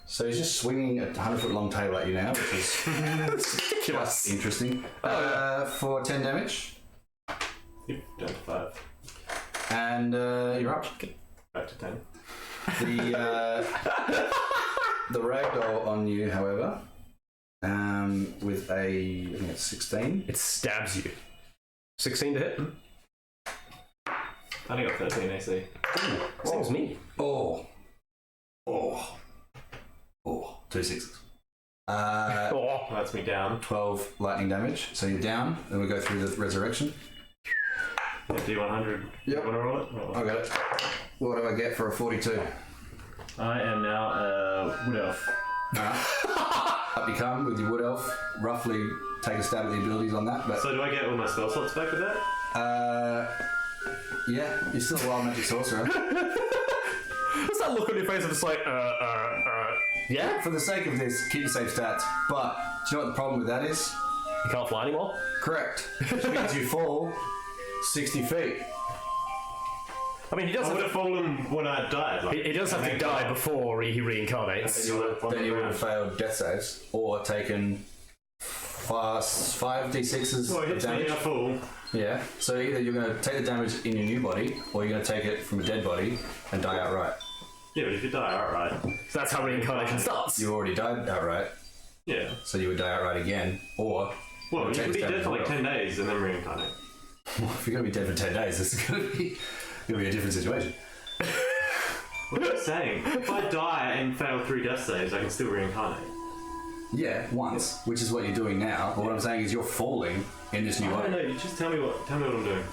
B: So he's just swinging a 100-foot long table at you now, which is
E: Ridiculous.
B: interesting. For 10 damage.
D: Yep, down to 5.
B: And you're up.
D: Back to 10.
B: The ragdoll on you, however, with a, I think it's 16.
E: It stabs you. 16 to hit.
D: I only got 13 AC.
E: Same as me.
B: Oh. 2 6s.
E: Oh.
D: That's me down.
B: 12 lightning damage. So you're down, and we go through the resurrection.
D: Yeah, D100.
B: Yep.
D: You want to roll it?
B: I got it. What do I get for a 42?
D: I am now a wood elf.
B: Up you come with your wood elf. Roughly take a stab at the abilities on that. But
D: So do I get all my spell slots back with that?
B: yeah, you're still a wild magic sorcerer.
E: What's that look on your face of just like, yeah?
B: For the sake of this, keep the same stats. But do you know what the problem with that is?
E: You can't fly anymore?
B: Correct. Which means you fall 60 feet.
E: I mean, he does
D: I would
E: have
D: have fallen when I died. Like,
E: he does have to die before he reincarnates.
B: Then you would have failed death saves or taken 5d6s
D: Well, it
B: of
D: hits me,
B: damage.
D: I fall.
B: Yeah. So either you're going to take the damage in your new body, or you're going to take it from a dead body and die outright.
D: Yeah, but if you die outright.
E: So that's how reincarnation starts.
B: You already died outright,
D: Yeah.
B: so you would die outright again. Or
D: Well, you
B: take
D: can be
B: the
D: dead for like
B: damage
D: 10 days and then reincarnate.
B: if you're going to be dead for 10 days, this is going to be a different situation.
D: What are you saying? If I die and fail 3 death saves, I can still reincarnate.
B: Yeah, once, which is what you're doing now. But what I'm saying is you're falling in this new
D: I
B: body.
D: don't know, you just tell me what I'm doing.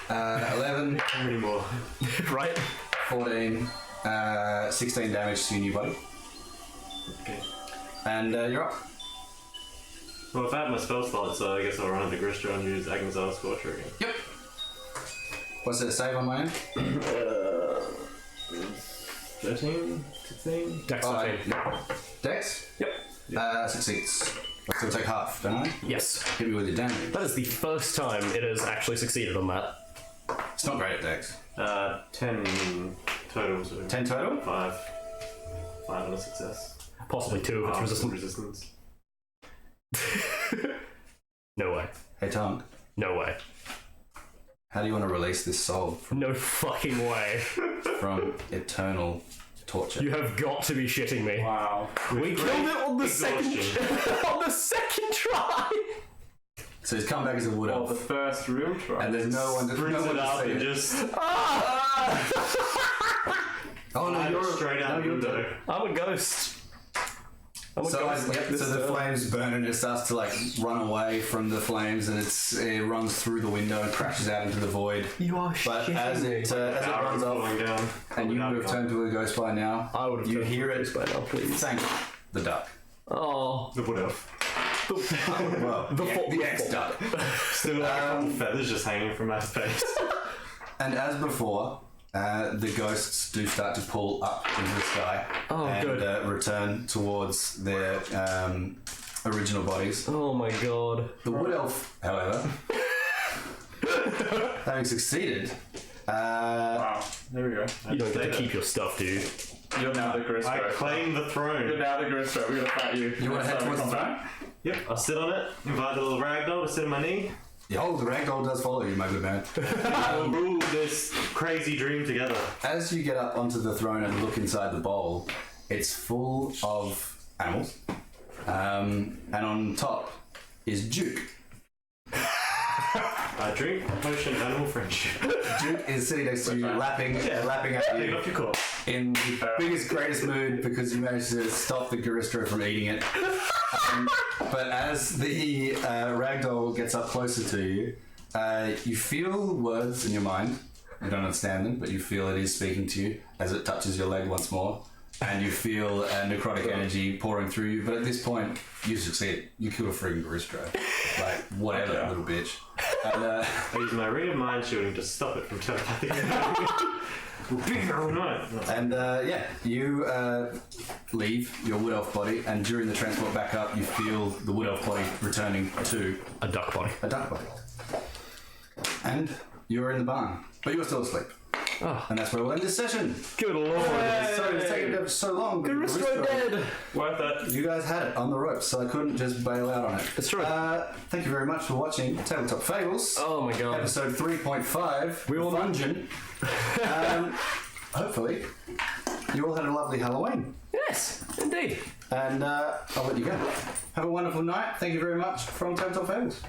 B: 11,
D: How many more?
E: Right?
B: 14, 16 damage to your new body.
D: Okay.
B: And you're up.
D: Well, if I have my spell slot, so I guess I'll run into Gristra and use Agnesal Scorcher again.
B: Yep. What's the save on my end?
D: 13? 16?
E: Dex
B: Oh,
E: 13.
B: yeah. Dex?
E: Yep.
B: Succeeds. I still take half, don't I?
E: Yes.
B: Hit me with your damage.
E: That is the first time it has actually succeeded on that.
B: It's not great at Dex.
D: 10 total. So
B: 10 total?
D: 5 on a success.
E: Possibly 2 if it's resistant.
D: Resistance.
E: No way.
B: Hey, Tonk.
E: No way.
B: How do you want to release this soul
E: No fucking way.
B: from eternal torture?
E: You have got to be shitting me.
C: Wow.
E: We killed it on the second on the second try.
B: So he's come back as a wood
C: Well, the
B: elf.
C: first room try.
B: And there's no one to,
D: Brings
B: no one
D: it
B: to
D: up
B: see
D: and
B: it.
D: just
B: Oh no, you're
D: straight out the window.
E: I'm a ghost. I'm a
B: So,
E: ghost.
B: yep, so the flames burn and it starts to like run away from the flames and it runs through the window and crashes out into the void.
E: You are
B: But
E: shitting
B: as
E: me.
B: it runs off
D: Falling down.
B: and you would have turned to a ghost by now,
E: I would have
B: you
E: turned
B: hear
E: to a
B: it
E: ghost by now, please.
B: thank the duck.
E: Oh.
D: The wood elf.
B: Well, the ex-duck.
D: Still like a couple feathers just hanging from my face.
B: And as before, the ghosts do start to pull up into the sky and return towards their original bodies.
E: Oh my god.
B: The wood elf, however, having succeeded,
C: Wow. There we go.
E: You don't get to keep your stuff, dude.
C: You're now the Gristra.
D: I claim the
C: You're
D: throne.
C: now the Gristra. We're gonna fight you.
B: you want to head towards the throne?
D: Yep, I'll sit on it, invite the little ragdoll to sit on my knee.
B: Oh, the ragdoll does follow you, my good man.
D: We'll rule this crazy dream together.
B: As you get up onto the throne and look inside the bowl, it's full of animals. And on top is Duke.
D: I drink a potion of animal friendship.
B: Duke is sitting next to you, lapping at
D: Take
B: you
D: off your corpse.
B: in the biggest, greatest mood because you managed to stop the Garistro from eating it. But as the ragdoll gets up closer to you, you feel words in your mind. You don't understand them, but you feel it is speaking to you as it touches your leg once more. And you feel necrotic energy pouring through you. But at this point, you succeed. You kill a freaking Garistro. Like, whatever, little bitch. And,
D: I use my ray of mind shielding to stop it from telepathic
B: you leave your wood elf body, and during the transport back up, you feel the wood elf body returning to
E: A duck body.
B: a duck body. And you're in the barn, but you're still asleep.
E: Oh.
B: And that's where we'll end this session.
E: Good lord.
B: Sorry it's taken so long. but
E: Garistro dead.
C: Worth it.
B: You guys had it on the ropes, so I couldn't just bail out on it.
E: That's right.
B: Thank you very much for watching Tabletop Fables.
E: Oh my god.
B: Episode 3.5.
E: We all know-
B: Dungeon. Hopefully, you all had a lovely Halloween.
E: Yes, indeed.
B: And I'll let you go. Have a wonderful night. Thank you very much from Tabletop Fables.